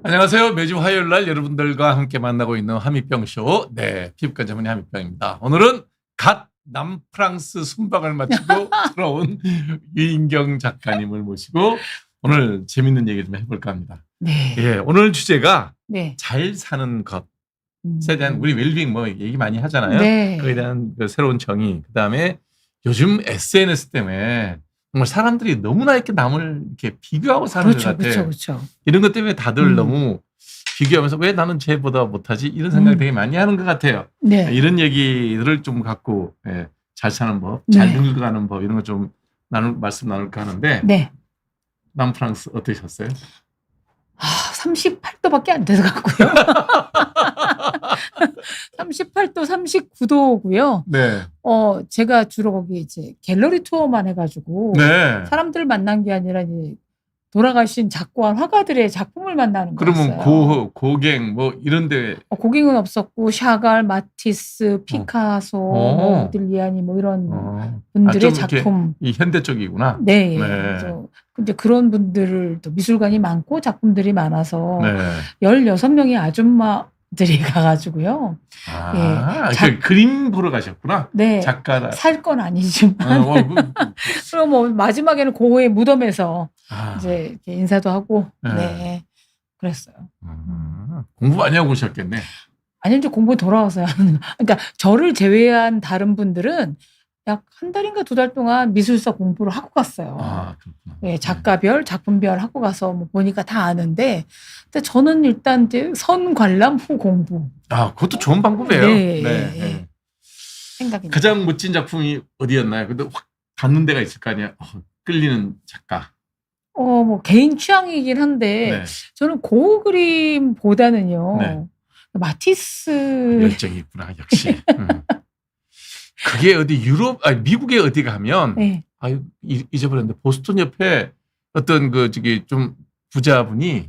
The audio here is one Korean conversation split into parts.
안녕하세요. 매주 화요일 날 여러분들과 함께 만나고 있는 하미병쇼. 네, 피부과 전문의 하미병입니다. 오늘은 갓 남프랑스 순방을 마치고 돌아온 유인경 작가님을 모시고 오늘 재밌는 얘기 좀 해볼까 합니다. 네. 예, 오늘 주제가 네. 잘 사는 것에 대한 우리 웰빙 뭐 얘기 많이 하잖아요. 네. 그에 대한 그 새로운 정의. 그다음에 요즘 SNS 때문에 정말 사람들이 너무나 이렇게 남을 이렇게 비교하고 사는 것 같아. 그렇죠. 이런 것 때문에 다들 너무 비교하면서 왜 나는 쟤보다 못하지? 이런 생각 되게 많이 하는 것 같아요. 네. 이런 얘기들을 좀 갖고 잘 사는 법, 잘 늙어가는 법 이런 거 좀 말씀 나눌까 하는데 네. 남프랑스 어떠셨어요? 38도밖에 안 돼서 갔고요. 38도, 39도고요. 네. 제가 주로 거기 이제 갤러리 투어만 해가지고 네. 사람들 만난 게 아니라 이제 돌아가신 작고한 화가들의 작품을 만나는 그러면 거였어요. 고갱 뭐 이런데 고갱은 없었고 샤갈, 마티스, 피카소, 모딜리아니 뭐 이런 분들의 작품. 이 현대 쪽이구나. 네. 근데 그런 분들을 또 미술관이 많고 작품들이 많아서 16명의 아줌마들이 가가지고요. 그 그림 보러 가셨구나. 네. 작가라. 살 건 아니지만. 그럼 뭐 마지막에는 고흐의 무덤에서 이제 이렇게 인사도 하고. 네. 그랬어요. 공부 많이 하고 오셨겠네. 아니, 이제 공부 돌아와서요. 그러니까 저를 제외한 다른 분들은 약 한 달인가 2달 동안 미술사 공부를 하고 갔어요. 그렇구나. 네, 작가별, 작품별 하고 가서 뭐 보니까 다 아는데, 근데 저는 일단 이제 선 관람 후 공부. 그것도 좋은 방법이에요. 네. 생각입니다. 가장 멋진 작품이 어디였나요? 근데 확 닿는 데가 있을 거 아니야. 끌리는 작가. 뭐 개인 취향이긴 한데 저는 고흐 그림보다는요. 마티스 열정이 있구나. 역시. 그게 어디 미국에 어디 가면 잊어버렸는데 보스턴 옆에 어떤 좀 부자분이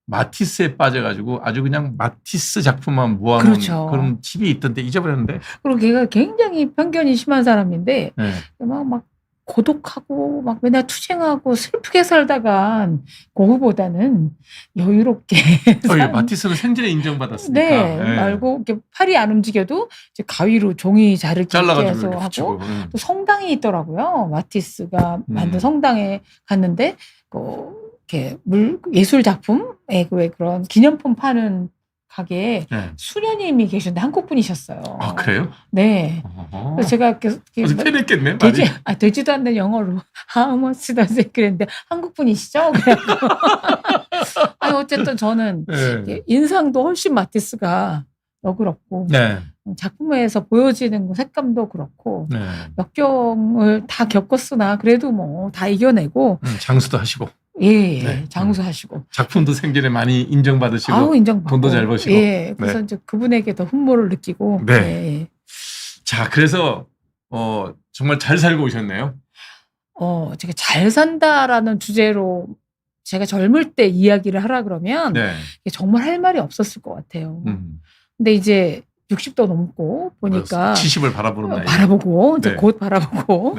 마티스에 빠져가지고 아주 그냥 마티스 작품만 모아놓은 그런 집이 있던데 잊어버렸는데. 그리고 걔가 굉장히 편견이 심한 사람인데 막 고독하고 막 맨날 투쟁하고 슬프게 살다간 고흐보다는 여유롭게. 마티스는 생전에 인정받았으니까. 네. 말고 이렇게 팔이 안 움직여도 이제 가위로 종이 자르기 해서 하고 또 성당이 있더라고요. 마티스가 만든 성당에 갔는데 이렇게 예술 작품에 그런 기념품 파는 가게에 수녀님이 계셨는데 한국 분이셨어요. 그래요? 네. 그래서 제가 아주 편했겠네. 되지도 않는 영어로 How much does it? 그랬는데 한국 분이시죠? 어쨌든 저는 인상도 훨씬 마티스가 너그럽고 작품에서 보여지는 색감도 그렇고 역경을 다 겪었으나 그래도 뭐 다 이겨내고 장수도 하시고. 장수하시고 작품도 생전에 많이 인정받으시고 인정받고 돈도 잘 버시고. 그래서 이제 그분에게 더 훈모를 느끼고. 자, 그래서 정말 잘 살고 오셨네요. 제가 잘 산다라는 주제로 제가 젊을 때 이야기를 하라 그러면 정말 할 말이 없었을 것 같아요. 근데 이제 60도 넘고 보니까 70을 바라보는 나이. 바라보고 이제 곧 바라보고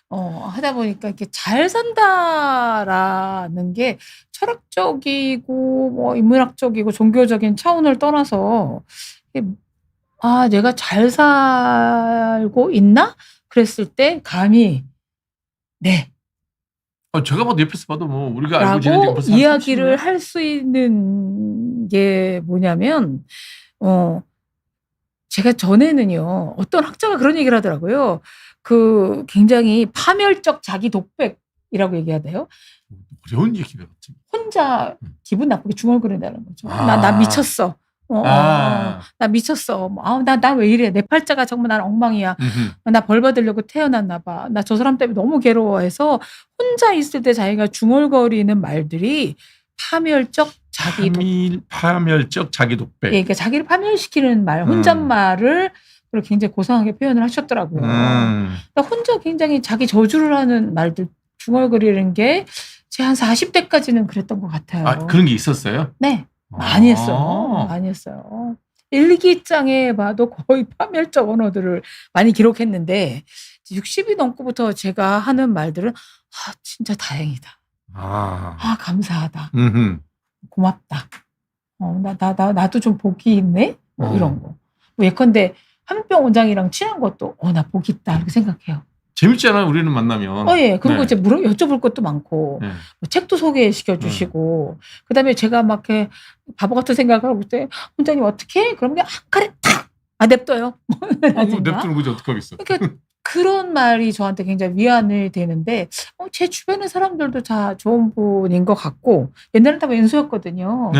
하다 보니까 이렇게 잘 산다라는 게 철학적이고 뭐 인문학적이고 종교적인 차원을 떠나서 내가 잘 살고 있나? 그랬을 때 감히 제가 봐도 옆에서 봐도 뭐 우리가 알고 지낸 지가 벌써 이야기를 할 수 있는 게 뭐냐면 제가 전에는요 어떤 학자가 그런 얘기를 하더라고요. 굉장히 파멸적 자기 독백이라고 얘기하대요. 어려운 얘기가 갑자기. 혼자 기분 나쁘게 중얼거린다는 거죠. 나 미쳤어. 나 미쳤어. 나 왜 이래. 내 팔자가 정말 난 엉망이야. 나 벌 받으려고 태어났나 봐. 나 저 사람 때문에 너무 괴로워해서 혼자 있을 때 자기가 중얼거리는 말들이 파멸적 자기 독백. 그러니까 자기를 파멸시키는 말, 혼잣말을 굉장히 고상하게 표현을 하셨더라고요. 그러니까 혼자 굉장히 자기 저주를 하는 말들 중얼거리는 게 제 한 40대까지는 그랬던 것 같아요. 그런 게 있었어요? 네. 많이 했어요. 많이 했어요. 일기장에 봐도 거의 파멸적 언어들을 많이 기록했는데 60이 넘고부터 제가 하는 말들은 진짜 다행이다. 감사하다. 고맙다. 나도 좀 복이 있네? 뭐 이런 거. 뭐 예컨대 한병 원장이랑 친한 것도, 나 복이 있다. 이렇게 생각해요. 재밌잖아요, 우리는 만나면. 예. 그리고 이제 여쭤볼 것도 많고, 뭐 책도 소개시켜 주시고, 그 다음에 제가 막 이렇게 바보 같은 생각을 하고 때, 원장님 어떻게? 그러면 그냥 칼에 탁! 냅둬요. 냅두는 거지, 어떡하겠어. 그러니까 그런 말이 저한테 굉장히 위안이 되는데, 제 주변의 사람들도 다 좋은 분인 것 같고, 옛날엔 다 왼수였거든요.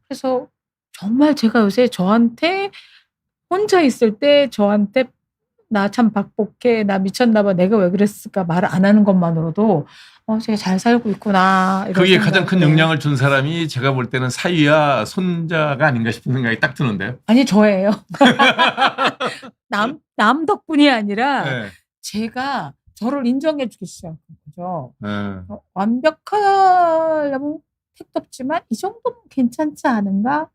그래서 정말 제가 요새 저한테 혼자 있을 때 저한테 나 참 박복해, 나 미쳤나봐, 내가 왜 그랬을까 말을 안 하는 것만으로도 제가 잘 살고 있구나. 그게 가장 큰 영향을 준 사람이 제가 볼 때는 사위와 손자가 아닌가 싶은 생각이 딱 드는데요. 아니, 저예요. 남 덕분이 아니라 제가 저를 인정해 주기 시작한 거죠. 완벽하려면 택도 없지만 이 정도면 괜찮지 않은가?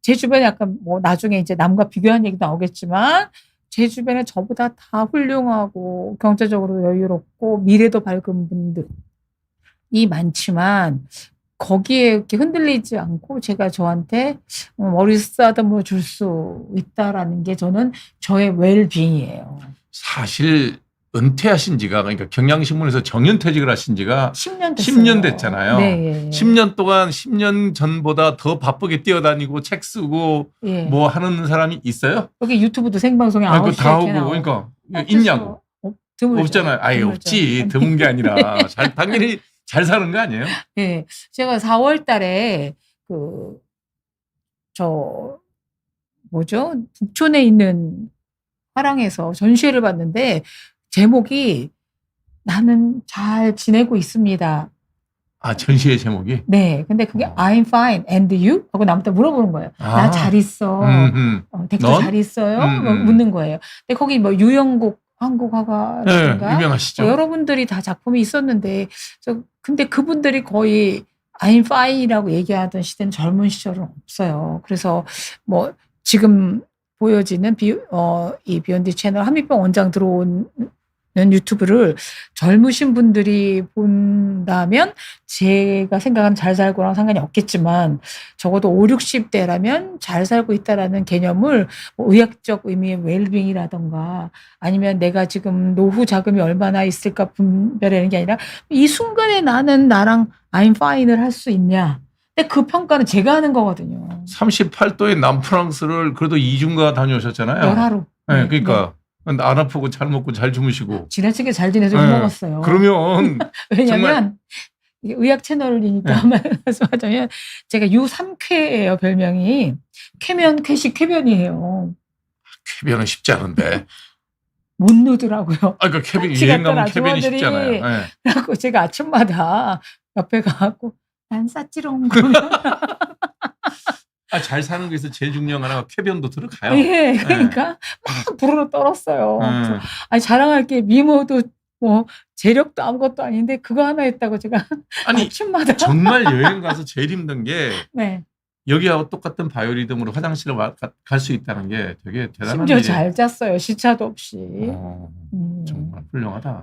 제 주변에 약간 나중에 이제 남과 비교한 얘기도 나오겠지만 제 주변에 저보다 다 훌륭하고 경제적으로 여유롭고 미래도 밝은 분들이 많지만 거기에 이렇게 흔들리지 않고 제가 저한테 머리 쓰다듬어 줄 수 있다라는 게 저는 저의 웰빙이에요. 사실 은퇴하신 지가, 그러니까 경향신문에서 정년퇴직을 하신 지가 10년 됐어요. 10년 됐잖아요. 네. 10년 동안 10년 전보다 더 바쁘게 뛰어다니고 책 쓰고 뭐 하는 사람이 있어요? 여기 유튜브도 생방송에 9시에 다 오고 그러니까 있냐고. 없잖아요. 아예 없지. 드문 게 아니라 당연히 잘 사는 거 아니에요? 네. 제가 4월 달에 북촌에 있는 화랑에서 전시회를 봤는데 제목이 나는 잘 지내고 있습니다. 전시회 제목이? 네. 근데 그게 I'm fine and you? 하고 나한테 물어보는 거예요. 나 잘 있어. 덱도 잘 있어요? 묻는 거예요. 근데 거기 유영국 한국 화가라든가 유명하시죠. 여러분들이 다 작품이 있었는데 근데 그분들이 거의 I'm fine이라고 얘기하던 시대는 젊은 시절은 없어요. 그래서 지금 보여지는 이 비욘디 채널 한미병 원장 들어오는 유튜브를 젊으신 분들이 본다면 제가 생각하는 잘 살고랑 상관이 없겠지만 적어도 5, 60대라면 잘 살고 있다라는 개념을 의학적 의미의 웰빙이라던가 아니면 내가 지금 노후 자금이 얼마나 있을까 분별하는 게 아니라 이 순간에 나는 나랑 I'm fine을 할 수 있냐. 근데 그 평가는 제가 하는 거거든요. 38도의 남프랑스를 그래도 이중가 다녀오셨잖아요. 열하루. 네, 그러니까 안 아프고 잘 먹고 잘 주무시고. 지나치게 잘 지내서 먹었어요. 그러면 왜냐면 의학 채널이니까 말씀하자면 제가 U3쾌예요, 별명이. 쾌면, 쾌식, 쾌변이에요. 쾌변은 쉽지 않은데. 못 누더라고요. 그러니까 여행 가면 쾌변이 쉽지 않아요. 그래갖고 제가 아침마다 옆에 가갖고 난 쌌지롱. 잘 사는 거에서 제일 중요한 하나가 쾌변도 들어가요. 그러니까 막 부르르 떨었어요. 자랑할 게 미모도 재력도 아무것도 아닌데 그거 하나 했다고 제가 아침마다 정말 여행 가서 제일 힘든 게 여기하고 똑같은 바이오리듬으로 화장실을 갈 수 있다는 게 되게 대단한 심지어 일이에요. 잘 잤어요. 시차도 없이. 정말 훌륭하다.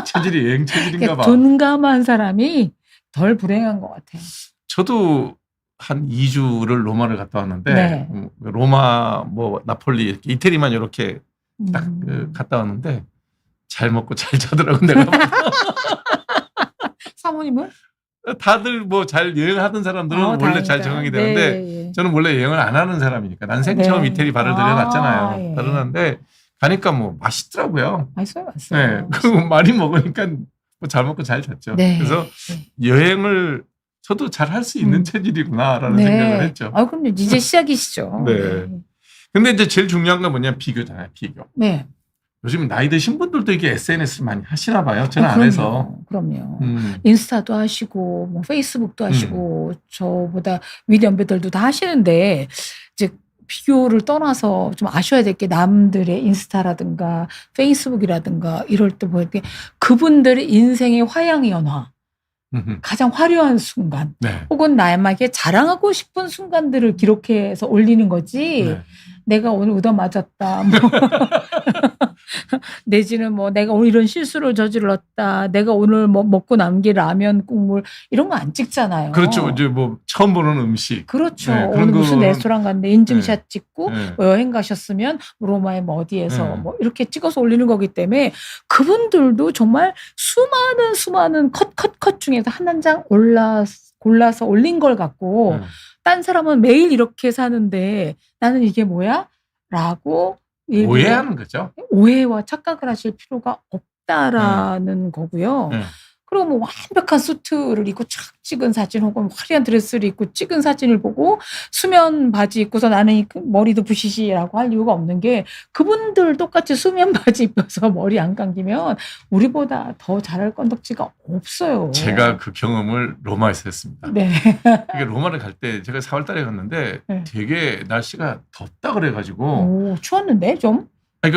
체질이 여행 체질인가 봐. 둔감한 사람이 덜 불행한 것 같아요. 저도 한 2주를 로마를 갔다 왔는데 로마 나폴리 이렇게 이태리만 이렇게 딱 갔다 왔는데 잘 먹고 잘 자더라고 내가. 사모님은? 다들 잘 여행하던 사람들은 원래 다행이다. 잘 적응이 되는데 저는 원래 여행을 안 하는 사람이니까 난생 처음 이태리 발을 들여놨잖아요. 들여놨는데 가니까 맛있더라고요. 맛있어요. 그리고 많이 먹으니까 잘 먹고 잘 잤죠. 그래서 여행을 저도 잘 할 수 있는 체질이구나라는 생각을 했죠. 그럼요. 이제 시작이시죠. 근데 이제 제일 중요한 건 뭐냐, 비교잖아요. 비교. 네. 요즘 나이 드신 분들도 이게 SNS를 많이 하시나 봐요. 저는 안 해서. 그럼요. 인스타도 하시고 페이스북도 하시고 저보다 윗 연배들도 다 하시는데 이제 비교를 떠나서 좀 아셔야 될 게 남들의 인스타라든가 페이스북이라든가 이럴 때 보일 때 그분들의 인생의 화양의 연화. 가장 화려한 순간 혹은 나에게 자랑하고 싶은 순간들을 기록해서 올리는 거지 내가 오늘 얻어맞았다 내지는 뭐 내가 오늘 이런 실수를 저질렀다. 내가 오늘 뭐 먹고 남긴 라면 국물 이런 거 안 찍잖아요. 그렇죠. 이제 뭐 처음 보는 음식. 그렇죠. 네, 오늘 무슨 거는, 레스토랑 갔는데 인증샷 네. 찍고 네. 뭐 여행 가셨으면 로마의 뭐 어디에서 네. 뭐 이렇게 찍어서 올리는 거기 때문에 그분들도 정말 수많은 컷 중에서 한 장 골라서 올린 걸 갖고 딴 사람은 매일 이렇게 사는데 나는 이게 뭐야? 라고 오해하는 거죠. 오해와 착각을 하실 필요가 없다라는 거고요. 그리고 뭐 완벽한 수트를 입고 착 찍은 사진 혹은 화려한 드레스를 입고 찍은 사진을 보고 수면 바지 입고서 나는 머리도 부시시라고 할 이유가 없는 게 그분들 똑같이 수면 바지 입어서 머리 안 감기면 우리보다 더 잘할 건덕지가 없어요. 제가 그 경험을 로마에서 했습니다. 네. 이게 로마를 갈 때 제가 4월 달에 갔는데 네. 되게 날씨가 덥다 그래가지고 오, 추웠는데 좀? 아니,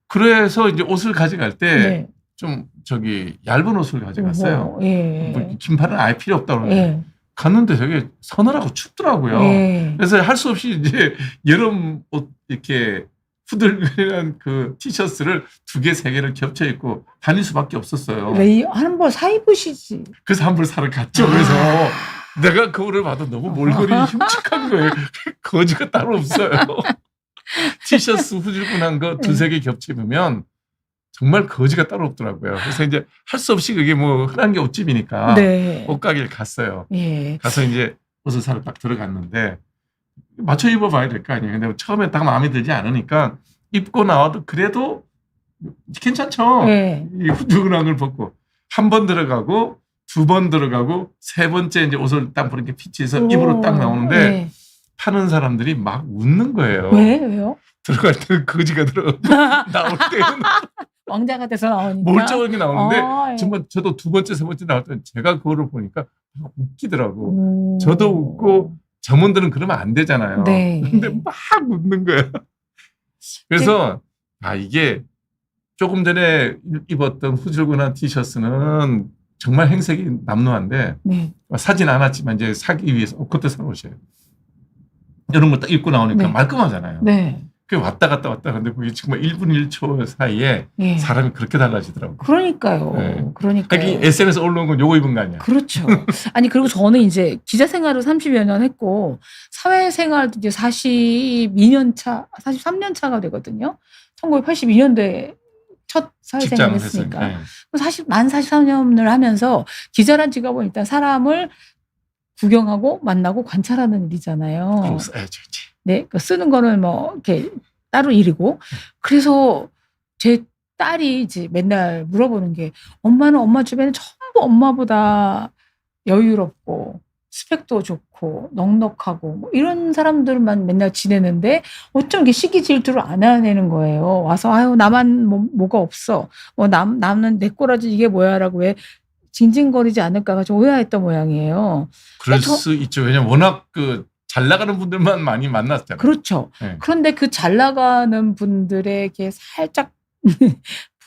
그래서 이제 옷을 가져갈 때 네. 좀 저기 얇은 옷을 가져갔어요. 예. 뭐 긴팔은 아예 필요 없다고 그러는데 예. 갔는데 되게 서늘하고 춥더라고요. 예. 그래서 할 수 없이 이제 여름 옷 이렇게 후들거리는 그 티셔츠를 2개, 3개를 겹쳐 입고 다닐 수밖에 없었어요. 왜 한 벌 사 입으시지? 그래서 한 벌 사러 갔죠. 그래서 내가 그거를 봐도 너무 몰골이 흉측한 거예요. 거지가 따로 없어요. 티셔츠 후줄근한 거 2-3개 겹쳐 입으면 정말 거지가 따로 없더라고요. 그래서 이제 할 수 없이 그게 뭐 흔한 게 옷집이니까 네. 옷가게를 갔어요. 예. 가서 이제 옷을 사러 딱 들어갔는데 맞춰 입어봐야 될 거 아니에요. 근데 처음에 딱 마음에 들지 않으니까 입고 나와도 그래도 괜찮죠. 예. 이 후줄근한 걸 벗고 한 번 들어가고 2번 들어가고 3번째 이제 옷을 딱 그렇게 피치해서 입으로 딱 나오는데 예. 파는 사람들이 막 웃는 거예요. 왜요? 들어갈 때는 거지가 들어가고 나올 때는 왕자가 돼서 나오니까. 멀쩡하게 나오는데 예. 정말 저도 2번째, 3번째 나올 때 제가 그거를 보니까 막 웃기더라고. 저도 웃고 점원들은 그러면 안 되잖아요. 네. 근데 막 웃는 거예요. 그래서 이게 조금 전에 입었던 후줄근한 티셔츠는 정말 행색이 남루한데 네. 사진 안 왔지만 이제 사기 위해서 그때 사는 옷이에요. 이런 거 딱 입고 나오니까 네. 말끔하잖아요. 네. 그 왔다 갔다 근데 그게 정말 1분 1초 사이에 예. 사람이 그렇게 달라지더라고요. 그러니까요. 네. 그러니까요. 하긴 SNS 올라온 건 요거 입은 거 아니야. 그렇죠. 아니 그리고 저는 이제 기자 생활을 30여 년 했고 사회생활도 이제 42년 차, 43년 차가 되거든요. 1982년도에 첫 사회생활을 했으니까. 네. 만 43년을 하면서 기자란 직업은 일단 사람을 구경하고 만나고 관찰하는 일이잖아요. 그럼 써야죠. 네, 그 쓰는 거는 뭐 이렇게 따로 일이고. 그래서 제 딸이 이제 맨날 물어보는 게 엄마는 엄마 주변에 전부 엄마보다 여유롭고 스펙도 좋고 넉넉하고 뭐 이런 사람들만 맨날 지내는데 어쩜 이렇게 시기 질투를 안 해내는 거예요. 와서 아유 나만 뭐가 없어. 뭐 남은 내 꼬라지 이게 뭐야라고 왜 징징거리지 않을까가 좀 오해했던 모양이에요. 그럴 수 있죠. 왜냐면 워낙 잘 나가는 분들만 많이 만났잖아요. 그렇죠. 네. 그런데 그 잘 나가는 분들에게 살짝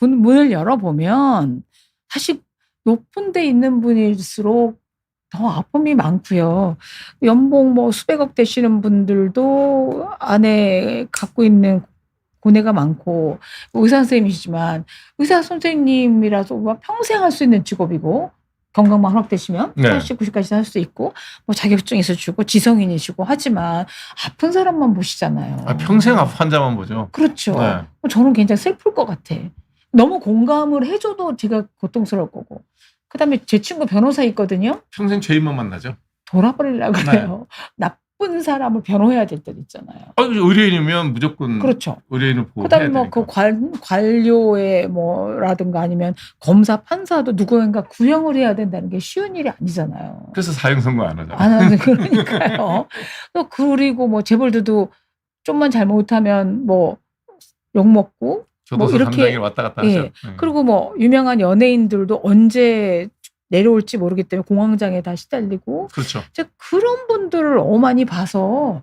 문을 열어보면 사실 높은 데 있는 분일수록 더 아픔이 많고요. 연봉 뭐 수백억 되시는 분들도 안에 갖고 있는 고뇌가 많고 의사 선생님이시지만 의사 선생님이라서 평생 할 수 있는 직업이고 건강만 허락되시면 80, 90까지 할 수 있고 뭐 자격증 있어주고 지성인이시고 하지만 아픈 사람만 보시잖아요. 평생 환자만 보죠. 그렇죠. 네. 저는 굉장히 슬플 것 같아. 너무 공감을 해줘도 제가 고통스러울 거고. 그다음에 제 친구 변호사 있거든요. 평생 죄인만 만나죠. 돌아버리려고 그래요. 나쁜 사람을 변호해야 될 때 있잖아요. 의뢰인이면 무조건 그렇죠. 의뢰인을 보호해야 그다음에 되니까. 뭐 그 관료의 뭐라든가 아니면 검사 판사도 누구인가 구형을 해야 된다는 게 쉬운 일이 아니잖아요. 그래서 사형 선고 안 하잖아요. 안 하는 그러니까요. 또 그리고 뭐 재벌들도 좀만 잘못하면 뭐 욕 먹고 뭐 이렇게 왔다 갔다 예. 하죠. 그리고 뭐 유명한 연예인들도 언제 내려올지 모르기 때문에 공황장애 다 시달리고. 그렇죠. 그런 분들을 어많이 봐서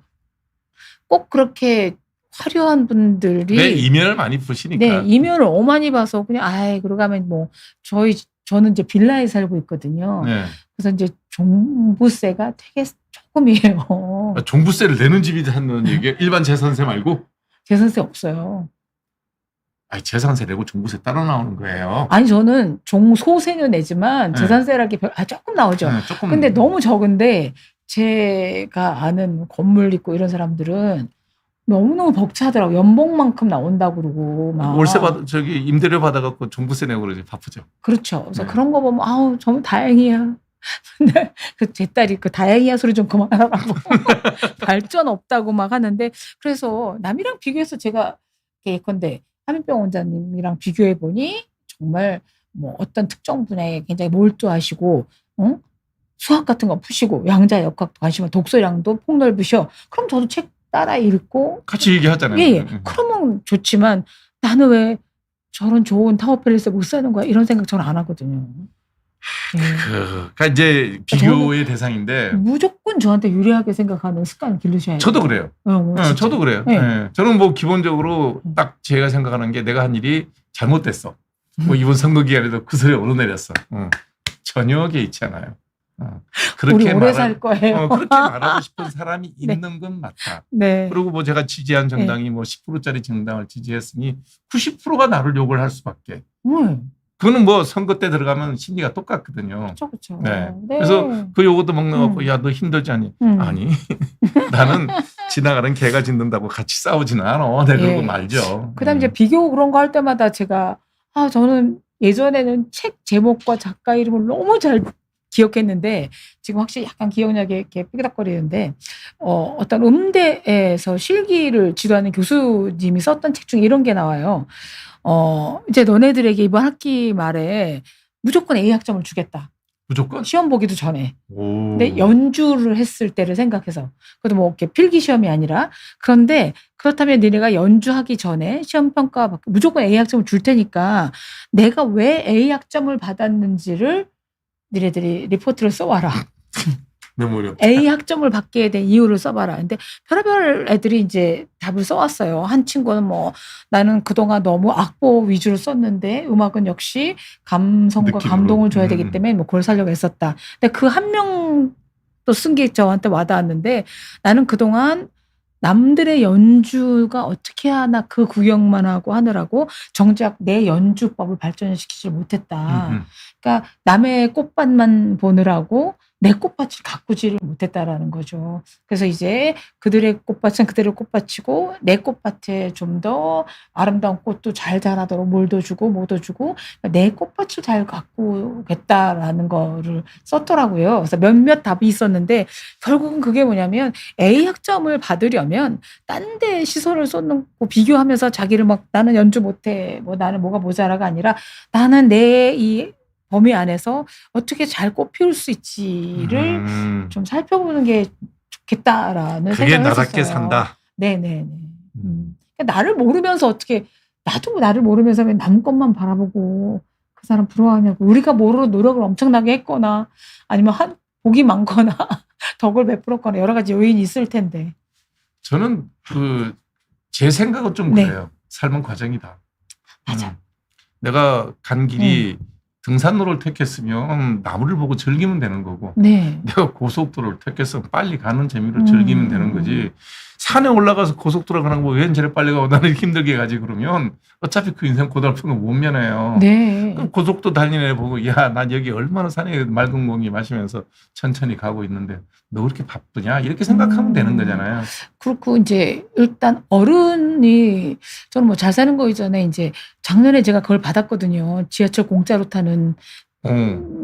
꼭 그렇게 화려한 분들이 네, 이면을 많이 보시니까. 네, 이면을 어많이 봐서 그냥 그러고 가면 뭐 저는 이제 빌라에 살고 있거든요. 네. 그래서 이제 종부세가 되게 조금이에요. 종부세를 내는 집이 하는 얘기 일반 재산세 말고? 재산세 없어요. 재산세 내고 종부세 따로 나오는 거예요. 아니 저는 종소세는 내지만 재산세라기 조금 나오죠. 조금. 근데 너무 적은데 제가 아는 건물 있고 이런 사람들은 너무너무 벅차더라고. 연봉만큼 나온다고 그러고 막. 월세 임대료 받아갖고 종부세 내고 그러지 바쁘죠. 그렇죠. 그래서 그런 거 보면 아우 정말 다행이야. 근데 제 딸이 그 다행이야 소리 좀 그만하라고 발전 없다고 막 하는데 그래서 남이랑 비교해서 제가 예컨대 한민병 원장님이랑 비교해 보니 정말 뭐 어떤 특정 분야에 굉장히 몰두하시고 수학 같은 거 푸시고 양자 역학도 관심을 독서량도 폭넓으셔. 그럼 저도 책 따라 읽고 같이 얘기하잖아요. 예. 그러면 좋지만 나는 왜 저런 좋은 타워팰리스 못 사는 거야 이런 생각 저는 안 하거든요. 그러니까 이제 비교의 대상인데 무조건 저한테 유리하게 생각하는 습관을 기르셔야 돼요. 저도 그래요. 저도 그래요. 네. 저는 뭐 기본적으로 딱 제가 생각하는 게 내가 한 일이 잘못됐어. 뭐 이번 선거 기간에도 그 소리 오르내렸어. 전혀 개의치 않아요. 우리 오래 살 거예요. 그렇게 말하고 싶은 사람이 있는 건 맞다. 네. 그리고 뭐 제가 지지한 정당이 뭐 10%짜리 정당을 지지했으니 90%가 나를 욕을 할 수밖에. 그거는 뭐 선거 때 들어가면 심리가 똑같거든요. 그렇죠. 네. 그래서 그 요것도 먹는 야, 너 힘들지 않니? 아니. 나는 지나가는 개가 짖는다고 같이 싸우지는 않아. 내가 그러고 말죠. 그다음에 이제 비교 그런 거 할 때마다 제가 저는 예전에는 책 제목과 작가 이름을 너무 잘 기억했는데 지금 확실히 약간 기억력이 이렇게 삐그덕거리는데 어떤 음대에서 실기를 지도하는 교수님이 썼던 책 중에 이런 게 나와요. 이제 너네들에게 이번 학기 말에 무조건 A 학점을 주겠다. 무조건? 시험 보기도 전에. 근데 연주를 했을 때를 생각해서. 그래도 뭐 이렇게 필기 시험이 아니라. 그런데 그렇다면 너네가 연주하기 전에 시험 평가 무조건 A 학점을 줄 테니까 내가 왜 A 학점을 받았는지를 너네들이 리포트를 써와라. 너무 어렵다. A 학점을 받게 된 이유를 써봐라. 근데 별의별 애들이 이제 답을 써왔어요. 한 친구는 뭐 나는 그동안 너무 악보 위주로 썼는데 음악은 역시 감성과 느낌으로. 감동을 줘야 되기 때문에 뭐 그걸 살려고 했었다. 근데 그 한 명도 쓴 게 저한테 와닿았는데 나는 그동안 남들의 연주가 어떻게 하나 그 구경만 하고 하느라고 정작 내 연주법을 발전시키지 못했다. 그러니까 남의 꽃밭만 보느라고 내 꽃밭을 가꾸지를 못했다라는 거죠. 그래서 이제 그들의 꽃밭은 그들의 꽃밭이고 내 꽃밭에 좀 더 아름다운 꽃도 잘 자라도록 물도 주고 뭐도 주고 내 꽃밭을 잘 가꾸겠다라는 거를 썼더라고요. 그래서 몇몇 답이 있었는데 결국은 그게 뭐냐면 A 학점을 받으려면 딴 데 시선을 쏟고 비교하면서 자기를 막 나는 연주 못해 뭐 나는 뭐가 모자라가 아니라 나는 내 이 범위 안에서 어떻게 잘 꽃 피울 수 있지를 좀 살펴보는 게 좋겠다라는 그게 생각을 나답게 했었어요. 산다. 네네네. 그러니까 나를 모르면서 어떻게 나도 나를 모르면서 왜 남 것만 바라보고 그 사람 부러워하냐고. 우리가 모르는 노력을 엄청나게 했거나 아니면 복이 많거나 덕을 베풀었거나 여러 가지 요인이 있을 텐데. 저는 제 생각은 좀 그래요. 삶은 과정이다. 맞아. 내가 간 길이 등산로를 택했으면 나무를 보고 즐기면 되는 거고 내가 고속도로를 택했으면 빨리 가는 재미로 즐기면 되는 거지. 산에 올라가서 고속도로 가는 거 웬 저래 빨리 가고 나는 힘들게 가지 그러면 어차피 그 인생 고달픈 거 못 면해요. 그럼 고속도로 달리는 애 보고 야, 난 여기 얼마나 산에 맑은 공기 마시면서 천천히 가고 있는데 너 그렇게 바쁘냐? 이렇게 생각하면 되는 거잖아요. 그렇고 이제 일단 어른이 저는 뭐 잘 사는 거 이전에 이제 작년에 제가 그걸 받았거든요. 지하철 공짜로 타는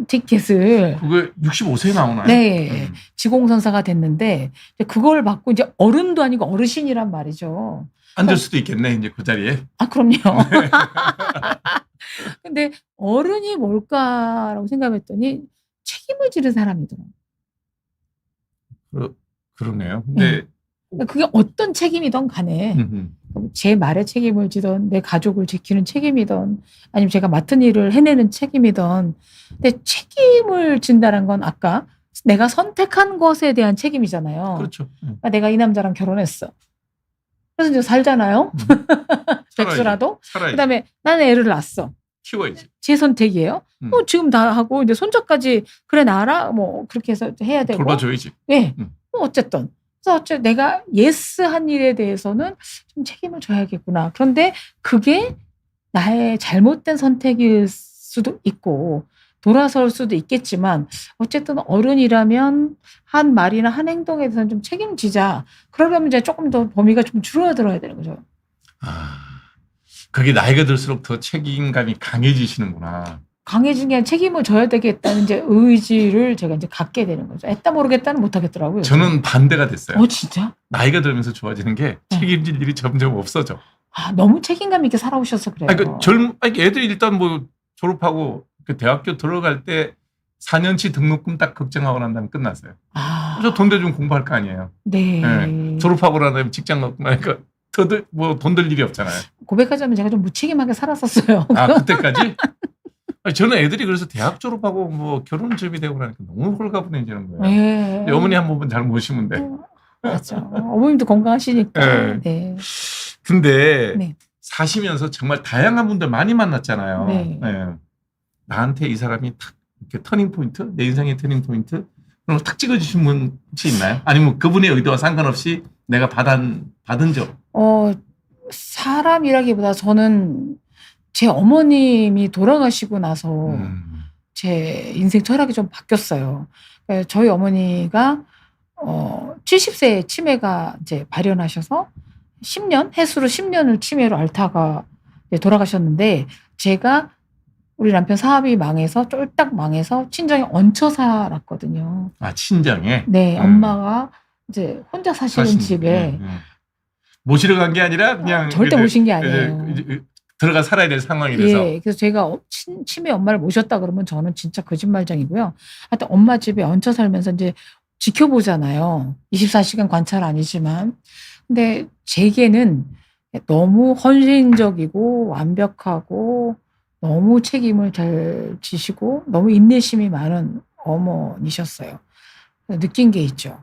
티켓을. 그게 65세에 나오나요? 네. 지공선사가 됐는데 그걸 받고 이제 어른도 아니고 어르신이란 말이죠. 앉을 수도 있겠네 이제 그 자리에. 그럼요. 근데 어른이 뭘까라고 생각했더니 책임을 지는 사람이더라고요. 그러네요. 근데 그게 어떤 책임이든 간에 제 말에 책임을 지던 내 가족을 지키는 책임이든 아니면 제가 맡은 일을 해내는 책임이든 근데 책임을 진다는 건 아까 내가 선택한 것에 대한 책임이잖아요. 그렇죠. 그러니까 내가 이 남자랑 결혼했어. 그래서 이제 살잖아요. 백수라도. 그다음에 나는 애를 낳았어. 키워야지. 제 선택이에요. 지금 다 하고 이제 손자까지 그래 낳아라 뭐 그렇게 해서 해야 되고. 돌봐줘야지. 네. 어쨌든. 그래서 내가 예스 한 일에 대해서는 좀 책임을 져야겠구나. 그런데 그게 나의 잘못된 선택일 수도 있고 돌아설 수도 있겠지만 어쨌든 어른이라면 한 말이나 한 행동에 대해서는 좀 책임지자. 그러려면 이제 조금 더 범위가 좀 줄어들어야 되는 거죠. 그게 나이가 들수록 더 책임감이 강해지시는구나. 강해진 게 아니라 책임을 져야 되겠다는 이제 의지를 제가 이제 갖게 되는 거죠. 애따 모르겠다는 못 하겠더라고요. 저는 반대가 됐어요. 진짜? 나이가 들면서 좋아지는 게 책임질 일이 점점 없어져. 너무 책임감 있게 살아오셔서 그래요. 애들이 일단 뭐 졸업하고 그 대학교 들어갈 때 4년치 등록금 딱 걱정하고 난 다음에 끝났어요. 그래서 돈 대주면 공부할 거 아니에요. 네. 졸업하고 난 다음에 직장 갖고 나니까 돈 들 일이 없잖아요. 고백하자면 제가 좀 무책임하게 살았었어요. 그때까지? 저는 애들이 그래서 대학 졸업하고 뭐 결혼 준비되고 그러니까 너무 홀가분해지는 거예요. 네. 어머니 한 번만 잘 모시면 돼. 맞아. 어머님도 건강하시니까. 네. 근데 사시면서 정말 다양한 분들 많이 만났잖아요. 네. 나한테 이 사람이 탁 이렇게 터닝 포인트, 내 인생의 터닝 포인트 그런 거 탁 찍어주신 분 혹시 있나요? 아니면 그분의 의도와 상관없이 내가 받은 적? 사람이라기보다 저는 제 어머님이 돌아가시고 나서 제 인생 철학이 좀 바뀌었어요. 그러니까 저희 어머니가 70세에 치매가 이제 발현하셔서 10년, 해수로 10년을 치매로 앓다가 돌아가셨는데 제가 우리 남편 사업이 망해서 쫄딱 망해서 친정에 얹혀 살았거든요. 친정에? 네, 엄마가 이제 혼자 사시는 집에 모시러 간 게 아니라 그냥 절대 모신 게 아니에요. 들어가 살아야 될 상황이라서. 그래서 제가 치매 엄마를 모셨다 그러면 저는 진짜 거짓말장이고요. 하여튼 엄마 집에 얹혀 살면서 이제 지켜보잖아요. 24시간 관찰 아니지만. 근데 제게는 너무 헌신적이고 완벽하고 너무 책임을 잘 지시고 너무 인내심이 많은 어머니셨어요. 느낀 게 있죠.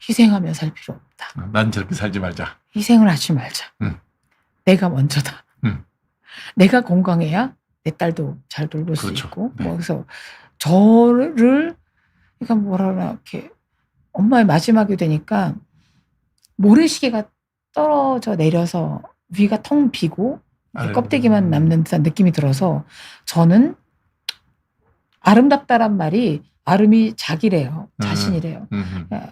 희생하며 살 필요 없다. 난 저렇게 살지 말자. 희생을 하지 말자. 내가 먼저다. 내가 건강해야 내 딸도 잘 돌볼 수 있고. 그래서 저를 그러니까 뭐라 이렇게 엄마의 마지막이 되니까 모래시계가 떨어져 내려서 위가 텅 비고 껍데기만 남는 듯한 느낌이 들어서 저는 아름답다란 말이 아름이 자기래요. 자신이래요.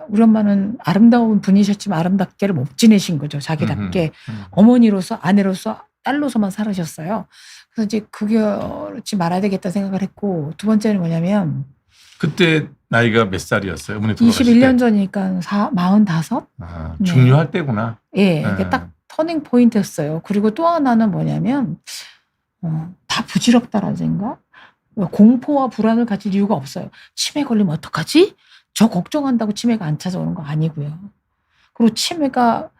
우리 엄마는 아름다운 분이셨지만 아름답게를 못 지내신 거죠. 자기답게. 어머니로서 아내로서 딸로서만 살으셨어요. 그래서 이제 그렇지 말아야 되겠다 생각을 했고 두 번째는 뭐냐면 그때 나이가 몇 살이었어요? 어머니 돌아가실 21년 전이니까 45? 중요할 때구나. 이게 딱 터닝 포인트였어요. 그리고 또 하나는 뭐냐면 다 부질없다라는 생각? 공포와 불안을 가질 이유가 없어요. 치매 걸리면 어떡하지? 저 걱정한다고 치매가 안 찾아오는 거 아니고요. 그리고 치매가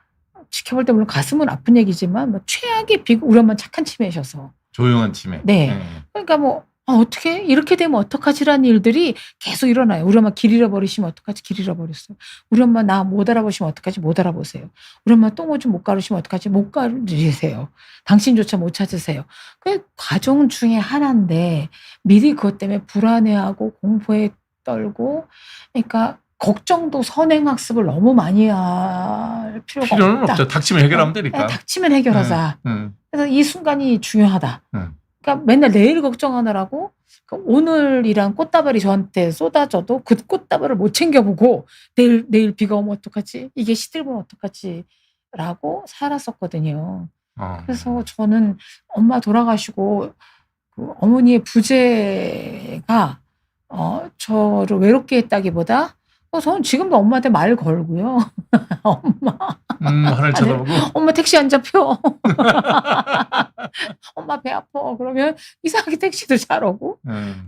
지켜볼 때 물론 가슴은 아픈 얘기지만 뭐 최악의 우리 엄마는 착한 치매셔서. 조용한 치매. 네. 그러니까 뭐 어떻게 이렇게 되면 어떡하지라는 일들이 계속 일어나요. 우리 엄마 길 잃어버리시면 어떡하지? 길 잃어버렸어요. 우리 엄마 나 못 알아보시면 어떡하지? 못 알아보세요. 우리 엄마 똥오줌 못 가르시면 어떡하지? 못 가르세요. 당신조차 못 찾으세요. 그 과정 중에 하나인데 미리 그것 때문에 불안해하고 공포에 떨고 그러니까 걱정도 선행학습을 너무 많이 할 필요는 없다. 없죠. 닥치면 해결하면 되니까. 닥치면 해결하자. 그래서 이 순간이 중요하다. 그러니까 맨날 내일 걱정하느라고 오늘이란 꽃다발이 저한테 쏟아져도 그 꽃다발을 못 챙겨보고 내일 비가 오면 어떡하지? 이게 시들면 어떡하지? 라고 살았었거든요. 그래서 저는 엄마 돌아가시고 그 어머니의 부재가 저를 외롭게 했다기보다 저는 지금도 엄마한테 말 걸고요. 엄마. 하늘 쳐다보고. 엄마 택시 안 잡혀. 엄마 배 아파. 그러면 이상하게 택시도 잘 오고.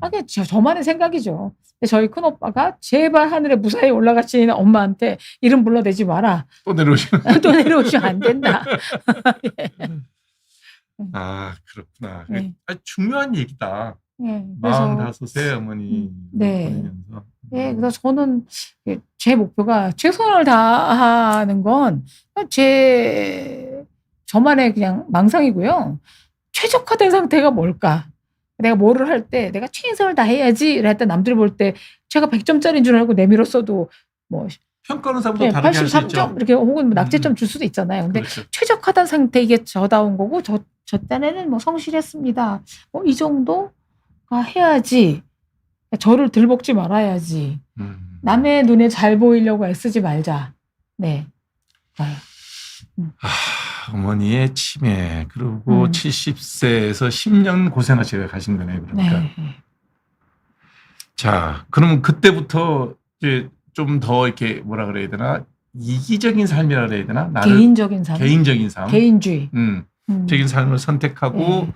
그게 저만의 생각이죠. 근데 저희 큰오빠가 제발 하늘에 무사히 올라가시는 엄마한테 이름 불러대지 마라. 또 내려오시면. 또 내려오시면 안 된다. 예. 그렇구나. 중요한 얘기다. 45세 어머니 보내면서. 그래서 저는 제 목표가 최선을 다하는 건 저만의 그냥 망상이고요. 최적화된 상태가 뭘까? 내가 뭐를 할 때 내가 최선을 다해야지. 할 때 남들이 볼 때 제가 100점짜리인 줄 알고 내밀었어도 뭐 평가하는 사람도 다르게 할 수 있죠. 83점 이렇게 혹은 낙제점 줄 수도 있잖아요. 근데 그렇죠. 최적화된 상태 이게 저다운 거고 저 딴에는 뭐 성실했습니다. 이 정도가 해야지. 저를 들볶지 말아야지. 남의 눈에 잘 보이려고 애쓰지 말자. 네. 어머니의 치매 그리고 70세에서 10년 고생하시고 가신 거네요. 그러니까. 네. 자, 그러면 그때부터 이제 좀 더 이렇게 뭐라 그래야 되나 이기적인 삶이라 그래야 되나? 개인적인 삶. 개인적인 삶. 개인주의. 적인 삶을 선택하고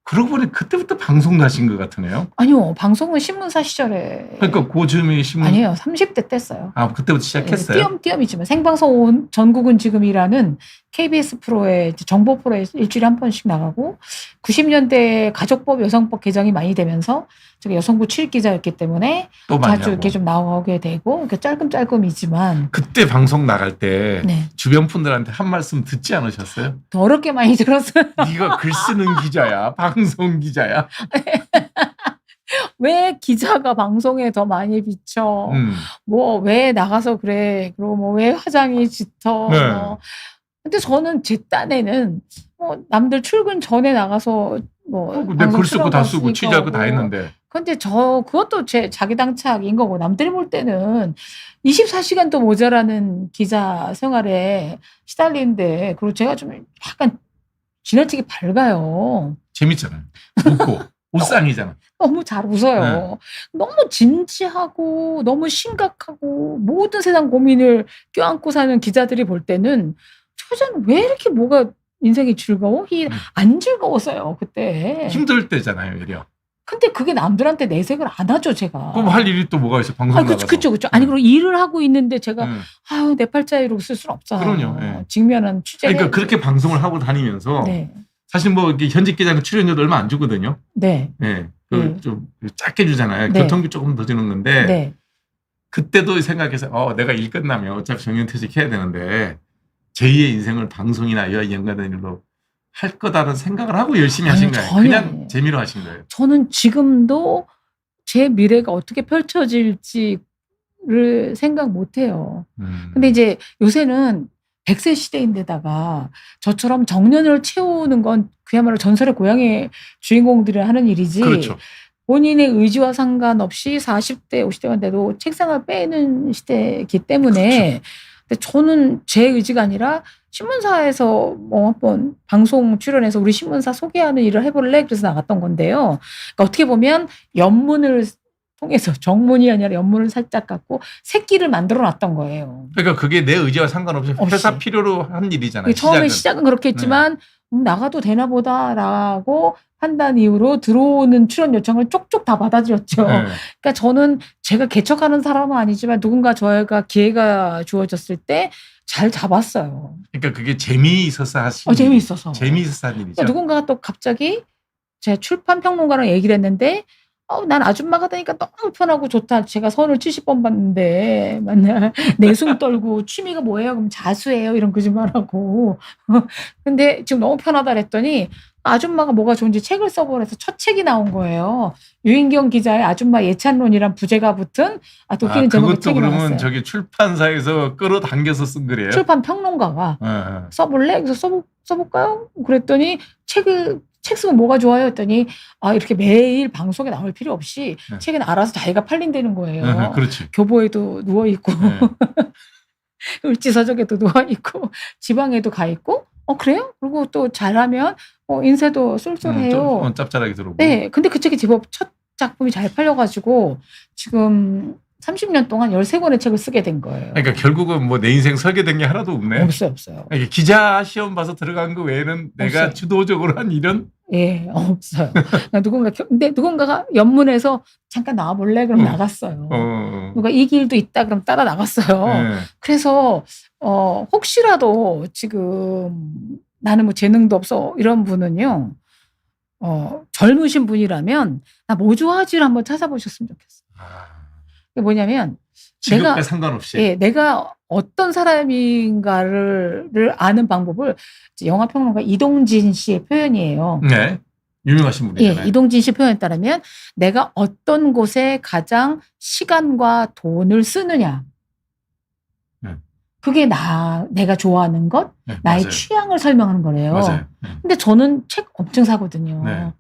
그러고 보니 그때부터 방송 나신 것 같으네요. 아니요. 방송은 신문사 시절에. 그러니까 고즈음이 신문. 아니에요. 30대 때 했어요. 아, 그때부터 시작했어요? 띄엄띄엄이지만 생방송 전국은 지금이라는 KBS 프로에 정보 프로에 일주일에 한 번씩 나가고 90년대 가족법 여성법 개정이 많이 되면서 제가 여성부 출입기자였기 때문에 또 많이 자주 이렇게 좀 나오게 되고 이렇게 짤끔짤끔이지만 그때 방송 나갈 때 네. 주변 분들한테 한 말씀 듣지 않으셨어요? 더럽게 많이 들었어요. 네가 글 쓰는 기자야, 방송 기자야. 왜 기자가 방송에 더 많이 비쳐? 뭐 왜 나가서 그래? 그리고 뭐 왜 화장이 짙어? 네. 근데 저는 제 딴에는 뭐 남들 출근 전에 나가서 뭐 내 글 쓰고 다 쓰고 취재하고 다 했는데. 근데 그것도 제 자기 당착인 거고 남들이 볼 때는 24시간도 모자라는 기자 생활에 시달리는데 그리고 제가 좀 약간 지나치게 밝아요. 재밌잖아요. 웃고 웃상이잖아. 너무 잘 웃어요. 네. 너무 진지하고 너무 심각하고 모든 세상 고민을 껴안고 사는 기자들이 볼 때는 저 여자는 왜 이렇게 뭐가 인생이 즐거워? 안 즐거웠어요 그때. 힘들 때잖아요, 오히려. 근데 그게 남들한테 내색을 안 하죠, 제가. 그럼 할 일이 또 뭐가 있어? 방송 나가서. 그렇죠. 아니 그리고 일을 하고 있는데 제가 아유 내 팔자에 이러고 쓸 수는 없잖아요. 그럼요. 네. 직면한 취재. 그러니까 그렇게 방송을 하고 다니면서 네. 사실 뭐 이렇게 현직 기자는 출연료도 얼마 안 주거든요. 네. 네. 좀 작게 주잖아요. 네. 교통비 조금 더 주는 건데 네. 그때도 생각해서 내가 일 끝나면 어차피 정년퇴직해야 되는데 제2의 인생을 방송이나 이와 연관된 일로 할 거다라는 생각을 하고 열심히 하신 거예요. 전혀 그냥 아니에요. 재미로 하신 거예요. 저는 지금도 제 미래가 어떻게 펼쳐질지를 생각 못 해요. 근데 이제 요새는 100세 시대인데다가 저처럼 정년을 채우는 건 그야말로 전설의 고향의 주인공들이 하는 일이지. 그렇죠. 본인의 의지와 상관없이 40대, 50대가 돼도 책상을 빼는 시대이기 때문에 그렇죠. 근데 저는 제 의지가 아니라 신문사에서 뭐 한번 방송 출연해서 우리 신문사 소개하는 일을 해볼래? 그래서 나갔던 건데요. 그러니까 어떻게 보면 연문을 통해서 정문이 아니라 연문을 살짝 갖고 새끼를 만들어 놨던 거예요. 그러니까 그게 내 의지와 상관없이 회사 필요로 한 일이잖아요. 처음에 시작은 그렇게 했지만 나가도 되나 보다라고 판단 이후로 들어오는 출연 요청을 쪽쪽 다 받아들였죠. 그러니까 저는 제가 개척하는 사람은 아니지만 누군가 저희가 기회가 주어졌을 때 잘 잡았어요. 그러니까 그게 재미있어서 하신 재미있어서. 재미있어서 한 일이죠. 그러니까 누군가가 또 갑자기 제 출판 평론가랑 얘기를 했는데 난 아줌마가 되니까 너무 편하고 좋다. 제가 선을 70번 봤는데 맨날 내숭 떨고 취미가 뭐예요? 그럼 자수해요. 이런 거짓말하고. 근데 지금 너무 편하다 그랬더니 아줌마가 뭐가 좋은지 책을 써보래서 첫 책이 나온 거예요. 유인경 기자의 아줌마 예찬론이란 부제가 붙은 도끼는 제목의 책이 나왔어요. 그것도 그러면 저기 출판사에서 끌어당겨서 쓴 글이에요? 출판 평론가가 써볼래? 그래서 써볼까요? 그랬더니 책 쓰면 뭐가 좋아요? 했더니 이렇게 매일 방송에 나올 필요 없이 책은 알아서 자기가 팔린다는 거예요. 그렇지. 교보에도 누워있고 을지서적에도 누워있고 지방에도 가 있고 그래요? 그리고 또 잘하면 인쇄도 쏠쏠해요. 짭짤하게 들어오고. 네. 근데 그 책이 제법 첫 작품이 잘 팔려가지고 지금 30년 동안 13권의 책을 쓰게 된 거예요. 그러니까 결국은 뭐 내 인생 설계된 게 하나도 없네. 없어요. 그러니까 기자 시험 봐서 들어간 거 외에는 내가 없어요. 주도적으로 한 일은? 예, 없어요. 근데 누군가가 연문에서 잠깐 나와볼래? 그럼 나갔어요. 누가 이 길도 있다? 그럼 따라 나갔어요. 그래서 혹시라도 지금 나는 뭐 재능도 없어 이런 분은요. 젊으신 분이라면 나 뭐 좋아하지를 한번 찾아보셨으면 좋겠어요. 그게 뭐냐면 직업과 상관없이. 내가 어떤 사람인가를 아는 방법을 영화평론가 이동진 씨의 표현이에요. 네. 유명하신 분이잖아요. 이동진 씨 표현에 따르면 내가 어떤 곳에 가장 시간과 돈을 쓰느냐. 그게 내가 좋아하는 것, 네, 나의 맞아요. 취향을 설명하는 거래요. 맞아요. 근데 저는 책 엄청 사거든요. 네.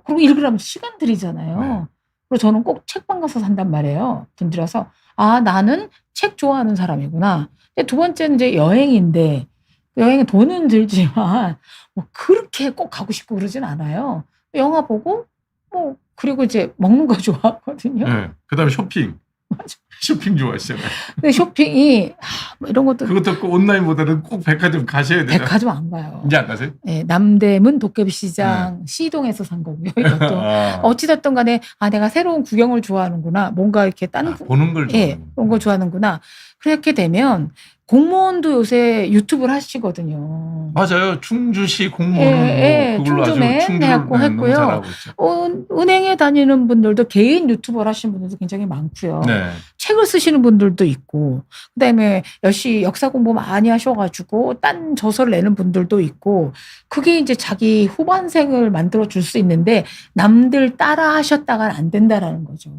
그리고 읽으려면 시간 들이잖아요. 네. 그리고 저는 꼭 책방 가서 산단 말이에요. 분들여서 나는 책 좋아하는 사람이구나. 근데 두 번째는 이제 여행인데 여행은 돈은 들지만 뭐 그렇게 꼭 가고 싶고 그러진 않아요. 영화 보고 뭐 그리고 이제 먹는 거 좋아하거든요. 네. 그다음에 쇼핑. 맞아. 쇼핑 좋아하시잖아요. 근데 쇼핑이 뭐 이런 것도 그것도 꼭 온라인보다는 꼭 백화점 가셔야 되잖아요. 백화점 안 가요. 이제 안 가세요? 네, 남대문 도깨비시장 C동에서 산 거고요. 이것도 어찌됐든 간에 내가 새로운 구경을 좋아하는구나. 뭔가 이렇게 보는 걸 좋아하는 그런 걸 좋아하는구나. 그렇게 되면 공무원도 요새 유튜브를 하시거든요. 맞아요. 충주시 공무원은 그걸로 아주 충주를 했고요. 잘하고 있죠. 은행에 다니는 분들도 개인 유튜버를 하시는 분들도 굉장히 많고요. 네. 책을 쓰시는 분들도 있고 그다음에 역사 공부 많이 하셔가지고 딴 저서를 내는 분들도 있고 그게 이제 자기 후반생을 만들어 줄 수 있는데 남들 따라 하셨다간 안 된다라는 거죠.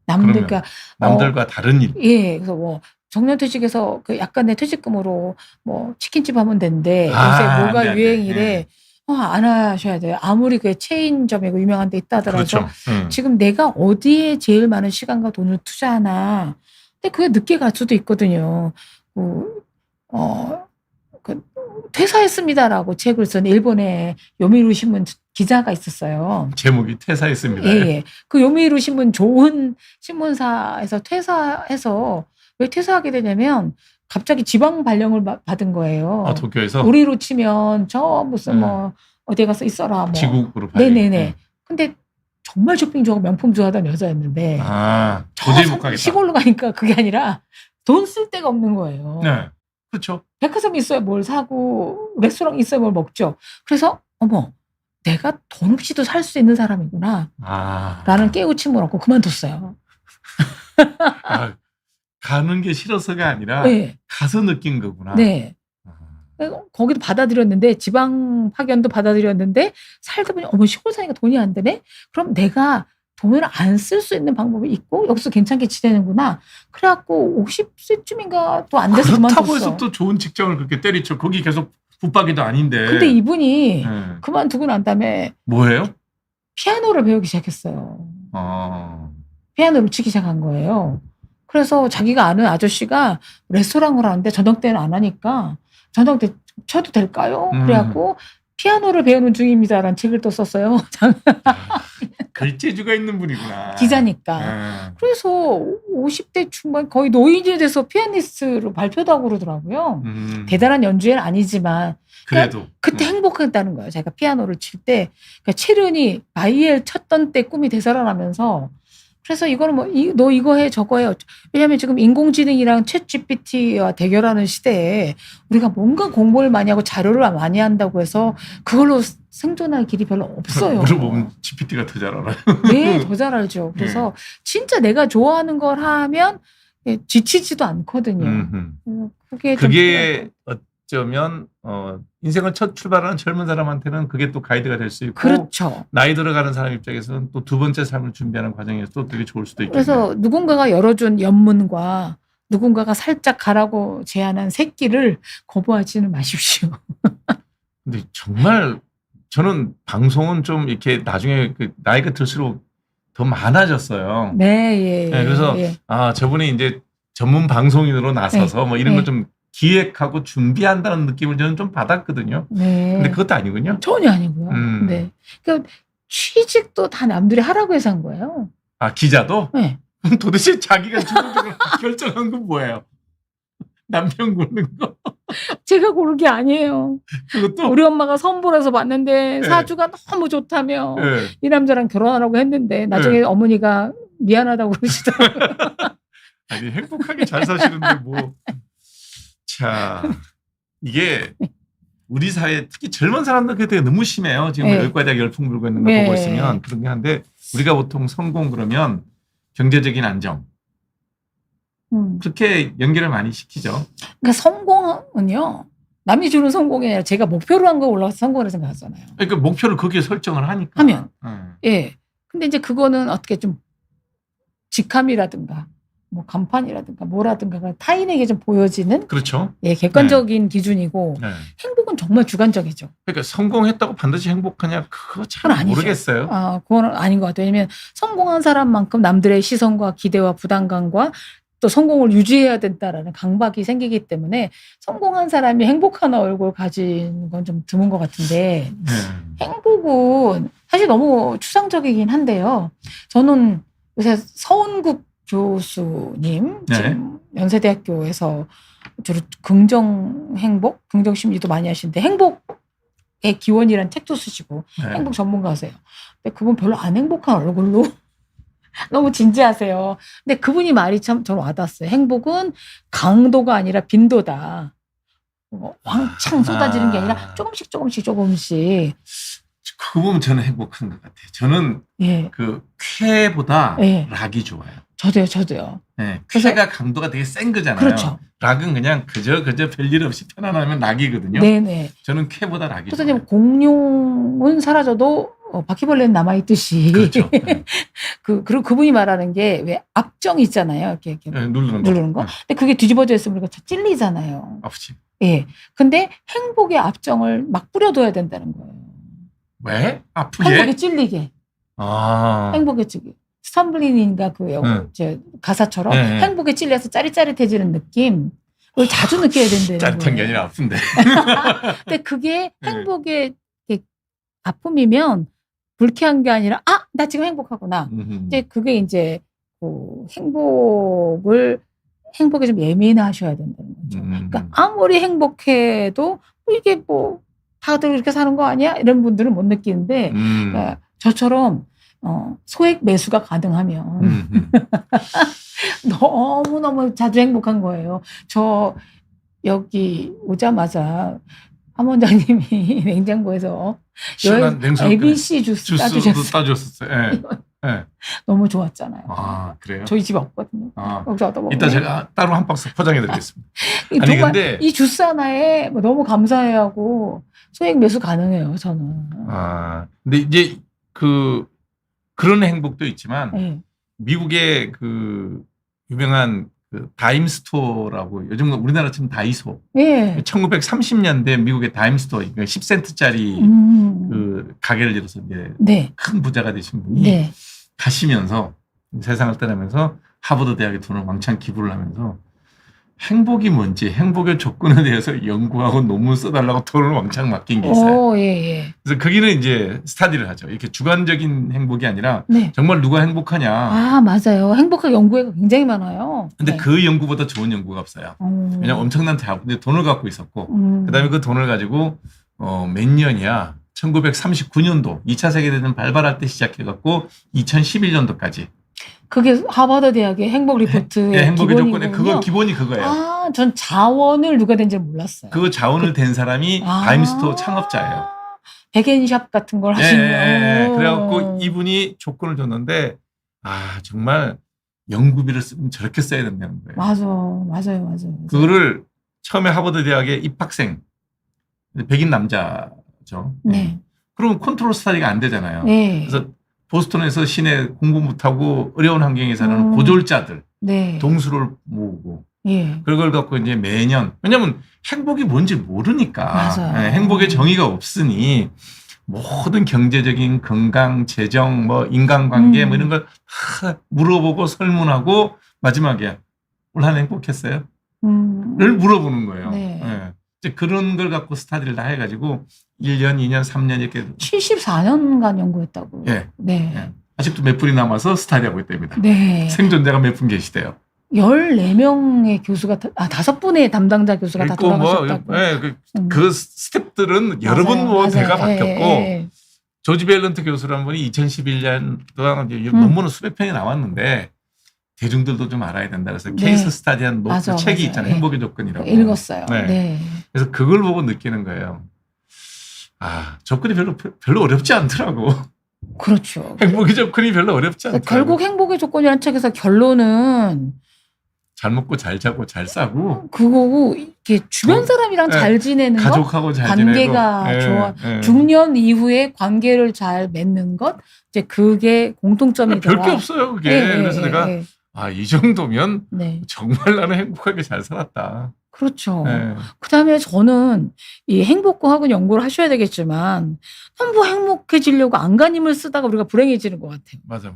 남들과 다른 일. 예, 그래서 뭐 정년퇴직에서 그 약간의 퇴직금으로 뭐 치킨집 하면 된대. 요새 뭐가 유행이래. 안 하셔야 돼요. 아무리 그 체인점이고 유명한 데 있다 하더라도 그렇죠. 지금 내가 어디에 제일 많은 시간과 돈을 투자하나. 근데 그게 늦게 갈 수도 있거든요. 퇴사했습니다라고 책을 쓴 일본의 요미우리 신문 기자가 있었어요. 제목이 퇴사했습니다. 예. 그 요미우리 신문 좋은 신문사에서 퇴사해서 왜 퇴사하게 되냐면 갑자기 지방 발령을 받은 거예요. 도쿄에서? 우리로 치면 저 무슨 뭐 어디 가서 있어라. 뭐. 지국으로 발령. 네네네. 근데 정말 쇼핑 좋아하고 명품 좋아하던 여자였는데 도저히 못 가겠다. 시골로 가니까 그게 아니라 돈 쓸 데가 없는 거예요. 네. 그렇죠. 백화점 있어야 뭘 사고 레스토랑 있어야 뭘 먹죠. 그래서 어머 내가 돈 없이도 살 수 있는 사람이구나 라는 깨우침을 얻고 그만뒀어요. 가는 게 싫어서가 아니라 가서 느낀 거구나. 네. 거기도 받아들였는데 지방 파견도 받아들였는데 살다 보니 어머 시골 사니까 돈이 안 되네? 그럼 내가 돈을 안 쓸 수 있는 방법이 있고 여기서 괜찮게 지내는구나. 그래갖고 50세쯤인가 또 안 돼서 그만뒀어. 그렇다고 해서 또 좋은 직장을 그렇게 때리쳐. 거기 계속 붙박이도 아닌데. 근데 이분이 그만두고 난 다음에 뭐예요? 피아노를 배우기 시작했어요. 피아노를 치기 시작한 거예요. 그래서 자기가 아는 아저씨가 레스토랑을 하는데 저녁 때는 안 하니까 저녁 때 쳐도 될까요? 그래갖고 피아노를 배우는 중입니다라는 책을 또 썼어요. 글재주가 있는 분이구나. 기자니까. 그래서 50대 중반 거의 노인이 돼서 피아니스트로 발표도 하고 그러더라고요. 대단한 연주회는 아니지만 그래도 그때 행복했다는 거예요. 자기가 피아노를 칠 때. 그러니까 체르니 바이엘 쳤던 때 꿈이 되살아나면서 그래서 이거는 뭐 너 이거 해 저거 해. 왜냐하면 지금 인공지능이랑 챗 GPT와 대결하는 시대에 우리가 뭔가 공부를 많이 하고 자료를 많이 한다고 해서 그걸로 생존할 길이 별로 없어요. 물어보면 GPT가 더 잘 알아요. 네, 더 잘 알죠. 그래서 진짜 내가 좋아하는 걸 하면 지치지도 않거든요. 그게 어쩌면 인생을 첫 출발하는 젊은 사람한테는 그게 또 가이드가 될 수 있고 그렇죠. 나이 들어가는 사람 입장에서는 또 두 번째 삶을 준비하는 과정에서 또 되게 좋을 수도 있겠네요. 그래서 누군가가 열어준 연문과 누군가가 살짝 가라고 제안한 새끼를 거부하지는 마십시오. 근데 정말 저는 방송은 좀 이렇게 나중에 나이가 들수록 더 많아졌어요. 네, 예. 그래서 저분이 이제 전문 방송인으로 나서서 뭐 이런 걸 좀 기획하고 준비한다는 느낌을 저는 좀 받았거든요. 네. 근데 그것도 아니군요. 전혀 아니고요. 네. 그러니까 취직도 다 남들이 하라고 해서 한 거예요. 기자도? 네. 도대체 자기가 주도적으로 결정한 건 뭐예요? 남편 고르는 거? 제가 고른 게 아니에요. 그것도? 우리 엄마가 선보라서 봤는데 사주가 너무 좋다며 이 남자랑 결혼하라고 했는데 나중에 어머니가 미안하다고 그러시더라고요. 아니 행복하게 잘 사시는데 뭐. 자, 이게 우리 사회 특히 젊은 사람들 되게 너무 심해요. 지금 여기까지 열풍 불고 있는 거 보고 있으면 그런 게 한데 우리가 보통 성공 그러면 경제적인 안정 그렇게 연결을 많이 시키죠. 그러니까 성공은요. 남이 주는 성공이 아니라 제가 목표로 한 거 올라가서 성공을 생각하잖아요. 그러니까 목표를 거기에 설정을 하니까. 하면. 근데 이제 그거는 어떻게 좀 직함이라든가 뭐 간판이라든가 뭐라든가 타인에게 좀 보여지는 그렇죠. 예, 객관적인 기준이고 네. 행복은 정말 주관적이죠. 그러니까 성공했다고 반드시 행복하냐 그거 잘 그건 아니죠. 모르겠어요. 그건 아닌 것 같아요. 왜냐하면 성공한 사람만큼 남들의 시선과 기대와 부담감과 또 성공을 유지해야 된다라는 강박이 생기기 때문에 성공한 사람이 행복한 얼굴 가진 건 좀 드문 것 같은데 행복은 사실 너무 추상적이긴 한데요. 저는 요새 서운국 교수님 지금 연세대학교에서 주로 긍정 행복, 긍정 심리도 많이 하시는데 행복의 기원이라는 책도 쓰시고 행복 전문가세요. 근데 그분 별로 안 행복한 얼굴로 너무 진지하세요. 근데 그분이 말이 참 저는 와닿았어요. 행복은 강도가 아니라 빈도다. 왕창 쏟아지는 게 아니라 조금씩. 그거 보면 저는 행복한 것 같아요. 저는 그 쾌보다 락이 좋아요. 저도요. 네, 쾌가 강도가 되게 센 거잖아요. 그렇죠. 락은 그냥 그저 별일 없이 편안하면 락이거든요. 네네. 저는 쾌보다 락이 선생님 좋아요. 공룡은 사라져도 바퀴벌레는 남아있듯이. 그렇죠. 그리고 그분이 말하는 게 왜 압정 있잖아요. 이렇게 누르는 거. 근데 그게 뒤집어져 있으면 우리가 찔리잖아요. 아프지. 예. 근데 행복의 압정을 막 뿌려둬야 된다는 거예요. 왜? 아프게? 행복에 찔리게. 행복에 찔리게. 스텀블린인가 제 가사처럼 행복에 찔려서 짜릿짜릿해지는 느낌. 그걸 자주 느껴야 된다는 거예요. 짜릿한 게 아니라 아픈데. 근데 그게 행복의 아픔이면 불쾌한 게 아니라 나 지금 행복하구나. 이제 그게 이제 행복에 좀 예민하셔야 된다는 거죠. 그러니까 아무리 행복해도 이게 다들 이렇게 사는 거 아니야? 이런 분들은 못 느끼는데 그러니까 저처럼 소액 매수가 가능하면 너무너무 자주 행복한 거예요. 저 여기 오자마자 함 원장님이 냉장고에서 ABC 주스 따주셨어요. 너무 좋았잖아요. 그래요? 저희 집에 없거든요. 이따 제가 따로 한 박스 포장해드리겠습니다. 정말 근데 이 주스 하나에 너무 감사해하고 소액 매수 가능해요. 저는. 근데 이제 그런 행복도 있지만 미국의 유명한 다임스토어라고 요즘 우리나라 치면 다이소. 1930년대 미국의 다임스토어 10센트짜리 가게를 열어서 이제 큰 부자가 되신 분이 가시면서 세상을 떠나면서 하버드 대학에 돈을 왕창 기부를 하면서 행복이 뭔지 행복의 조건에 대해서 연구하고 논문 써달라고 돈을 왕창 맡긴 게 있어요. 그래서 거기는 이제 스타디를 하죠. 이렇게 주관적인 행복이 아니라 정말 누가 행복하냐. 맞아요. 행복학 연구가 굉장히 많아요. 근데 그 연구보다 좋은 연구가 없어요. 왜냐하면 엄청난 대학인데 돈을 갖고 있었고 그다음에 그 돈을 가지고 몇 년이야. 1939년도 2차 세계대전 발발할 때 시작해갖고 2011년도까지. 그게 하버드 대학의 행복 리포트의 행복의 조건에 기본이 그거예요. 전 자원을 누가 된지 몰랐어요. 그 자원을 댄 사람이 다임스토어 창업자예요. 백엔샵 같은 걸 하신 거예요. 그래갖고 이분이 조건을 줬는데 정말 연구비를 쓰면 저렇게 써야 된다는 거예요. 맞아요. 그거를 처음에 하버드 대학의 입학생 백인 남자죠. 그러면 컨트롤 스타디가 안 되잖아요. 그래서 보스턴에서 시내 공부 못하고 어려운 환경에 사는 고졸자들 동수를 모으고 그걸 갖고 이제 매년 왜냐하면 행복이 뭔지 모르니까 행복의 정의가 없으니 모든 경제적인 건강, 재정, 인간관계 이런 걸 물어보고 설문하고 마지막에 올 한 해 행복했어요? 를 물어보는 거예요. 이제 그런 걸 갖고 스타디를 다 해가지고 1년, 2년, 3년 이렇게 74년간 연구했다고. 아직도 몇 분이 남아서 스타디하고 있답니다. 생존자가 몇 분 계시대요. 14명의 교수가 5분의 담당자 교수가 다 돌아가셨다고. 그 스태프들은 여러 번 대가 바뀌었고 조지 밸런트 교수라는 분이 2011년 동안 논문은 수백 편이 나왔는데 대중들도 좀 알아야 된다. 그래서 케이스 스타디한 책이 있잖아요. 행복의 조건이라고. 읽었어요. 그래서 그걸 보고 느끼는 거예요. 조건이 별로 어렵지 않더라고. 그렇죠. 행복의 조건이 별로 어렵지 않더라고. 결국 행복의 조건이라는 책에서 결론은 잘 먹고 잘 자고 잘 싸고 그거고 이렇게 주변 사람이랑 잘 지내는 가족하고 것, 잘 관계가 좋아. 중년 이후에 관계를 잘 맺는 것 이제 그게 공통점이더라. 별게 없어요. 그게. 그래서 내가 아, 이 정도면 네. 정말 나는 행복하게 잘 살았다. 그렇죠. 네. 그다음에 저는 이 행복과학은 연구를 하셔야 되겠지만 너무 행복해지려고 안간힘을 쓰다가 우리가 불행해지는 것 같아요. 맞아.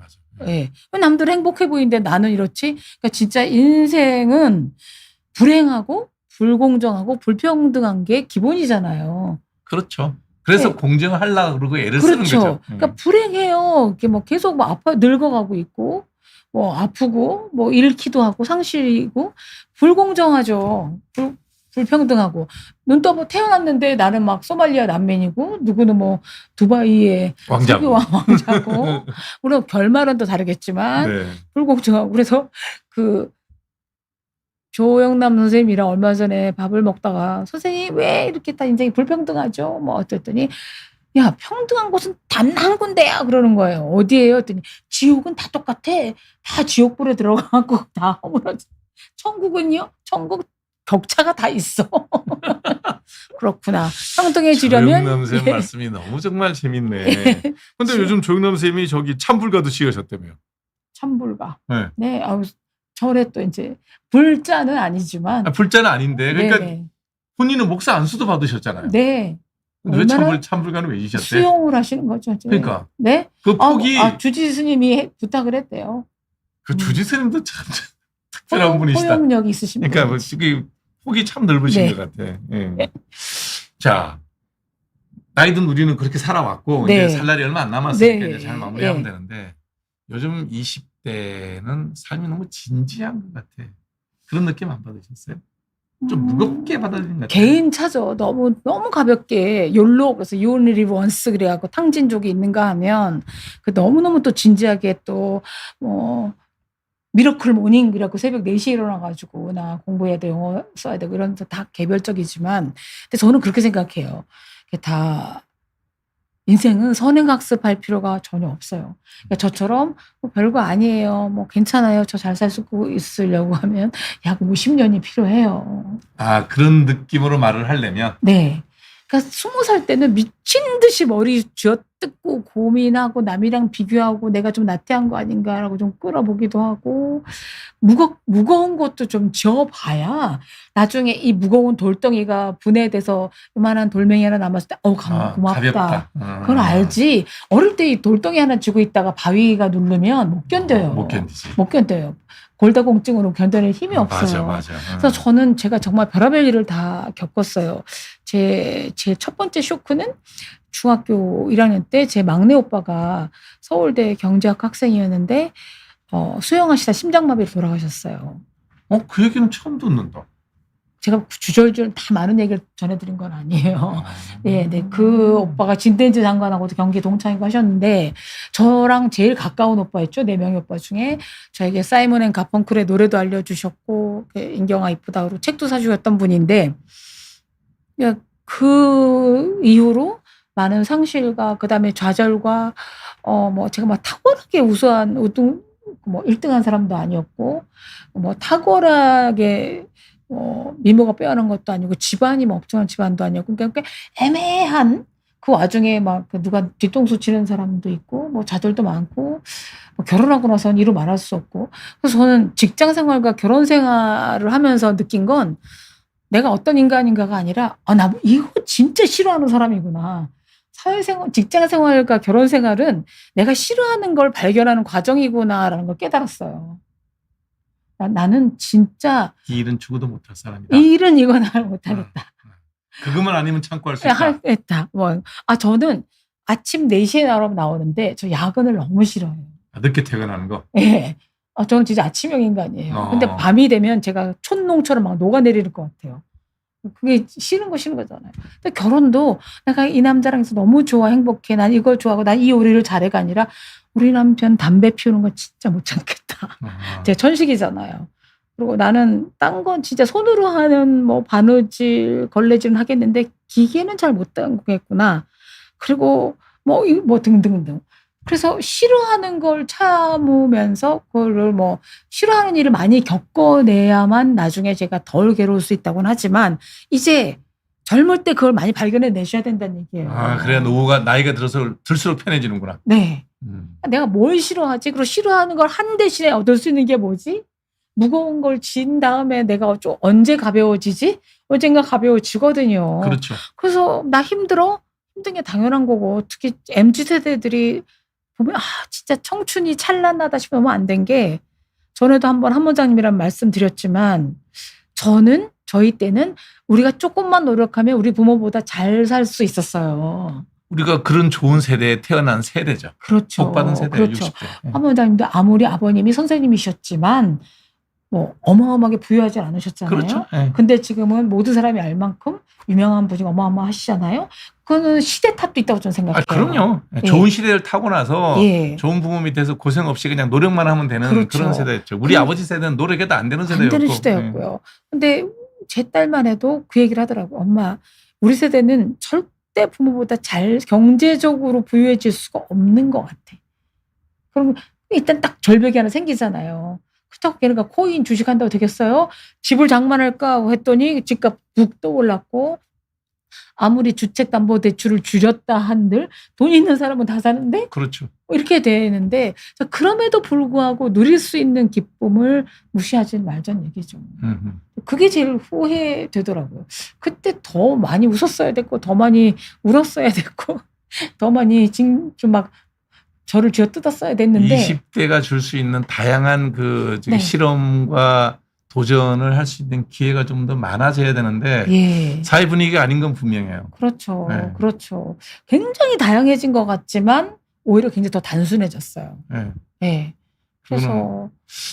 예. 왜 남들은 행복해 보이는데 나는 이렇지? 그러니까 진짜 인생은 불행하고 불공정하고 불평등한 게 기본이잖아요. 그렇죠. 그래서 네. 공정하려고 그러고 애를 쓰는 그렇죠. 거죠. 그러니까 불행해요. 이렇게 뭐 계속 뭐 늙어가고 있고 뭐 아프고 뭐 잃기도 하고 상실이고 불공정하죠. 불평등하고 눈 떠보 태어났는데 나는 막 소말리아 난민이고 누구는 뭐 두바이의 왕자고. 왕자고 물론 결말은 또 다르겠지만 네. 불공정하고 그래서 그 조영남 선생님이랑 얼마 전에 밥을 먹다가 선생님 왜 이렇게 다 인생이 불평등하죠? 뭐 어쨌더니 야 평등한 곳은 단 한 군데야 그러는 거예요. 어디예요? 했더니 지옥은 다 똑같아. 다 지옥불에 들어가고 다 허물어져. 천국은요? 천국 격차가 다 있어. 그렇구나. 평등해지려면 조영남 쌤 말씀이 너무 정말 재밌네. 근데 요즘 조영남 쌤이 저기 참불가도 지으셨다며요. 참불가. 네. 네. 절에 또 이제 불자는 아니지만 불자는 아닌데 그러니까 네네. 본인은 목사 안수도 받으셨잖아요. 네. 왜 참불가는 왜 지셨대? 수용을 하시는 거죠. 이제. 그러니까. 네. 그 폭이 주지 스님이 부탁을 했대요. 그 주지 스님도 참 특별한 분이시다. 포용력이 있으신 분. 그러니까 뭐 폭이 참 넓으신 네. 것 같아. 네. 자, 나이든 우리는 그렇게 살아왔고 네. 이제 살 날이 얼마 안 남았으니까 네. 이제 잘 마무리하면 네. 되는데 요즘 20대는 삶이 너무 진지한 것 같아. 그런 느낌 안 받으셨어요? 좀 무겁게 받아들인 것 같아요. 개인차죠. 너무 가볍게 욜로 그래서 you only live once 그래갖고 탕진족이 있는가 하면 그 너무너무 또 진지하게 또 뭐 미러클 모닝이라고 새벽 4시에 일어나가지고 나 공부해야 돼 영어 써야 돼 이런 다 개별적이지만 근데 저는 그렇게 생각해요. 다 인생은 선행학습할 필요가 전혀 없어요. 그러니까 저처럼 뭐 별거 아니에요. 뭐 괜찮아요. 저 잘 살 수 있으려고 하면 약 50년이 필요해요. 아, 그런 느낌으로 말을 하려면 네. 그러니까 20살 때는 미친 듯이 머리 쥐어뜯고 고민하고 남이랑 비교하고 내가 좀 나태한 거 아닌가라고 좀 끌어보기도 하고 무거운 것도 좀 지어봐야 나중에 이 무거운 돌덩이가 분해돼서 요만한 돌멩이 하나 남았을 때 고맙다. 가볍다. 그걸 알지. 어릴 때 이 돌덩이 하나 쥐고 있다가 바위가 누르면 못 견뎌요. 못 견디지. 못 견뎌요. 골다공증으로 견뎌낼 힘이 없어요. 맞아. 그래서 저는 제가 정말 별의별 일을 다 겪었어요. 제 첫 번째 쇼크는 중학교 1학년 때 제 막내 오빠가 서울대 경제학 학생이었는데 수영하시다 심장마비로 돌아가셨어요. 그 얘기는 처음 듣는다. 제가 주절주절 다 많은 얘기를 전해드린 건 아니에요. 네. 그 오빠가 진텐지 장관하고도 경기 동창이고 하셨는데 저랑 제일 가까운 오빠였죠. 4명의 오빠 중에 저에게 사이먼 앤 가펑클의 노래도 알려주셨고 인경아 이쁘다로 책도 사주셨던 분인데 그 이후로 많은 상실과 그다음에 좌절과 뭐 제가 막 탁월하게 우수한 뭐 1등한 사람도 아니었고 뭐 탁월하게 미모가 빼어난 것도 아니고 집안이 뭐 업중한 집안도 아니었고 그러니까 애매한 그 와중에 막 누가 뒤통수 치는 사람도 있고 뭐 좌절도 많고 뭐 결혼하고 나서는 이루 말할 수 없고 그래서 저는 직장 생활과 결혼 생활을 하면서 느낀 건 내가 어떤 인간인가가 아니라 나 이거 진짜 싫어하는 사람이구나. 사회생활, 직장생활과 결혼생활은 내가 싫어하는 걸 발견하는 과정이구나라는 걸 깨달았어요. 나는 진짜 이 일은 죽어도 못할 사람이다. 이 일은 이거 나를 못하겠다. 그것만 아니면 참고 할 수 있다. 하겠다. 저는 아침 4시에 나오는데 저 야근을 너무 싫어해요. 늦게 퇴근하는 거? 네. 저는 진짜 아침형 인간이에요. 근데 밤이 되면 제가 촌농처럼 막 녹아내리는 것 같아요. 그게 싫은 거잖아요. 근데 결혼도 내가 이 남자랑 있어 너무 좋아 행복해. 난 이걸 좋아하고 난 이 요리를 잘해가 아니라 우리 남편 담배 피우는 거 진짜 못 참겠다. 제 천식이잖아요. 그리고 나는 딴 건 진짜 손으로 하는 뭐 바느질, 걸레질은 하겠는데 기계는 잘 못 당구겠구나. 그리고 뭐 등등등. 그래서 싫어하는 걸 참으면서 그거를 뭐 싫어하는 일을 많이 겪어내야만 나중에 제가 덜 괴로울 수 있다고는 하지만 이제 젊을 때 그걸 많이 발견해 내셔야 된다는 얘기예요. 그래야 나이가 들수록 편해지는구나. 네. 내가 뭘 싫어하지? 그리고 싫어하는 걸 한 대신에 얻을 수 있는 게 뭐지? 무거운 걸 진 다음에 내가 좀 언제 가벼워지지? 언젠가 가벼워지거든요. 그렇죠. 그래서 나 힘들어? 힘든 게 당연한 거고, 특히 MZ세대들이 보면 진짜 청춘이 찬란하다 싶으면 안 된 게, 전에도 한번 한 원장님이란 말씀 드렸지만, 저희 때는 우리가 조금만 노력하면 우리 부모보다 잘 살 수 있었어요. 우리가 그런 좋은 세대에 태어난 세대죠. 그렇죠. 복 받은 세대, 그렇죠. 60대. 한 원장님도 아무리 아버님이 선생님이셨지만 뭐 어마어마하게 부유하지 않으셨잖아요. 그렇죠. 네. 근데 지금은 모든 사람이 알 만큼 유명한 분이 어마어마하시잖아요. 그거는 시대 탓도 있다고 저는 생각해요. 그럼요. 예. 좋은 시대를 타고 나서 예. 좋은 부모 밑에서 고생 없이 그냥 노력만 하면 되는 그렇죠. 그런 세대였죠. 우리 아버지 세대는 노력해도 안 되는 세대였고. 안 되는 시대였고요. 근데 제 딸만 해도 그 얘기를 하더라고요. 엄마, 우리 세대는 절대 부모보다 잘 경제적으로 부유해질 수가 없는 것 같아. 그럼 일단 딱 절벽이 하나 생기잖아요. 그렇다고 걔네가 코인 주식한다고 되겠어요? 집을 장만할까 했더니 집값 북 떠올랐고, 아무리 주택담보대출을 줄였다 한들 돈 있는 사람은 다 사는데 그렇죠. 이렇게 되는데, 그럼에도 불구하고 누릴 수 있는 기쁨을 무시하지 말자는 얘기죠. 그게 제일 후회되더라고요. 그때 더 많이 웃었어야 됐고, 더 많이 울었어야 됐고, 더 많이 좀 막 저를 쥐어뜯었어야 됐는데, 20대가 줄 수 있는 다양한 그 네. 실험과 도전을 할 수 있는 기회가 좀 더 많아져야 되는데 예. 사회 분위기가 아닌 건 분명해요. 그렇죠. 네. 그렇죠. 굉장히 다양해진 것 같지만 오히려 굉장히 더 단순해졌어요. 네. 네. 그래서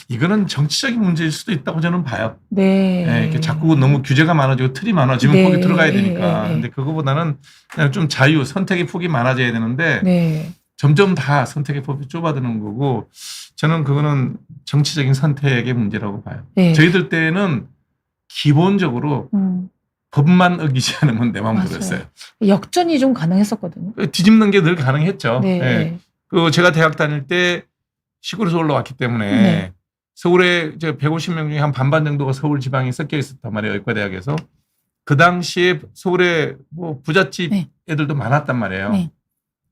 이거는 정치적인 문제일 수도 있다고 저는 봐요. 네. 네, 이렇게 자꾸 너무 규제가 많아지고 틀이 많아지면 네. 거기 들어가야 되니까. 네. 근데 그거보다는 그냥 좀 자유, 선택의 폭이 많아져야 되는데 네. 점점 다 선택의 폭이 좁아드는 거고, 저는 그거는 정치적인 선택의 문제라고 봐요. 네. 저희들 때는 기본적으로 법만 어기지 않으면 내 마음대로 했어요. 역전이 좀 가능했었거든요. 뒤집는 게 늘 가능했죠. 네. 네. 그 제가 대학 다닐 때 시골에서 올라왔기 때문에 네. 서울에 150명 중에 한 반반 정도가 서울 지방에 섞여 있었단 말이에요. 의과대학에서. 그 당시에 서울에 뭐 부잣집 네. 애들도 많았단 말이에요. 네.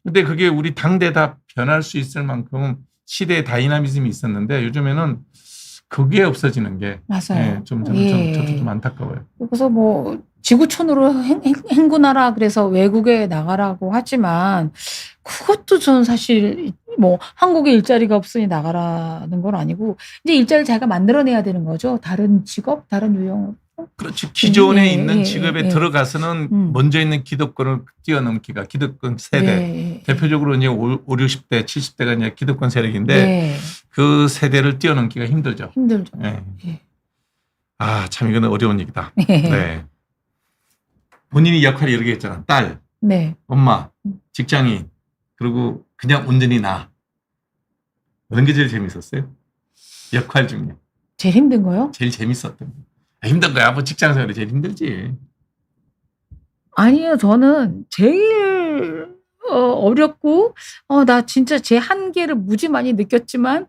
근데 그게 우리 당대 다 변할 수 있을 만큼 시대의 다이나미즘이 있었는데 요즘에는 그게 없어지는 게 맞아요. 좀 저도 좀 안타까워요. 그래서 뭐 지구촌으로 행군하라 그래서 외국에 나가라고 하지만, 그것도 저는 사실 뭐 한국에 일자리가 없으니 나가라는 건 아니고, 이제 일자리를 자기가 만들어내야 되는 거죠. 다른 직업, 다른 유형으로. 그렇지. 기존에 예, 있는 예, 직업에 예. 들어가서는 먼저 있는 기득권을 뛰어넘기가 기득권 세대. 네. 대표적으로 이제 5, 60대, 70대가 이제 기득권 세력인데 네. 그 세대를 뛰어넘기가 힘들죠. 힘들죠. 네. 예. 아, 참 이거는 어려운 얘기다. 네. 네. 본인이 역할이 여러 개 있잖아. 딸, 네. 엄마, 직장인, 그리고 그냥 온전히 나. 그런 게 제일 재밌었어요. 역할 중에. 제일 힘든 거요? 제일 재밌었던 거. 힘든 거야. 뭐 직장 생활이 제일 힘들지. 아니요. 저는 제일 어렵고, 나 진짜 제 한계를 무지 많이 느꼈지만,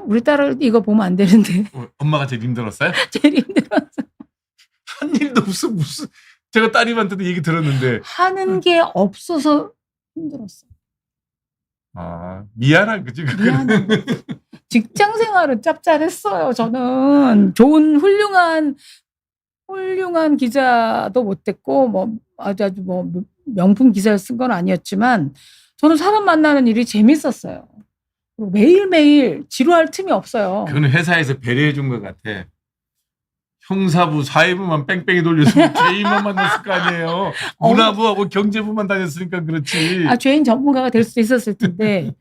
우리 딸을 이거 보면 안 되는데. 엄마가 제일 힘들었어요? 제일 힘들었어. 한 일도 없어. 무슨. 제가 따님한테도 얘기 들었는데. 하는 게 없어서 힘들었어. 아, 미안한 거지. 미안한 거지. 직장 생활은 짭짤했어요. 저는 좋은 훌륭한 기자도 못 됐고, 뭐 아주 뭐 명품 기사를 쓴 건 아니었지만, 저는 사람 만나는 일이 재밌었어요. 그리고 매일매일 지루할 틈이 없어요. 그건 회사에서 배려해 준 것 같아. 형사부, 사회부만 뺑뺑이 돌렸으면 죄인만 만났을 거 아니에요. 문화부하고 경제부만 다녔으니까 그렇지. 죄인 전문가가 될 수 있었을 텐데.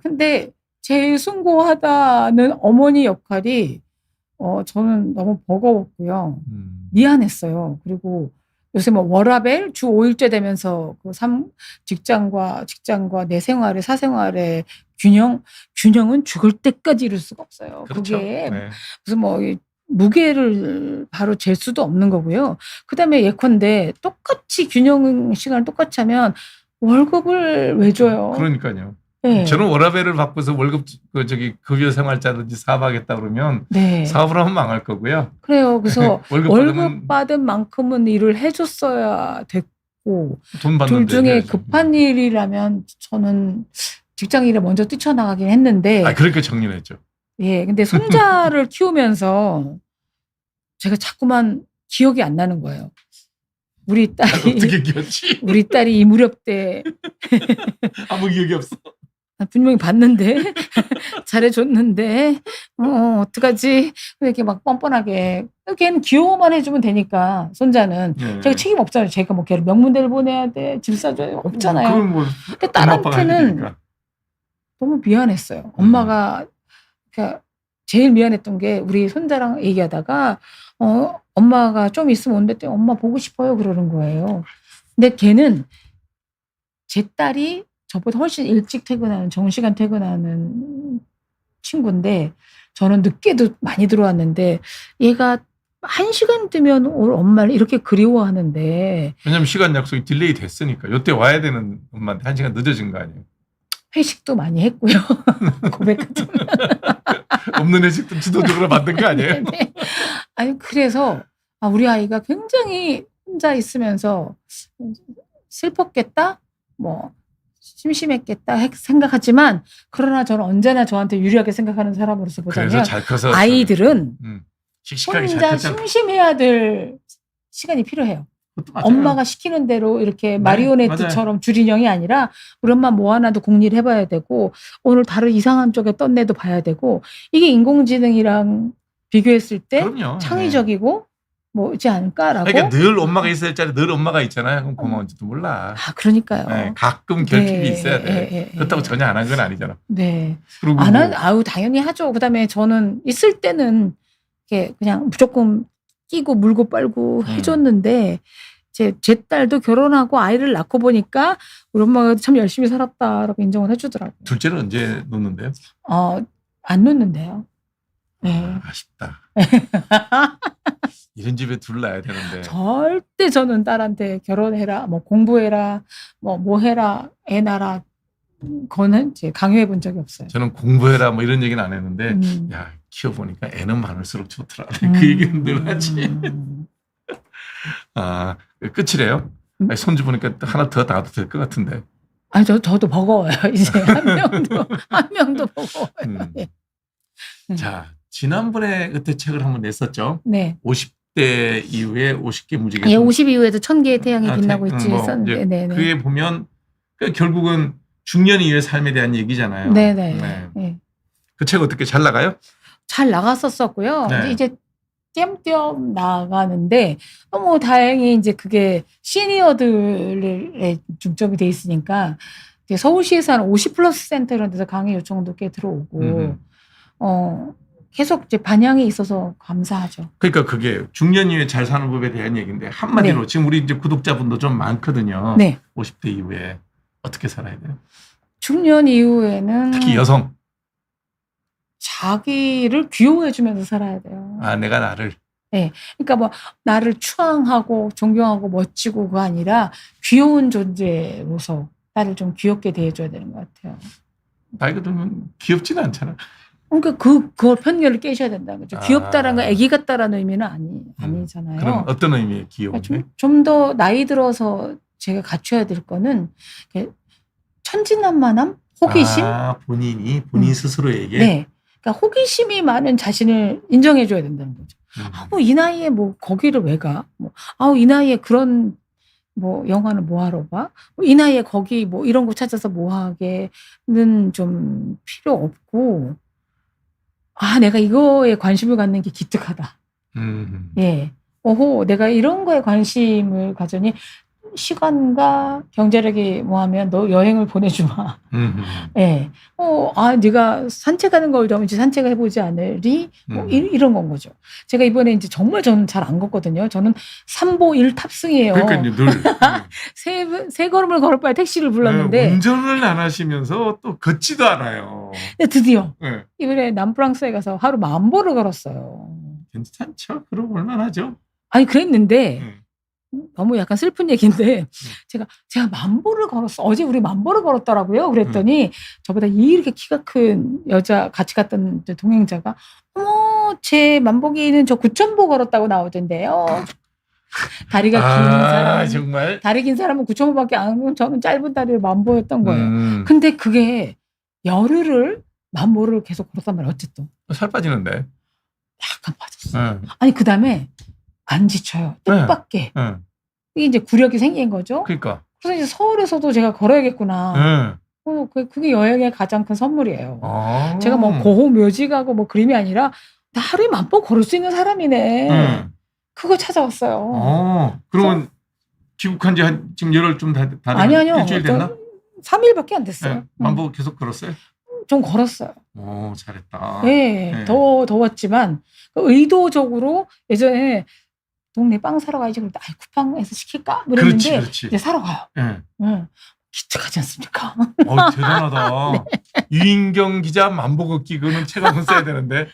근데 제일 숭고하다는 어머니 역할이 저는 너무 버거웠고요. 미안했어요. 그리고 요새 뭐 워라밸 주 5일째 되면서 그 직장과 내 생활의 사생활의 균형은 죽을 때까지 이룰 수가 없어요. 그렇죠. 그게 네. 무슨 뭐 무게를 바로 잴 수도 없는 거고요. 그다음에 예컨대 똑같이 균형 시간을 똑같이 하면 월급을 왜 줘요? 그러니까요. 네. 저는 워라밸을 바꿔서 월급 급여 생활자든지 사업하겠다 그러면 네. 사업을 하면 망할 거고요. 그래요. 그래서 월급 받은 만큼은 일을 해줬어야 됐고, 돈 둘 받는데 중에 해야지. 급한 일이라면 저는 직장인에 먼저 뛰쳐나가긴 했는데. 그러니까 정리했죠. 예, 근데 손자를 키우면서 제가 자꾸만 기억이 안 나는 거예요. 우리 딸이 어떻게 기억지? 우리 딸이 이 무렵 때 아무 기억이 없어. 분명히 봤는데 잘해줬는데 어떡하지? 이렇게 막 뻔뻔하게 걔는 귀여워만 해주면 되니까 손자는 제가 책임 없잖아요. 제가 뭐 걔를 명문대를 보내야 돼, 집 사줘야 없잖아요. 그건 뭐 근데 딸한테는 너무 미안했어요. 엄마가 그러니까 제일 미안했던 게 우리 손자랑 얘기하다가 엄마가 좀 있으면 온대 엄마 보고 싶어요 그러는 거예요. 근데 걔는 제 딸이 저보다 훨씬 일찍 퇴근하는 정시간 퇴근하는 친구인데 저는 늦게도 많이 들어왔는데 얘가 1시간 뜨면 올 엄마를 이렇게 그리워하는데 왜냐면 시간 약속이 딜레이 됐으니까 요때 와야 되는 엄마한테 1시간 늦어진 거 아니에요. 회식도 많이 했고요. 고백하자면 없는 회식도 지도적으로 만든 거 아니에요? 네. 아니 그래서 우리 아이가 굉장히 혼자 있으면서 슬펐겠다 뭐 심심했겠다 생각하지만 그러나 저는 언제나 저한테 유리하게 생각하는 사람으로서 보자면 잘 커서 아이들은 씩씩하게 혼자 심심해야 될 시간이 필요해요. 엄마가 시키는 대로 이렇게 마리오네트처럼 줄인형이 아니라 우리 엄마 뭐 하나도 궁리를 해봐야 되고 오늘 다른 이상한 쪽에 떤 애도 봐야 되고 이게 인공지능이랑 비교했을 때 그럼요. 창의적이고 뭐지 않을까라고. 그러니까 늘 엄마가 있어야 될 자리 늘 엄마가 있잖아요. 그럼 고마운지도 몰라. 그러니까요. 네, 가끔 결핍이 있어야 돼. 그렇다고 전혀 안 한 건 아니잖아. 네. 그리고 당연히 하죠. 그다음에 저는 있을 때는 이렇게 그냥 무조건 끼고 물고 빨고 해줬는데 제 딸도 결혼하고 아이를 낳고 보니까 우리 엄마가 참 열심히 살았다라고 인정을 해주더라고요. 둘째는 언제 놓는데요? 안 놓는데요. 네. 아쉽다. 이런 집에 둘 낳아야 되는데. 절대 저는 딸한테 결혼해라, 뭐 공부해라, 뭐 해라, 애 낳아라. 그거는 이제 강요해 본 적이 없어요. 저는 공부해라 뭐 이런 얘기는 안 했는데 야 키워보니까 애는 많을수록 좋더라. 그 얘기는 늘 하지. 끝이래요? 아니, 손주 보니까 하나 더 낳아도 될 것 같은데. 아니 저도 버거워요. 이제 한 명도 버거워요. 자 지난번에 그때 책을 한번 냈었죠. 네. 50대 이후에 50개 무지개. 예, 50 이후에도 1000개의 태양이 빛나고 있지 했었는데. 네. 그게 보면 결국은 중년 이후의 삶에 대한 얘기잖아요. 네네. 네. 그 책 어떻게 잘 나가요? 잘 나갔었었고요. 네. 이제 띄엄띄엄 나가는데 너무 다행히 이제 그게 시니어들에 중점이 돼 있으니까 이제 서울시에서 한 50플러스 센터 이런 데서 강의 요청도 꽤 들어오고 계속 이제 반향이 있어서 감사하죠. 그러니까 그게 중년 이후에 잘 사는 법에 대한 얘기인데 한마디로 네. 지금 우리 이제 구독자분도 좀 많거든요. 네. 50대 이후에 어떻게 살아야 돼요? 중년 이후에는 특히 여성. 자기를 귀여워해주면서 살아야 돼요. 내가 나를. 네, 그러니까 뭐 나를 추앙하고 존경하고 멋지고 그거 아니라 귀여운 존재로서 나를 좀 귀엽게 대해줘야 되는 것 같아요. 나이가 들면 귀엽지는 않잖아. 그러니까 그걸 편견을 깨셔야 된다는 거죠. 귀엽다라는 건 애기 같다라는 의미는 아니잖아요. 그럼 어떤 의미의 귀여움이? 좀 더 나이 들어서 제가 갖춰야 될 거는 천진난만함, 호기심. 본인 스스로에게. 네. 그러니까 호기심이 많은 자신을 인정해줘야 된다는 거죠. 이 나이에 뭐 거기를 왜 가? 이 나이에 그런 뭐 영화는 뭐 하러 봐? 이 나이에 거기 뭐 이런 거 찾아서 뭐 하게는 좀 필요 없고, 내가 이거에 관심을 갖는 게 기특하다. 예. 내가 이런 거에 관심을 가져니 시간과 경제력이 뭐하면 너 여행을 보내주마. 예. 네가 산책하는 걸 좀 이제 산책해보지 않으리? 이런 건 거죠. 제가 이번에 이제 정말 저는 잘 안 걷거든요. 저는 3보 1 탑승이에요. 그러니까 늘. 세 걸음을 걸을 바에 택시를 불렀는데. 운전을 안 하시면서 또 걷지도 않아요. 근데 드디어. 이번에 남프랑스에 가서 하루 10,000보를 걸었어요. 괜찮죠? 그럼 얼마나죠? 아니, 그랬는데. 너무 약간 슬픈 얘기인데 제가 10,000보를 걸었어. 어제 우리 10,000보를 걸었더라고요. 그랬더니 저보다 이렇게 키가 큰 여자 같이 갔던 동행자가 제 만보기는 저 9,000보 걸었다고 나오던데요. 다리가 긴 사람, 정말? 다리 긴 사람은 9,000보밖에 안 하고 저는 짧은 다리를 10,000보였던 거예요. 근데 그게 열흘을 만보를 계속 걸었단 말이야. 어쨌든 살 빠지는데. 약간 빠졌어. 아니 그다음에 안 지쳐요. 뜻밖의. 이게 이제 구력이 생긴 거죠. 그러니까. 그래서 이제 서울에서도 제가 걸어야겠구나. 그게 여행의 가장 큰 선물이에요. 제가 뭐 고호 묘지가고 뭐 그림이 아니라 나 하루에 만보 걸을 수 있는 사람이네. 그거 찾아왔어요. 그러면 귀국한 지 지금 열흘 좀 다 아니요. 일주일 됐나? 3일밖에 안 됐어요. 만보 계속 걸었어요? 좀 걸었어요. 잘했다. 네. 더웠지만 의도적으로 예전에 동네 빵 사러 가야지 그랬다. 쿠팡에서 시킬까? 그랬는데 그렇지. 이제 사러 가요. 기특하지 않습니까? 대단하다. 네. 유인경 기자 만보 걷기 그거는 책 한권 써야 되는데.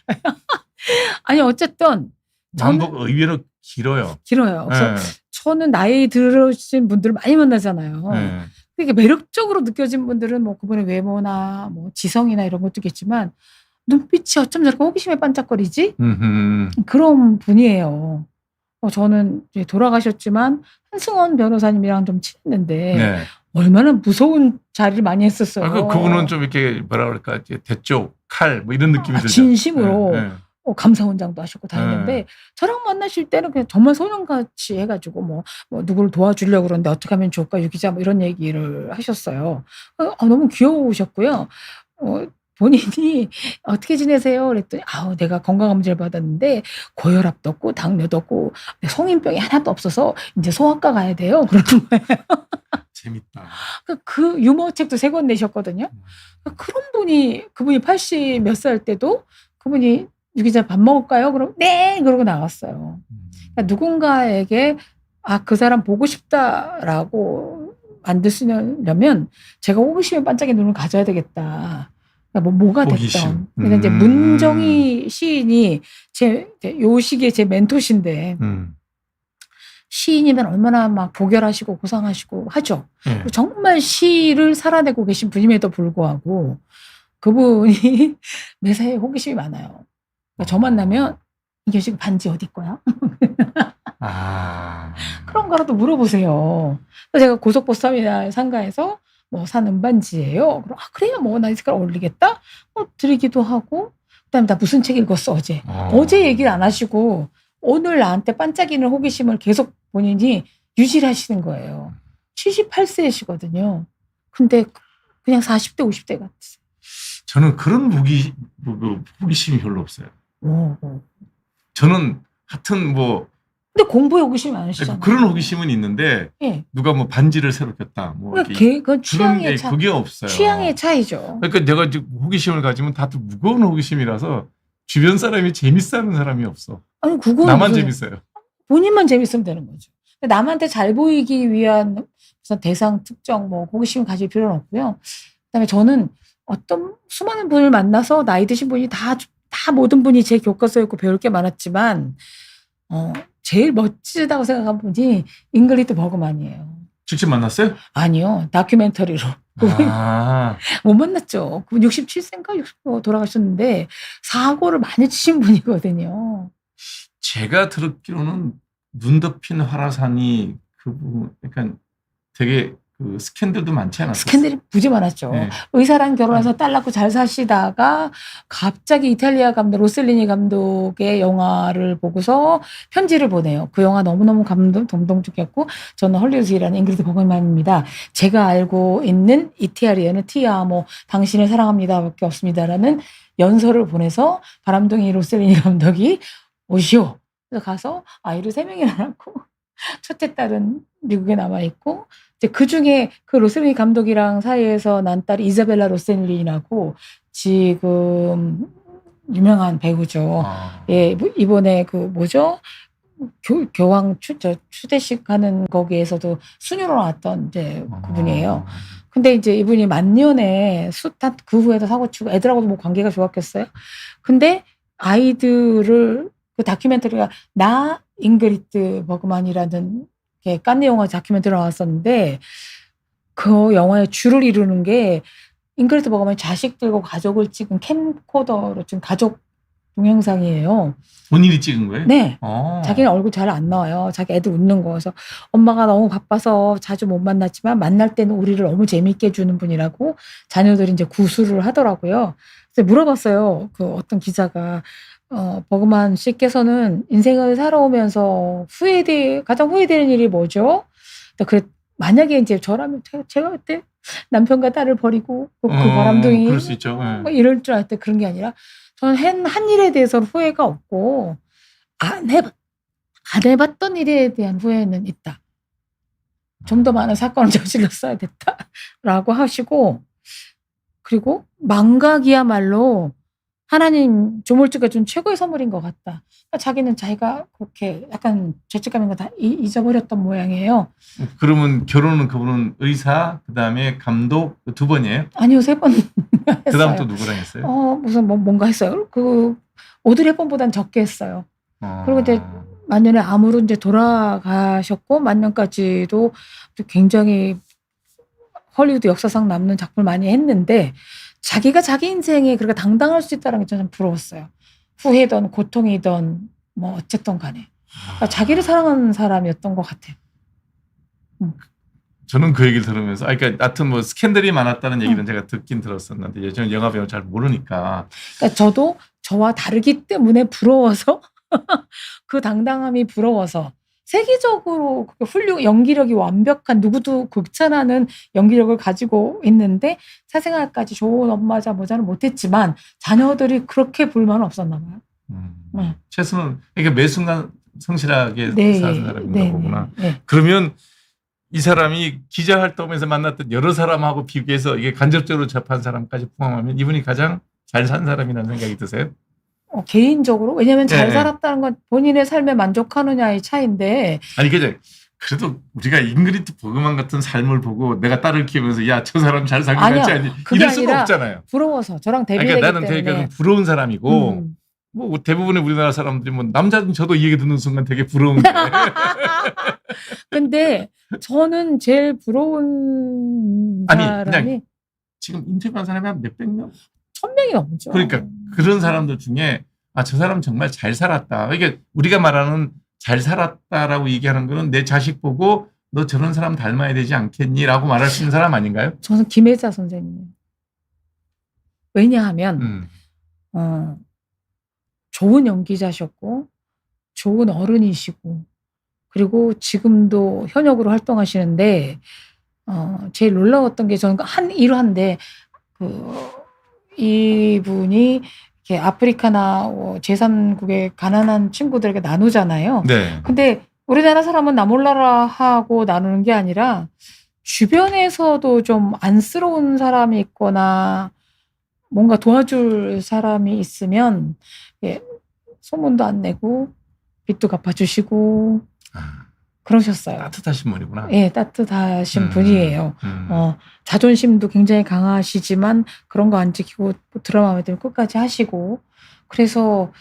아니 어쨌든 만보가 의외로 길어요. 그래서 저는 나이 들으신 분들 많이 만나잖아요. 그러니까 매력적으로 느껴진 분들은 뭐 그분의 외모나 뭐 지성이나 이런 것도 있겠지만 눈빛이 어쩜 저렇게 호기심에 반짝거리지? 그런 분이에요. 저는 이제 돌아가셨지만 한승원 변호사님이랑 좀 친했는데 얼마나 무서운 자리를 많이 했었어요. 그분은 좀 이렇게 뭐라 그럴까 대쪽 칼 뭐 이런 느낌이 들죠. 진심으로 감사원장도 하셨고 다 했는데 저랑 만나실 때는 그냥 정말 소년같이 해가지고 뭐 누구를 도와주려고 그러는데 어떻게 하면 좋을까 유기자 뭐 이런 얘기를 하셨어요. 너무 귀여우셨고요. 본인이 어떻게 지내세요? 그랬더니 내가 건강검진을 받았는데 고혈압도 없고 당뇨도 없고 성인병이 하나도 없어서 이제 소아과 가야 돼요. 그러는 거예요. 재밌다. 그 유머 책도 3권 내셨거든요. 그분이 80 몇 살 때도 그분이 유기자 밥 먹을까요? 그럼 네 그러고 나왔어요. 그러니까 누군가에게 그 사람 보고 싶다라고 만드시려면 제가 호기심에 반짝이는 눈을 가져야 되겠다. 그러니까 뭐가 됐던. 그러니까 이제 문정희 시인이 요 시기에 제 멘토신데 시인이면 얼마나 막 고결하시고 고상하시고 하죠. 정말 시를 살아내고 계신 분임에도 불구하고 그분이 매사에 호기심이 많아요. 그러니까 저 만나면 이게 지금 반지 어디 거야? 그런 거라도 물어보세요. 그래서 제가 고속버스터미널 상가에서 뭐 산 은반지예요. 그럼 그래요. 뭐 나 이 색깔 어울리겠다. 드리기도 하고. 그다음에 나 무슨 책 읽었어 어제. 어제 얘기를 안 하시고 오늘 나한테 반짝이는 호기심을 계속 본인이 유지를 하시는 거예요. 78세시거든요. 근데 그냥 40대 50대 같아요. 저는 그런 호기심이 별로 없어요. 저는 하여튼 근데 공부에 호기심이 많으시잖아요. 그런 호기심은 있는데 누가 뭐 반지를 새로 꼈다. 그건 취향의 차. 그게 없어요. 취향의 차이죠. 그러니까 내가 지금 호기심을 가지면 다들 무거운 호기심이라서 주변 사람이 재밌어하는 사람이 없어. 아니 그건 나만 재밌어요. 본인만 재밌으면 되는 거죠. 남한테 잘 보이기 위한 무슨 대상 특정 호기심을 가질 필요는 없고요. 그다음에 저는 어떤 수많은 분을 만나서 나이 드신 분이 다 모든 분이 제 교과서였고 배울 게 많았지만 제일 멋지다고 생각한 분이 잉그리드 버그만이에요. 직접 만났어요? 아니요. 다큐멘터리로. 못 만났죠. 그분 67세인가 60세 돌아가셨는데 사고를 많이 치신 분이거든요. 제가 들었기로는 눈 덮인 화라산이 그러니까 되게 스캔들도 많지 않았어요? 스캔들이 무지 많았죠. 의사랑 결혼해서 딸 낳고 잘 사시다가 갑자기 이탈리아 감독 로셀리니 감독의 영화를 보고서 편지를 보내요. 그 영화 너무너무 감동적이었고 저는 헐리우드에서 일하는 잉그리드 버그만입니다. 제가 알고 있는 이태리에는 티아모 당신을 사랑합니다 밖에 없습니다라는 연설을 보내서 바람둥이 로셀리니 감독이 오시오. 그래서 가서 아이를 3명이나 낳고 첫째 딸은 미국에 남아있고 그 중에 그 로셀리니 감독이랑 사이에서 난 딸이 이자벨라 로셀리니라고 지금 유명한 배우죠. 이번에 교황 추대식 하는 거기에서도 수녀로 나왔던 이제 그분이에요. 근데 이제 이분이 만년에 그 후에도 사고 치고 애들하고도 뭐 관계가 좋았겠어요. 근데 아이들을 그 다큐멘터리가 나 잉그리드 버그만이라는 깐느 영화 다큐멘터리 나왔었는데 그 영화의 주를 이루는 게 잉그리드 버그만이 자식들과 가족을 찍은 캠코더로 찍은 가족 동영상이에요. 본인이 찍은 거예요? 네. 어. 자기는 얼굴 잘 안 나와요. 자기 애들 웃는 거. 그래서 엄마가 너무 바빠서 자주 못 만났지만 만날 때는 우리를 너무 재밌게 해주는 분이라고 자녀들이 이제 구술을 하더라고요. 그래서 물어봤어요. 그 어떤 기자가 버그만 씨께서는 인생을 살아오면서 가장 후회되는 일이 뭐죠? 그래 만약에 이제 저라면 제가 그때 남편과 딸을 버리고 그 바람둥이 그럴 수 있죠. 네. 뭐 이럴 줄 알았대. 그런 게 아니라 저는 한 일에 대해서는 후회가 없고 안 해봤던 일에 대한 후회는 있다. 좀 더 많은 사건을 저질렀어야 됐다라고 하시고 그리고 망각이야말로 하나님 조물주가 준 최고의 선물인 것 같다. 그러니까 자기는 자기가 그렇게 약간 죄책감인 거 다 잊어버렸던 모양이에요. 그러면 결혼은 그분은 의사, 그다음에 감독 두 번이에요? 아니요, 3번 했어요. 그다음 또 누구랑 했어요? 무슨 뭔가 했어요. 그 오드리 헵번보다는 적게 했어요. 그리고 이제 만년에 암으로 이제 돌아가셨고 만년까지도 굉장히 헐리우드 역사상 남는 작품을 많이 했는데 자기가 자기 인생에 그렇게 당당할 수 있다는 게 저는 부러웠어요. 후회든 고통이든 뭐 어쨌든 간에 그러니까 자기를 사랑하는 사람이었던 것 같아요. 저는 그 얘기를 들으면서 그러니까 하여튼 뭐 스캔들이 많았다는 얘기는 제가 듣긴 들었었는데 저는 영화 배우 잘 모르니까. 그러니까 저도 저와 다르기 때문에 부러워서 그 당당함이 부러워서 세계적으로 연기력이 완벽한 누구도 극찬하는 연기력을 가지고 있는데 사생활까지 좋은 엄마자 뭐자는 못했지만 자녀들이 그렇게 불만은 없었나 봐요. 최소는 그러니까 매 순간 성실하게 사는 사람인가 보구나. 네. 그러면 이 사람이 기자 활동에서 만났던 여러 사람하고 비교해서 이게 간접적으로 접한 사람까지 포함하면 이분이 가장 잘 산 사람이라는 생각이 드세요? 개인적으로 왜냐하면 잘 살았다는 건 본인의 삶에 만족하느냐의 차이인데 아니 그래도 우리가 잉그리드 버그만 같은 삶을 보고 내가 딸을 키우면서 야 저 사람 잘 살긴 같지 않니 이럴 수가 없잖아요. 부러워서 저랑 대비되기 그러니까 나는 때문에. 되게 부러운 사람이고 뭐 대부분의 우리나라 사람들이 뭐 남자든 저도 이 얘기 듣는 순간 되게 부러운데 근데 저는 제일 부러운 사람이 그냥 지금 인터뷰한 사람이 한 몇백 명? 1000명이 넘죠. 그러니까 그런 사람들 중에 저 사람 정말 잘 살았다. 이게 우리가 말하는 잘 살았다라고 얘기하는 거는 내 자식 보고 너 저런 사람 닮아야 되지 않겠니라고 말할 수 있는 사람 아닌가요? 저는 김혜자 선생님이에요. 왜냐하면 좋은 연기자셨고 좋은 어른이시고 그리고 지금도 현역으로 활동하시는데 제일 놀라웠던 게 저는 한 일화인데 이분이 이렇게 아프리카나 제3국의 가난한 친구들에게 나누잖아요. 네. 근데 우리나라 사람은 나 몰라라 하고 나누는 게 아니라 주변에서도 좀 안쓰러운 사람이 있거나 뭔가 도와줄 사람이 있으면 소문도 안 내고 빚도 갚아주시고 그러셨어요. 따뜻하신 분이구나. 네, 따뜻하신 분이에요. 자존심도 굉장히 강하시지만 그런 거 안 지키고 드라마 되면 끝까지 하시고 그래서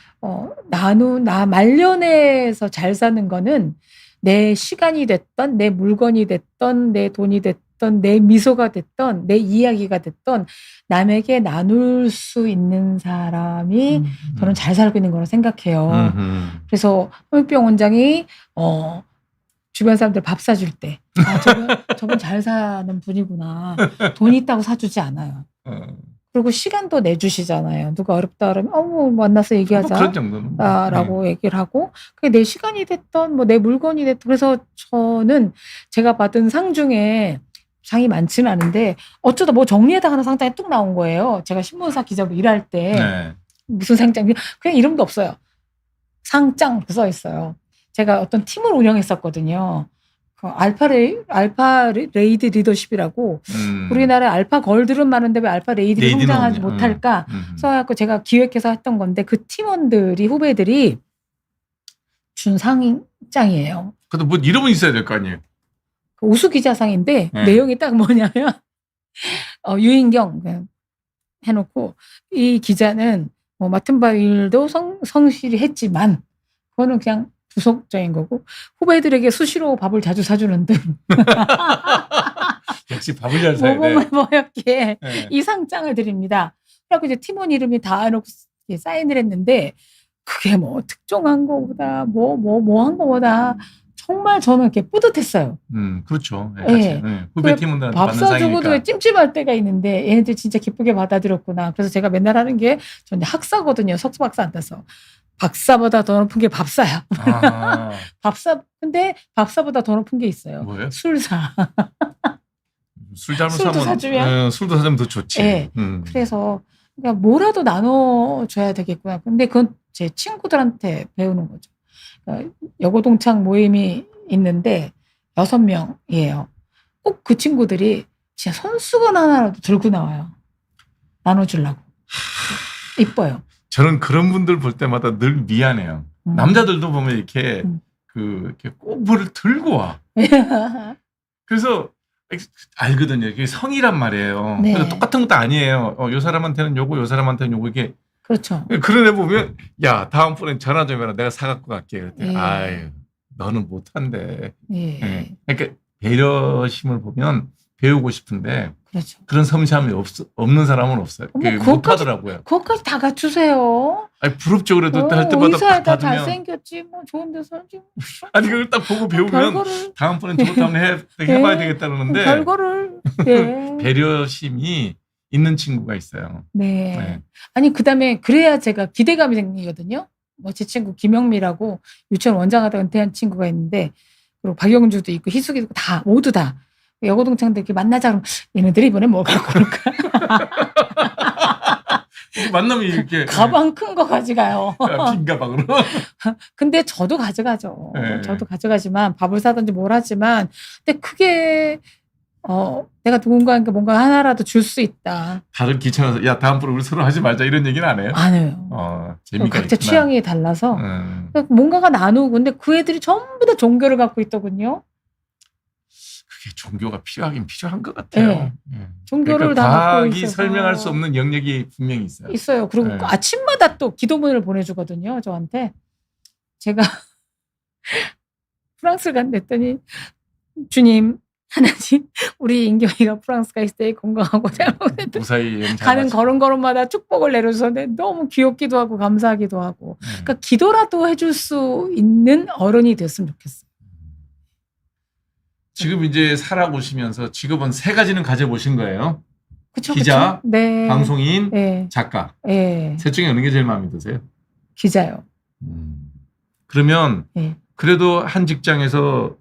나 말년에서 잘 사는 거는 내 시간이 됐던 내 물건이 됐던 내 돈이 됐던 내 미소가 됐던 내 이야기가 됐던 남에게 나눌 수 있는 사람이 저는 잘 살고 있는 거라고 생각해요. 그래서 홍익병 원장이 주변 사람들 밥 사줄 때 저분 잘 사는 분이구나. 돈이 있다고 사주지 않아요. 그리고 시간도 내주시잖아요. 누가 어렵다 그러면 만나서 얘기하자 그런 정도는 라고 얘기를 하고 그게 내 시간이 됐던 뭐 내 물건이 됐던 그래서 저는 제가 받은 상 중에 상이 많지는 않은데 어쩌다 뭐 정리에다 하는 상장이 뚝 나온 거예요. 제가 신문사 기자로 일할 때 무슨 상장 그냥 이름도 없어요. 상장 써 있어요. 제가 어떤 팀을 운영했었거든요. 알파 레이드 리더십이라고 우리나라에 알파 걸들은 많은데 왜 알파 레이드를 성장하지 못할까 써갖고 제가 기획해서 했던 건데 그 팀원들이 후배들이 준 상장이에요. 그래도 뭐 이름은 있어야 될 거 아니에요. 우수 기자상인데 내용이 딱 뭐냐면 유인경 해놓고 이 기자는 뭐 맡은 바 일도 성실히 했지만 그거는 그냥 부속적인 거고 후배들에게 수시로 밥을 자주 사주는 등 역시 밥을 잘 사야 돼. 모범을 보였기에 이 상장을 드립니다. 그래서 이제 팀원 이름이 다 해놓고 이렇게 사인을 했는데 그게 뭐 특종한 거보다 뭐 한 거보다 정말 저는 이렇게 뿌듯했어요. 그렇죠. 네, 같이 후배 팀원들한테 밥 받는 사주고도 상이니까. 찜찜할 때가 있는데 얘네들 진짜 기쁘게 받아들였구나. 그래서 제가 맨날 하는 게 저는 학사거든요. 석수 박사 안 따서. 박사보다 더 높은 게 밥사야. 아, 근데 밥사보다 더 높은 게 있어요. 뭐예요? 술사. 술 잘못 술도 사면 사주면? 술도 사주면 더 좋지. 네. 그래서 그러니까 뭐라도 나눠줘야 되겠구나. 근데 그건 제 친구들한테 배우는 거죠. 그러니까 여고동창 모임이 있는데 6명이에요. 꼭 그 친구들이 진짜 손수건 하나라도 들고 나와요. 나눠주려고. 이뻐요. 저는 그런 분들 볼 때마다 늘 미안해요. 남자들도 보면 이렇게 이렇게 꽃물을 들고 와. 그래서 알거든요. 이게 성이란 말이에요. 네. 그래서 똑같은 것도 아니에요. 요 사람한테는 요거, 요 사람한테는 요거 이게. 그렇죠. 그런 애 보면 야 다음번엔 전화 좀 해라. 내가 사갖고 갈게. 그랬더니 예. 아유 너는 못한대. 예. 예. 그러니까 배려심을 보면 배우고 싶은데 그렇죠. 그런 섬세함이 없는 사람은 없어요. 못하더라고요. 그것까지 다 갖추세요. 아니 부럽죠. 그래도 할 때마다 의사에다 받으면. 잘생겼지 뭐 좋은 데서 하지. 아니 그걸 딱 보고 배우면 별거를 다음번엔 저것도 한번 해봐야 되겠다는데 별거를 예. 배려심이 있는 친구가 있어요. 네. 네. 아니 그다음에 그래야 제가 기대감이 생기거든요. 뭐 제 친구 김영미라고 유치원 원장하다 은퇴한 친구가 있는데 그리고 박영주도 있고 희숙이도 있고 다 모두 다 여고동창들 이렇게 만나자 그러면 얘네들이 이번에 뭐 갖고 올까? 만나면 이렇게 가방 큰 거 가져가요. 빈 가방으로. 근데 저도 가져가죠. 네. 저도 가져가지만 밥을 사든지 뭘 하지만 근데 크게 내가 누군가에게 뭔가 하나라도 줄 수 있다. 다들 귀찮아서 야 다음번에 우리 서로 하지 말자 이런 얘기는 안 해요? 안 해요. 재미가 각자 있구나. 취향이 달라서 뭔가가 나누고 근데 그 애들이 전부 다 종교를 갖고 있더군요. 그게 종교가 필요하긴 필요한 것 같아요. 네. 종교를 그러니까 다 갖고 과학이 있어서 설명할 수 없는 영역이 분명히 있어요. 있어요. 그리고 네. 아침마다 또 기도문을 보내주거든요. 저한테. 제가 프랑스를 갔더니 주님 하나님 우리 인경이가 프랑스 가 있을 때 건강하고 잘 먹는 무사히 가는 걸음걸음마다 축복을 내려주셨는데 너무 귀엽기도 하고 감사하기도 하고 그러니까 기도라도 해줄 수 있는 어른이 됐으면 좋겠어요. 지금 이제 살아보시면서 직업은 3가지는 가져보신 거예요. 그쵸, 기자, 그쵸? 네. 방송인, 네. 작가. 네. 셋 중에 어느 게 제일 마음에 드세요? 기자요. 그러면 네. 그래도 한 직장에서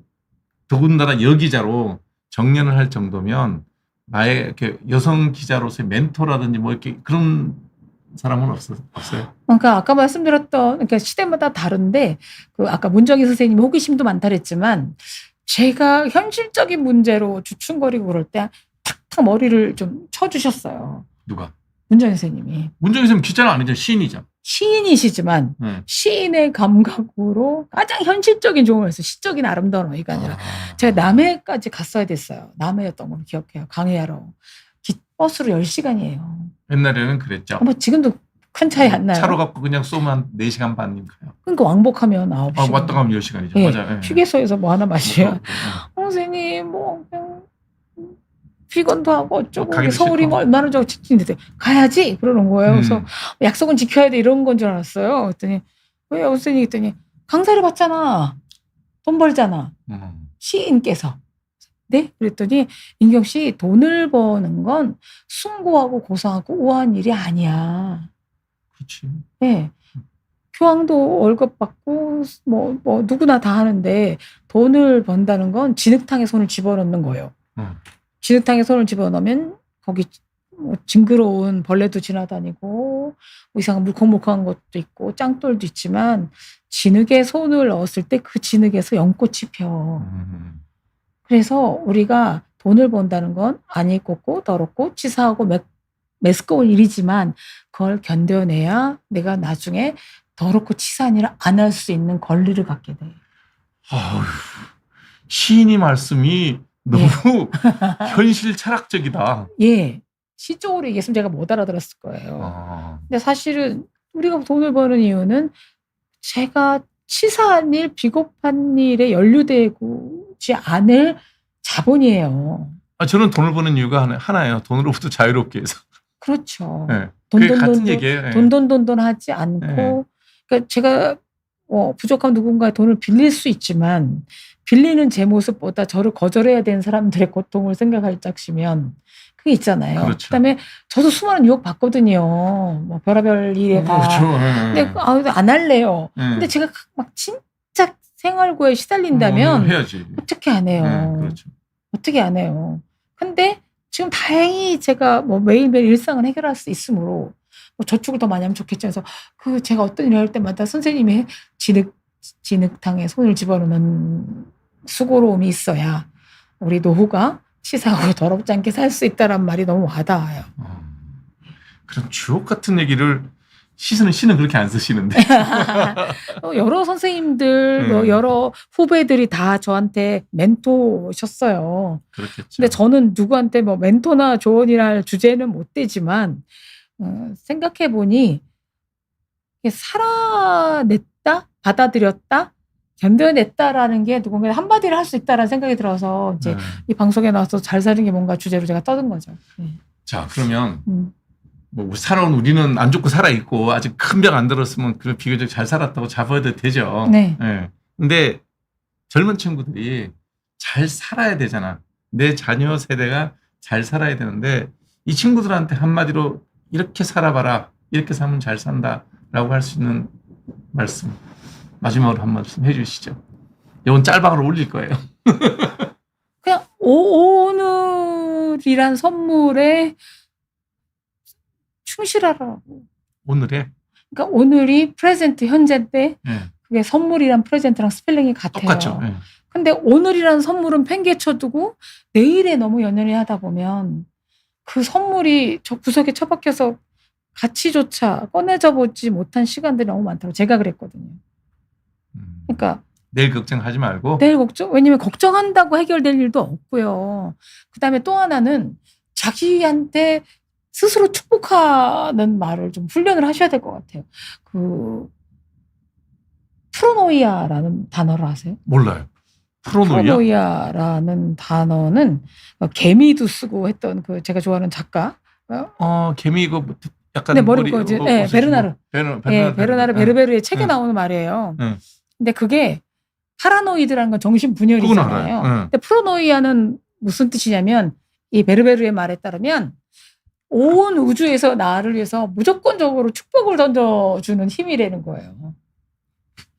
더군다나 여기자로 정년을 할 정도면 나의 이렇게 여성 기자로서의 멘토라든지 뭐 이렇게 그런 사람은 없어요? 그러니까 아까 말씀드렸던 그러니까 시대마다 다른데 그 아까 문정희 선생님이 호기심도 많다 그랬지만 제가 현실적인 문제로 주춤거리고 그럴 때 탁탁 머리를 좀 쳐주셨어요. 누가? 문정희 선생님이. 문정희 선생님 기자는 아니죠. 시인이죠. 시인이시지만 시인의 감각으로 가장 현실적인 조언을 했어요. 시적인 아름다운 어이가 아니라. 제가 남해까지 갔어야 됐어요. 남해였던 걸 기억해요. 강의하러. 버스로 10시간이에요. 옛날에는 그랬죠. 뭐 지금도 큰 차이 안 나요. 차로 갖고 그냥 쏘면 한 4시간 반이면 가요. 그러니까 왕복하면 9시간. 왔다 가면 10시간이죠. 네. 맞아요. 휴게소에서 뭐 하나 마시면 선생님 뭐 그냥 피곤도 하고 어쩌고 서울이 뭐 얼마나 저거 지친데 가야지 그러는 거예요. 그래서 약속은 지켜야 돼 이런 건 줄 알았어요. 그랬더니 왜 선생님 했더니 강사를 받잖아. 돈 벌잖아. 시인께서. 네? 그랬더니 인경 씨 돈을 버는 건 숭고하고 고상하고 우아한 일이 아니야. 그렇지. 네. 교황도 월급 받고 뭐 누구나 다 하는데 돈을 번다는 건 진흙탕에 손을 집어넣는 거예요. 진흙탕에 손을 집어넣으면 거기 뭐 징그러운 벌레도 지나다니고 뭐 이상한 물컹물컹한 것도 있고 짱돌도 있지만 진흙에 손을 넣었을 때 그 진흙에서 연꽃이 펴. 그래서 우리가 돈을 번다는 건 안이 꽂고 더럽고 치사하고 메스꺼운 일이지만 그걸 견뎌내야 내가 나중에 더럽고 치사한 일을 안 할 수 있는 권리를 갖게 돼. 아유, 시인이 말씀이 너무 현실 철학적이다. 예. 시적으로 얘기했으면 제가 못 알아들었을 거예요. 근데 사실은 우리가 돈을 버는 이유는 제가 치사한 일, 비겁한 일에 연루되지 않을 자본이에요. 저는 돈을 버는 이유가 하나예요. 돈으로부터 자유롭게 해서. 그렇죠. 네. 그게 같은 얘기예요. 네. 돈돈하지 않고, 네. 그러니까 제가 부족한 누군가의 돈을 빌릴 수 있지만 빌리는 제 모습보다 저를 거절해야 되는 사람들의 고통을 생각할 적시면 그게 있잖아요. 그렇죠. 그다음에 저도 수많은 유혹 받거든요. 뭐 별의별 일에 다. 그렇죠. 근데 안 할래요. 근데 제가 막 진짜 생활고에 시달린다면 해야지. 어떻게 안 해요. 그렇죠. 어떻게 안 해요. 근데 지금 다행히 제가 뭐 매일매일 일상을 해결할 수 있으므로 뭐 저축을 더 많이 하면 좋겠죠. 그래서 제가 어떤 일을 할 때마다 선생님의 진흙탕에 손을 집어넣는 수고로움이 있어야 우리 노후가 치사하고 더럽지 않게 살 수 있다란 말이 너무 와닿아요. 그런 주옥 같은 얘기를 시는 그렇게 안 쓰시는데. 여러 선생님들, 여러 후배들이 다 저한테 멘토셨어요. 그렇겠죠. 근데 저는 누구한테 뭐 멘토나 조언이라 할 주제는 못 되지만 생각해 보니 살아냈다, 받아들였다, 견뎌냈다라는 게 누군가 한마디를 할 수 있다라는 생각이 들어서 이제 이 방송에 나와서 잘 사는 게 뭔가 주제로 제가 떠든 거죠. 네. 자, 그러면 뭐 살아온 우리는 안 죽고 살아 있고 아직 큰 병 안 들었으면 그 비교적 잘 살았다고 잡아도 되죠. 네. 네. 근데 젊은 친구들이 잘 살아야 되잖아. 내 자녀 세대가 잘 살아야 되는데 이 친구들한테 한마디로 이렇게 살아봐라, 이렇게 살면 잘 산다라고 할 수 있는 말씀 마지막으로 한 말씀 해주시죠. 이건 짤방으로 올릴 거예요. 그냥 오늘이란 선물에 충실하라고. 오늘에? 그러니까 오늘이 프레젠트 현재인데 네. 그게 선물이란 프레젠트랑 스펠링이 같아요. 똑같죠. 네. 근데 오늘이란 선물은 팽개쳐두고 내일에 너무 연연히 하다 보면 그 선물이 저 구석에 처박혀서 가치조차 꺼내져 보지 못한 시간들이 너무 많다고 제가 그랬거든요. 그러니까 내일 걱정하지 말고. 내일 걱정? 왜냐면 걱정한다고 해결될 일도 없고요. 그다음에 또 하나는 자기한테 스스로 축복하는 말을 좀 훈련을 하셔야 될 것 같아요. 프로노이아라는 단어를 아세요? 몰라요. 프로노이아라는 단어는 개미도 쓰고 했던 제가 좋아하는 작가. 개미 이거 약간 네, 머리 베르나르. 베르나르 베르베르의 책에 나오는 말이에요. 근데 그게 파라노이드라는 건 정신 분열이잖아요. 근데 프로노이아는 무슨 뜻이냐면 이 베르베르의 말에 따르면 온 우주에서 나를 위해서 무조건적으로 축복을 던져주는 힘이라는 거예요.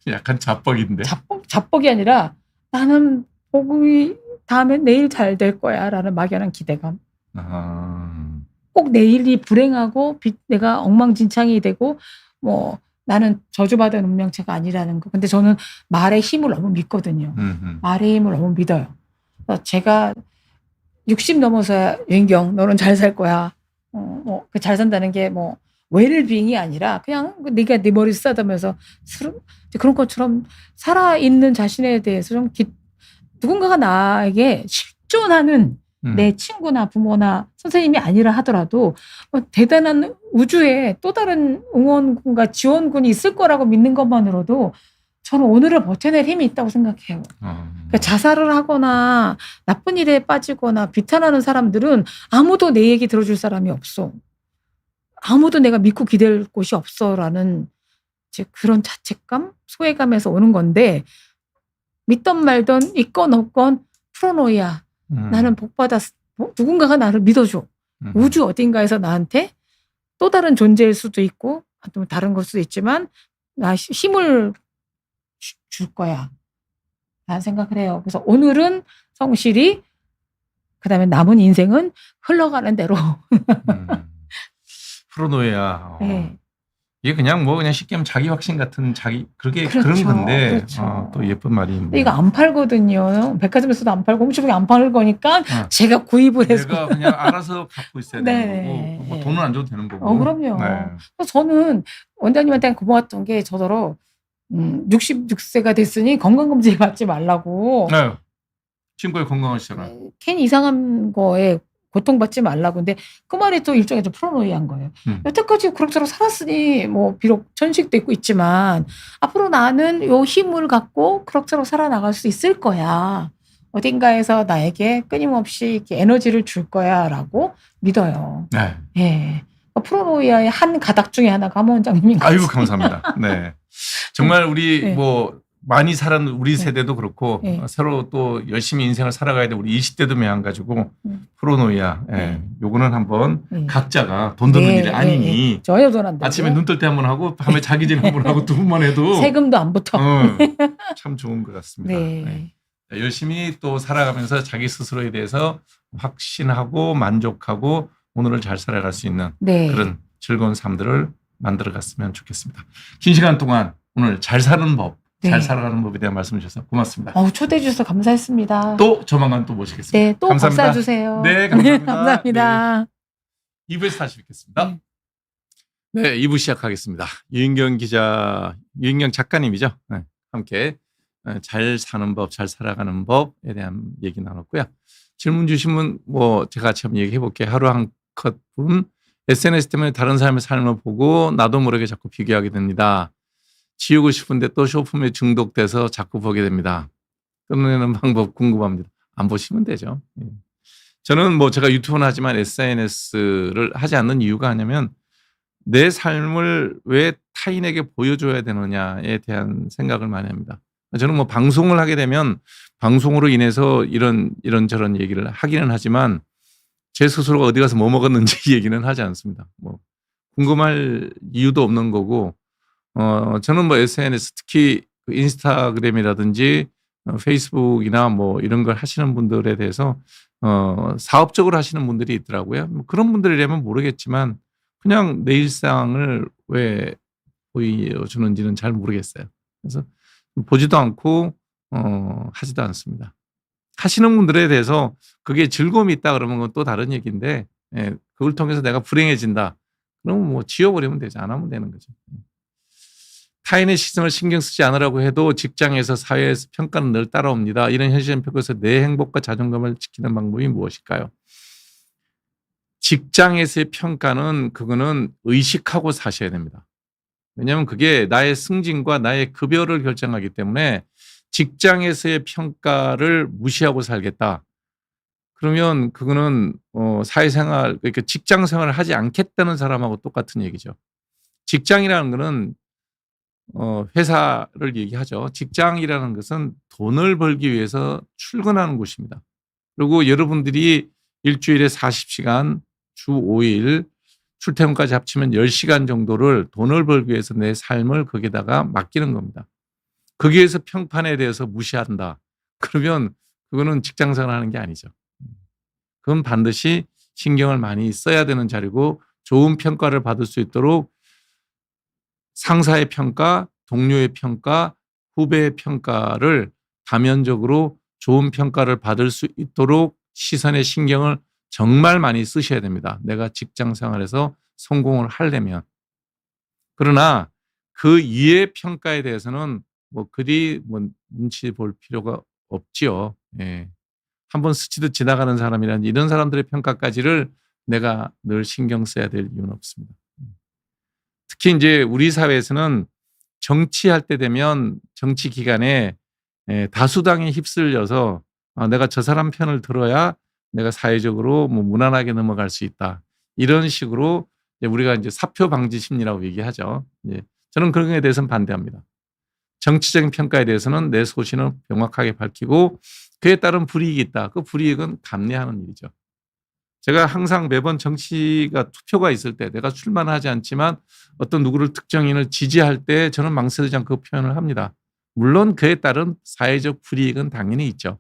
약간 자뻑인데. 자뻑이 아니라 나는 복이 다음에 내일 잘 될 거야 라는 막연한 기대감. 꼭 내일이 불행하고 내가 엉망진창이 되고 뭐 나는 저주받은 운명체가 아니라는 거. 근데 저는 말의 힘을 너무 믿거든요. 말의 힘을 너무 믿어요. 그래서 제가 60 넘어서야 윤경 너는 잘 살 거야. 잘 산다는 게 뭐 웰빙이 아니라 그냥 네가 네 머리 쓰다듬으면서 그런 것처럼 살아있는 자신에 대해서 좀 누군가가 나에게 실존하는 내 친구나 부모나 선생님이 아니라 하더라도 대단한 우주에 또 다른 응원군과 지원군이 있을 거라고 믿는 것만으로도 저는 오늘을 버텨낼 힘이 있다고 생각해요. 그러니까 자살을 하거나 나쁜 일에 빠지거나 비탄하는 사람들은 아무도 내 얘기 들어줄 사람이 없어. 아무도 내가 믿고 기댈 곳이 없어라는 그런 자책감, 소외감에서 오는 건데 믿던 말던 있건 없건 프로노이아. 나는 복받았어. 누군가가 나를 믿어줘. 우주 어딘가에서 나한테 또 다른 존재일 수도 있고 또 다른 걸 수도 있지만 나 힘을 줄 거야. 라는 생각을 해요. 그래서 오늘은 성실히 그다음에 남은 인생은 흘러가는 대로. 프로노이아. 네. 이게 그냥 쉽게 하면 자기 확신 같은 그런 건데 그렇죠. 또 예쁜 말이. 이거 안 팔거든요. 백화점에서도 안 팔고 홈쇼핑에 안 파는 거니까 제가 구입을 해서. 내가 그냥 알아서 갖고 있어야 되는 거고 뭐 돈은 안 줘도 되는 거고. 그럼요. 그래서 저는 원장님한테 고마웠던 게 저더러 66세가 됐으니 건강검진 받지 말라고. 네. 친구의 건강하시잖아. 괜히 이상한 거에 고통받지 말라고. 근데 그 말이 또 일종의 좀 프로노이아인 거예요. 여태까지 그럭저럭 살았으니 뭐 비록 천식도 있고 있지만 앞으로 나는 요 힘을 갖고 그럭저럭 살아나갈 수 있을 거야. 어딘가에서 나에게 끊임없이 이렇게 에너지를 줄 거야라고 믿어요. 네. 예. 프로노이아의 한 가닥 중에 하나가 감 원장님인 것 아이고, 같습니다. 감사합니다. 네. 정말 우리 네. 뭐 많이 살은 우리 세대도 그렇고 네. 서로 또 열심히 인생을 살아가야 돼. 우리 20대도 매한 가지고 프로노이아. 예. 요거는 한번 각자가 돈 드는 일이 아니니 전혀 돈 안 들고 아침에 눈 뜰 때 한번 하고 밤에 자기 전에 한번 하고 두 번만 해도 세금도 안 붙어. 참 좋은 것 같습니다. 네. 네. 열심히 또 살아가면서 자기 스스로에 대해서 확신하고 만족하고 오늘을 잘 살아갈 수 있는 그런 즐거운 삶들을 만들어갔으면 좋겠습니다. 긴 시간 동안 오늘 잘 사는 법, 잘 살아가는 법에 대한 말씀 주셔서 고맙습니다. 초대해 주셔서 감사했습니다. 또 조만간 또 모시겠습니다. 네, 또 감사합니다. 박사 주세요. 네, 감사합니다. 감사합니다. 네. 2부에서 다시 뵙겠습니다. 네, 2부 시작하겠습니다. 유인경 기자, 유인경 작가님이죠. 네, 함께 잘 사는 법, 잘 살아가는 법에 대한 얘기 나눴고요. 질문 주신 분, 제가 처음 얘기해 볼게요. 하루 한 컷 분. SNS 때문에 다른 사람의 삶을 보고 나도 모르게 자꾸 비교하게 됩니다. 지우고 싶은데 또 쇼폼에 중독돼서 자꾸 보게 됩니다. 끊어내는 방법 궁금합니다. 안 보시면 되죠. 저는 제가 유튜브는 하지만 SNS를 하지 않는 이유가 뭐냐면 내 삶을 왜 타인에게 보여줘야 되느냐에 대한 생각을 많이 합니다. 저는 방송을 하게 되면 방송으로 인해서 이런저런 얘기를 하기는 하지만 제 스스로가 어디 가서 뭐 먹었는지 얘기는 하지 않습니다. 궁금할 이유도 없는 거고, 저는 SNS 특히 인스타그램이라든지 페이스북이나 이런 걸 하시는 분들에 대해서 사업적으로 하시는 분들이 있더라고요. 그런 분들이라면 모르겠지만 그냥 내 일상을 왜 보여주는지는 잘 모르겠어요. 그래서 보지도 않고 하지도 않습니다. 하시는 분들에 대해서 그게 즐거움이 있다 그러면 그건 또 다른 얘기인데 그걸 통해서 내가 불행해진다. 그러면 지워버리면 되지. 안 하면 되는 거죠. 타인의 시선을 신경 쓰지 않으라고 해도 직장에서 사회에서 평가는 늘 따라옵니다. 이런 현실을 펴고서 내 행복과 자존감을 지키는 방법이 무엇일까요? 직장에서의 평가는 그거는 의식하고 사셔야 됩니다. 왜냐하면 그게 나의 승진과 나의 급여를 결정하기 때문에 직장에서의 평가를 무시하고 살겠다. 그러면 그거는 사회생활, 그러니까 직장 생활을 하지 않겠다는 사람하고 똑같은 얘기죠. 직장이라는 거는 회사를 얘기하죠. 직장이라는 것은 돈을 벌기 위해서 출근하는 곳입니다. 그리고 여러분들이 일주일에 40시간, 주 5일, 출퇴근까지 합치면 10시간 정도를 돈을 벌기 위해서 내 삶을 거기다가 맡기는 겁니다. 거기에서 평판에 대해서 무시한다. 그러면 그거는 직장생활 하는 게 아니죠. 그건 반드시 신경을 많이 써야 되는 자리고 좋은 평가를 받을 수 있도록 상사의 평가, 동료의 평가, 후배의 평가를 다면적으로 좋은 평가를 받을 수 있도록 시선의 신경을 정말 많이 쓰셔야 됩니다. 내가 직장 생활에서 성공을 하려면. 그러나 그 이외의 평가에 대해서는 그리 눈치 볼 필요가 없지요. 예. 한번 스치듯 지나가는 사람이라든지 이런 사람들의 평가까지를 내가 늘 신경 써야 될 이유는 없습니다. 특히 이제 우리 사회에서는 정치할 때 되면 정치 기간에 다수당에 휩쓸려서 내가 저 사람 편을 들어야 내가 사회적으로 무난하게 넘어갈 수 있다. 이런 식으로 우리가 이제 사표 방지 심리라고 얘기하죠. 저는 그런 것에 대해서는 반대합니다. 정치적인 평가에 대해서는 내 소신을 명확하게 밝히고 그에 따른 불이익이 있다. 그 불이익은 감내하는 일이죠. 제가 항상 매번 정치가 투표가 있을 때 내가 출마하지 않지만 어떤 누구를 특정인을 지지할 때 저는 망설이지 않고 그 표현을 합니다. 물론 그에 따른 사회적 불이익은 당연히 있죠.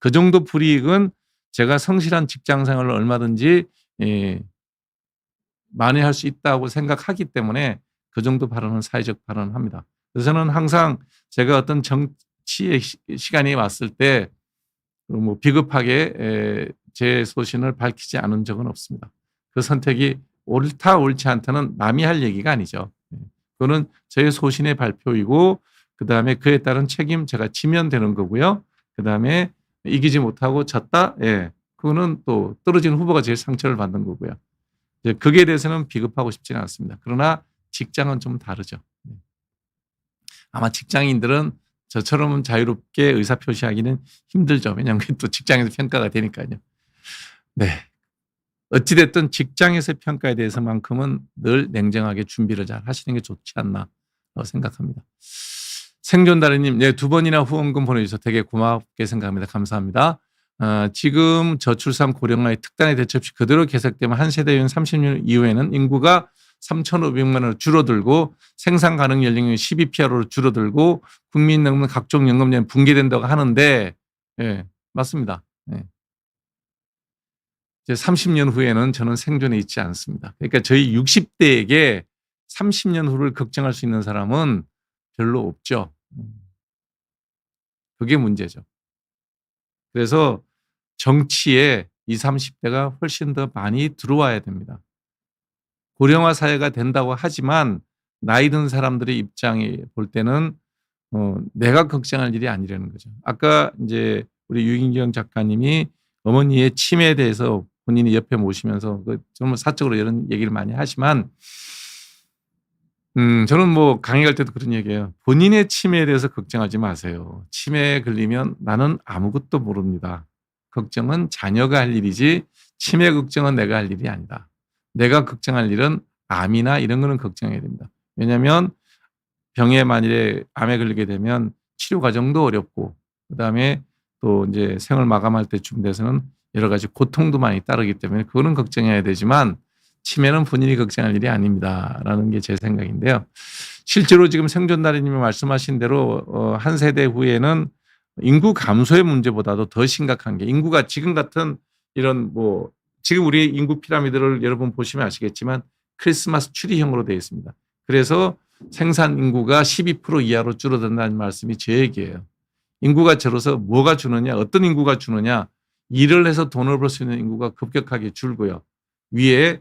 그 정도 불이익은 제가 성실한 직장 생활을 얼마든지 만회할 수 있다고 생각하기 때문에 그 정도 발언은 사회적 발언을 합니다. 그래서 저는 항상 제가 어떤 정치의 시간이 왔을 때 비겁하게 제 소신을 밝히지 않은 적은 없습니다. 그 선택이 옳다 옳지 않다는 남이 할 얘기가 아니죠. 그거는 저의 소신의 발표이고 그다음에 그에 따른 책임 제가 지면 되는 거고요. 그다음에 이기지 못하고 졌다? 그거는 또 떨어진 후보가 제일 상처를 받는 거고요. 거기에 대해서는 비겁하고 싶지는 않습니다. 그러나 직장은 좀 다르죠. 아마 직장인들은 저처럼 자유롭게 의사표시하기는 힘들죠. 왜냐하면 또 직장에서 평가가 되니까요. 네. 어찌됐든 직장에서의 평가에 대해서만큼은 늘 냉정하게 준비를 잘 하시는 게 좋지 않나 생각합니다. 생존다리님, 네, 2번이나 후원금 보내주셔서 되게 고맙게 생각합니다. 감사합니다. 지금 저출산 고령화의 특단의 대책 없이 그대로 계속되면 한 세대인 30년 이후에는 인구가 3,500만으로 줄어들고 생산 가능 연령이 12PR로 줄어들고 국민연금 각종 연금제는 붕괴된다고 하는데, 예, 맞습니다. 예. 이제 30년 후에는 저는 생존에 있지 않습니다. 그러니까 저희 60대에게 30년 후를 걱정할 수 있는 사람은 별로 없죠. 그게 문제죠. 그래서 정치에 20, 30대가 훨씬 더 많이 들어와야 됩니다. 고령화 사회가 된다고 하지만 나이 든 사람들의 입장에 볼 때는 내가 걱정할 일이 아니라는 거죠. 아까 이제 우리 유인경 작가님이 어머니의 치매에 대해서 본인이 옆에 모시면서 정말 사적으로 이런 얘기를 많이 하지만 저는 뭐 강의 갈 때도 그런 얘기해요. 본인의 치매에 대해서 걱정하지 마세요. 치매에 걸리면 나는 아무것도 모릅니다. 걱정은 자녀가 할 일이지 치매 걱정은 내가 할 일이 아니다. 내가 걱정할 일은 암이나 이런 거는 걱정해야 됩니다. 왜냐하면 병에 만일에 암에 걸리게 되면 치료 과정도 어렵고 그다음에 또 이제 생을 마감할 때쯤 돼서는 여러 가지 고통도 많이 따르기 때문에 그거는 걱정해야 되지만 치매는 본인이 걱정할 일이 아닙니다라는 게 제 생각인데요. 실제로 지금 생존다리님이 말씀하신 대로 한 세대 후에는 인구 감소의 문제보다도 더 심각한 게 인구가 지금 같은 이런 뭐 지금 우리 인구 피라미드를 여러분 보시면 아시겠지만 크리스마스 추리형으로 되어 있습니다. 그래서 생산 인구가 12% 이하로 줄어든다는 말씀이 제 얘기예요. 인구가 줄어서 뭐가 주느냐, 어떤 인구가 주느냐, 일을 해서 돈을 벌 수 있는 인구가 급격하게 줄고요. 위에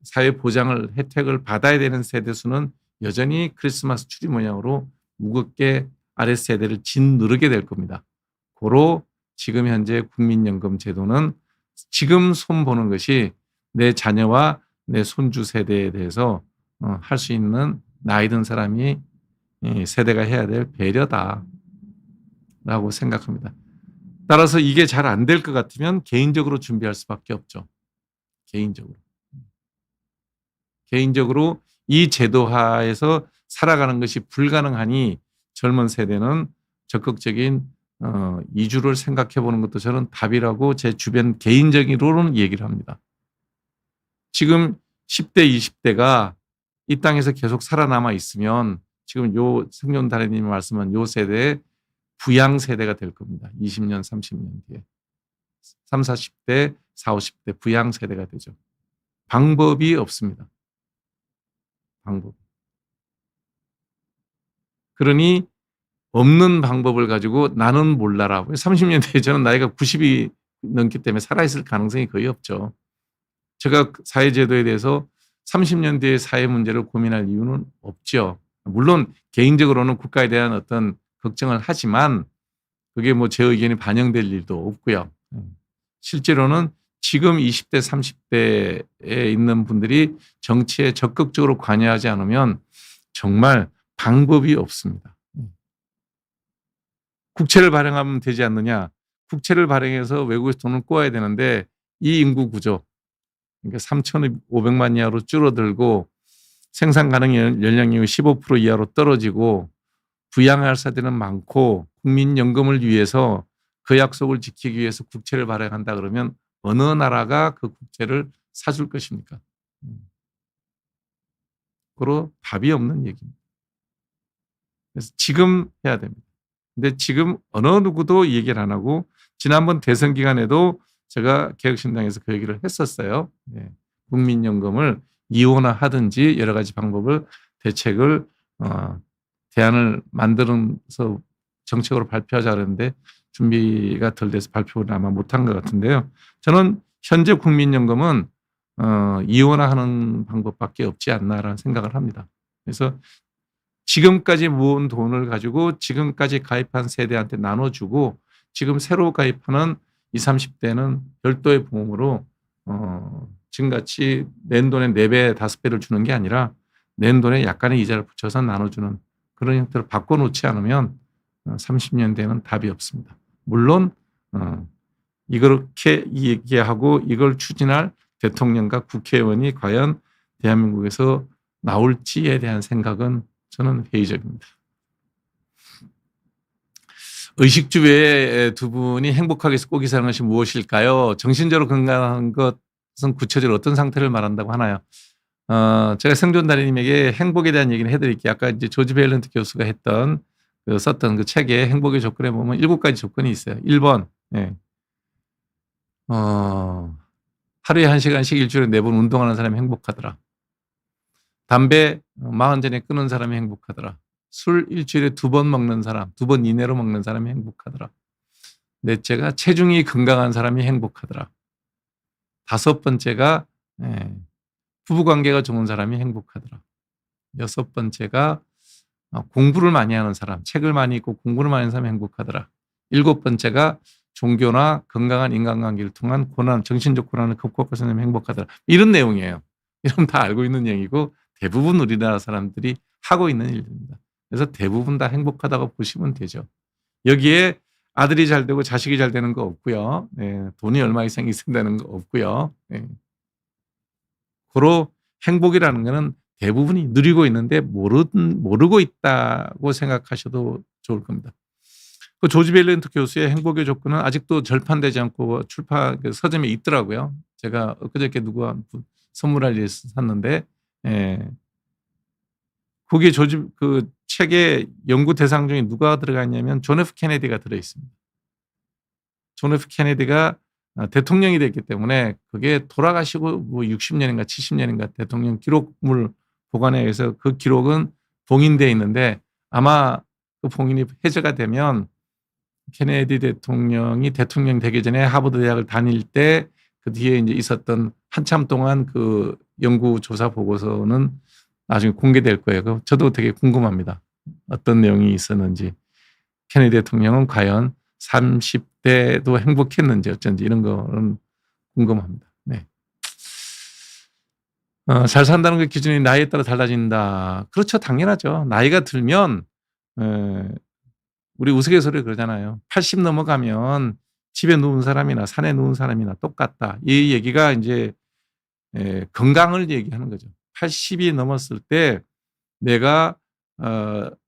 사회 보장을 혜택을 받아야 되는 세대 수는 여전히 크리스마스 추리 모양으로 무겁게 아래 세대를 짓누르게 될 겁니다. 고로 지금 현재 국민연금 제도는 지금 손보는 것이 내 자녀와 내 손주 세대에 대해서 할 수 있는 나이 든 사람이 세대가 해야 될 배려다라고 생각합니다. 따라서 이게 잘 안 될 것 같으면 개인적으로 준비할 수밖에 없죠. 개인적으로 이 제도 하에서 살아가는 것이 불가능하니 젊은 세대는 적극적인 이주를 생각해 보는 것도 저는 답이라고 제 주변 개인적으로는 얘기를 합니다. 지금 10대, 20대가 이 땅에서 계속 살아남아 있으면 지금 요 생존다리님이 말씀한 요 세대의 부양 세대가 될 겁니다. 20년, 30년 뒤에. 3, 40대, 4, 50대 부양 세대가 되죠. 방법이 없습니다. 그러니 없는 방법을 가지고 나는 몰라라. 30년 뒤에 저는 나이가 90이 넘기 때문에 살아있을 가능성이 거의 없죠. 제가 사회제도에 대해서 30년 뒤의 사회 문제를 고민할 이유는 없죠. 물론 개인적으로는 국가에 대한 어떤 걱정을 하지만 그게 뭐 제 의견이 반영될 일도 없고요. 실제로는 지금 20대, 30대에 있는 분들이 정치에 적극적으로 관여하지 않으면 정말 방법이 없습니다. 국채를 발행하면 되지 않느냐. 국채를 발행해서 외국에서 돈을 꼬아야 되는데 이 인구 구조, 그러니까 3,500만 이하로 줄어들고 생산 가능 연령이 15% 이하로 떨어지고 부양할 세대는 많고 국민연금을 위해서 그 약속을 지키기 위해서 국채를 발행한다 그러면 어느 나라가 그 국채를 사줄 것입니까? 그로 답이 없는 얘기입니다. 그래서 지금 해야 됩니다. 근데 지금 어느 누구도 얘기를 안 하고 지난번 대선 기간에도 제가 개혁신당에서 그 얘기를 했었어요. 네. 국민연금을 이원화하든지 여러 가지 방법을 대책을 대안을 만들어서 정책으로 발표하자 그랬는데 준비가 덜 돼서 발표를 아마 못한 것 같은데요. 저는 현재 국민연금은 이원화하는 방법밖에 없지 않나라는 생각을 합니다. 그래서 지금까지 모은 돈을 가지고 지금까지 가입한 세대한테 나눠주고 지금 새로 가입하는 20, 30대는 별도의 보험으로 지금같이 낸 돈의 4배, 5배를 주는 게 아니라 낸 돈에 약간의 이자를 붙여서 나눠주는 그런 형태로 바꿔놓지 않으면 30년 뒤에는 답이 없습니다. 물론 이렇게 얘기하고 이걸 추진할 대통령과 국회의원이 과연 대한민국에서 나올지에 대한 생각은 저는 회의적입니다. 의식주 외에 두 분이 행복하게 꼭 이사는 것이 무엇일까요? 정신적으로 건강한 것은 구체적으로 어떤 상태를 말한다고 하나요? 제가 생존다리님에게 행복에 대한 얘기를 해드릴게요. 아까 이제 조지 밸런트 교수가 했던 썼던 그 책에 행복의 조건에 보면 7가지 조건이 있어요. 1번, 예. 하루에 1시간씩 일주일에 4번 운동하는 사람이 행복하더라. 담배 40잔에 끊은 사람이 행복하더라. 술 일주일에 2번 먹는 사람, 2번 이내로 먹는 사람이 행복하더라. 넷째가 체중이 건강한 사람이 행복하더라. 5번째가 부부관계가 좋은 사람이 행복하더라. 6번째가 공부를 많이 하는 사람, 책을 많이 읽고 공부를 많이 하는 사람이 행복하더라. 7번째가 종교나 건강한 인간관계를 통한 고난, 정신적 고난을 극복할 수 있는 사람이 행복하더라. 이런 내용이에요. 이런 다 알고 있는 얘기고 대부분 우리나라 사람들이 하고 있는 일입니다. 그래서 대부분 다 행복하다고 보시면 되죠. 여기에 아들이 잘 되고 자식이 잘 되는 거 없고요. 돈이 얼마 이상 있는다는 거 없고요. 고로 행복이라는 것은 대부분이 누리고 있는데 모르고 있다고 생각하셔도 좋을 겁니다. 그 조지 밸런트 교수의 행복의 조건은 아직도 절판되지 않고 출판 서점에 있더라고요. 제가 엊그저께 누구한테 선물할 일을 샀는데, 거기에 그 책의 연구 대상 중에 누가 들어가 있냐면 존 F 케네디가 들어 있습니다. 존 F 케네디가 대통령이 됐기 때문에 그게 돌아가시고 뭐 60년인가 70년인가 대통령 기록물 보관에 의해서 그 기록은 봉인되어 있는데 아마 그 봉인이 해제가 되면 케네디 대통령이 대통령 되기 전에 하버드 대학을 다닐 때 그 뒤에 이제 있었던 한참 동안 그 연구조사 보고서는 나중에 공개될 거예요. 저도 되게 궁금합니다. 어떤 내용이 있었는지. 케네디 대통령은 과연 30대도 행복했는지 어쩐지 이런 거는 궁금합니다. 네. 잘 산다는 그 기준이 나이에 따라 달라진다. 그렇죠. 당연하죠. 나이가 들면 우리 우스갯소리 그러잖아요. 80 넘어가면 집에 누운 사람이나 산에 누운 사람이나 똑같다. 이 얘기가 이제 건강을 얘기하는 거죠. 80이 넘었을 때 내가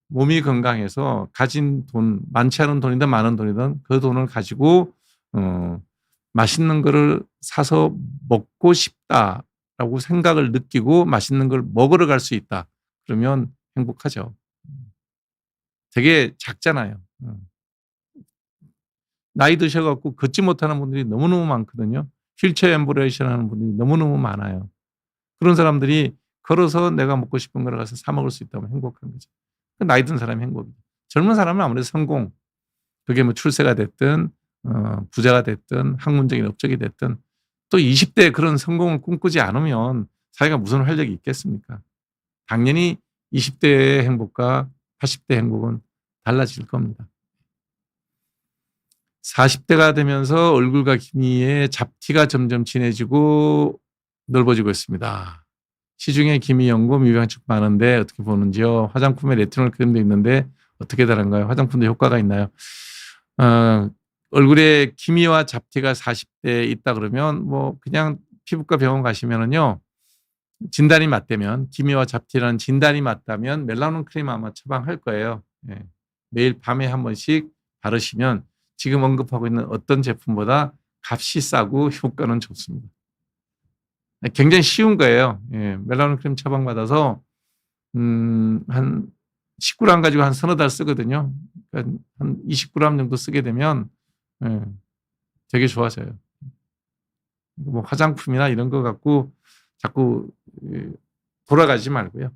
몸이 건강해서 가진 돈, 많지 않은 돈이든 많은 돈이든 그 돈을 가지고 맛있는 거를 사서 먹고 싶다라고 생각을 느끼고 맛있는 걸 먹으러 갈 수 있다. 그러면 행복하죠. 되게 작잖아요. 나이 드셔갖고 걷지 못하는 분들이 너무너무 많거든요. 휠체어 앰뷸런스 하는 분들이 너무너무 많아요. 그런 사람들이 걸어서 내가 먹고 싶은 걸 가서 사 먹을 수 있다면 행복한 거죠. 나이 든 사람이 행복이죠. 젊은 사람은 아무래도 성공, 그게 뭐 출세가 됐든 부자가 됐든 학문적인 업적이 됐든 또 20대에 그런 성공을 꿈꾸지 않으면 자기가 무슨 활력이 있겠습니까? 당연히 20대의 행복과 80대 행복은 달라질 겁니다. 40대가 되면서 얼굴과 기미의 잡티가 점점 진해지고 넓어지고 있습니다. 시중에 기미 연고 미병책 많은데 어떻게 보는지요? 화장품에 레티놀 크림도 있는데 어떻게 다른가요? 화장품도 효과가 있나요? 얼굴에 기미와 잡티가 40대에 있다 그러면 뭐 그냥 피부과 병원 가시면은요. 진단이 맞다면 기미와 잡티라는 진단이 맞다면 멜라논 크림 아마 처방할 거예요. 매일 밤에 한 번씩 바르시면 지금 언급하고 있는 어떤 제품보다 값이 싸고 효과는 좋습니다. 굉장히 쉬운 거예요. 멜라논 크림 처방받아서 한 10g 가지고 한 서너 달 쓰거든요. 그러니까 한 20g 정도 쓰게 되면 되게 좋아져요. 뭐 화장품이나 이런 거 갖고 자꾸 돌아가지 말고요.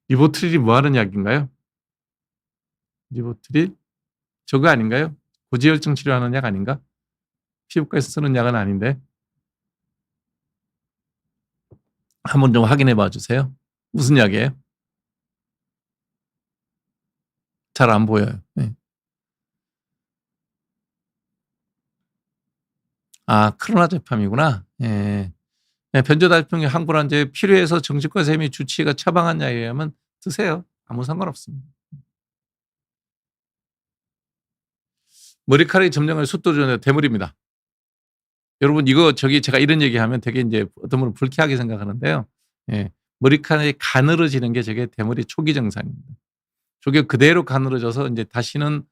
리보트릴이 뭐 하는 약인가요? 리보트릴? 저거 아닌가요? 고지혈증 치료하는 약 아닌가? 피부과에서 쓰는 약은 아닌데. 한번 좀 확인해 봐 주세요. 무슨 약이에요? 잘 안 보여요. 크로나제팜이구나. 변조달팽이 항불안제 필요해서 정신과 쌤이 주치의가 처방한 약이라면 드세요. 아무 상관없습니다. 머리카락이 점점 숱도 줄어드는 대물입니다. 여러분 이거 제가 이런 얘기하면 되게 이제 어떤 분은 불쾌하게 생각하는데요. 예. 머리카락이 가늘어지는 게 저게 대물이 초기 증상입니다. 저게 그대로 가늘어져서 이제 다시는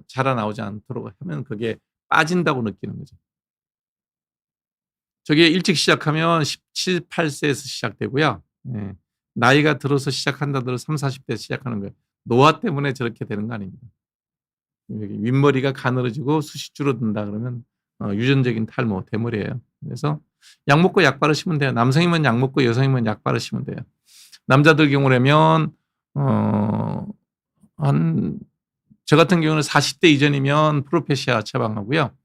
자라나오지 않도록 하면 그게 빠진다고 느끼는 거죠. 저게 일찍 시작하면 17, 18세에서 시작되고요. 예. 나이가 들어서 시작한다 들어 30, 40대 시작하는 거예요. 노화 때문에 저렇게 되는 거 아닙니다. 여기 윗머리가 가늘어지고 숱이 줄어든다 그러면 유전적인 탈모, 대물이에요. 그래서 약 먹고 약 바르시면 돼요. 남성이면 약 먹고 여성이면 약 바르시면 돼요. 남자들 경우라면 저 같은 경우는 40대 이전이면 프로페시아 처방하고요.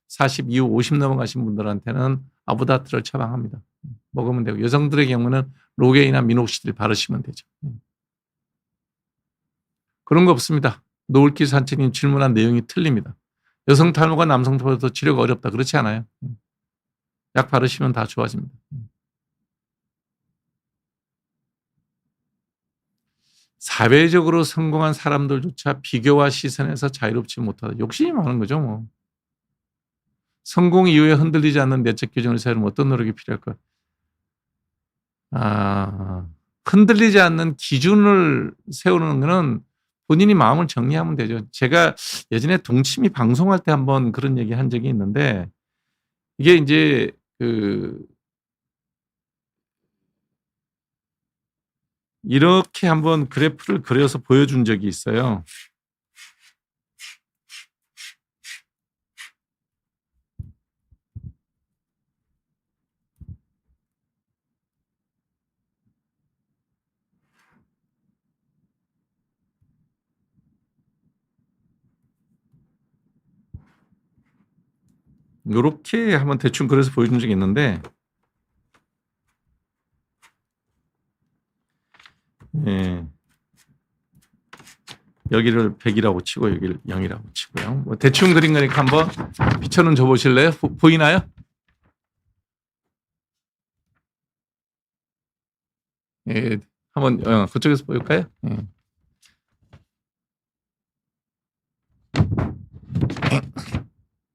40 이후 50 넘어가신 분들한테는 아보다트를 처방합니다. 먹으면 되고 여성들의 경우는 로게이나 미녹시딜 바르시면 되죠. 그런 거 없습니다. 노을길 산책님 질문한 내용이 틀립니다. 여성 탈모가 남성 탈모보다 치료가 어렵다. 그렇지 않아요. 약 바르시면 다 좋아집니다. 사회적으로 성공한 사람들조차 비교와 시선에서 자유롭지 못하다. 욕심이 많은 거죠. 뭐. 성공 이후에 흔들리지 않는 내적 기준을 세우려면 어떤 노력이 필요할까? 흔들리지 않는 기준을 세우는 것은 본인이 마음을 정리하면 되죠. 제가 예전에 동치미 방송할 때 한번 그런 얘기 한 적이 있는데 이게 이제 이렇게 한번 그래프를 그려서 보여준 적이 있어요. 이렇게 한번 대충 그려서 보여준 적이 있는데 예. 여기를 100이라고 치고 여기를 0이라고 치고요. 뭐 대충 그린 거니까 한번 비춰는 줘 보실래요? 보이나요? 예. 한번 그쪽에서 보일까요? 예.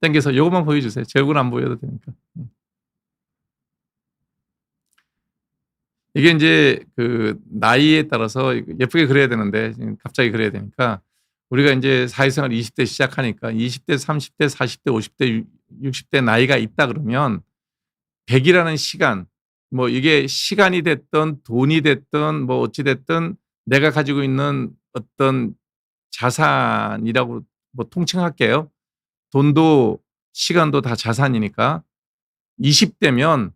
당겨서 요것만 보여주세요. 제 얼굴 안 보여도 되니까. 이게 이제 나이에 따라서 예쁘게 그려야 되는데 갑자기 그려야 되니까 우리가 이제 사회생활 20대 시작하니까 20대, 30대, 40대, 50대, 60대 나이가 있다 그러면 100이라는 시간, 뭐 이게 시간이 됐든 돈이 됐든 뭐 어찌 됐든 내가 가지고 있는 어떤 자산이라고 뭐 통칭할게요. 돈도 시간도 다 자산이니까 20대면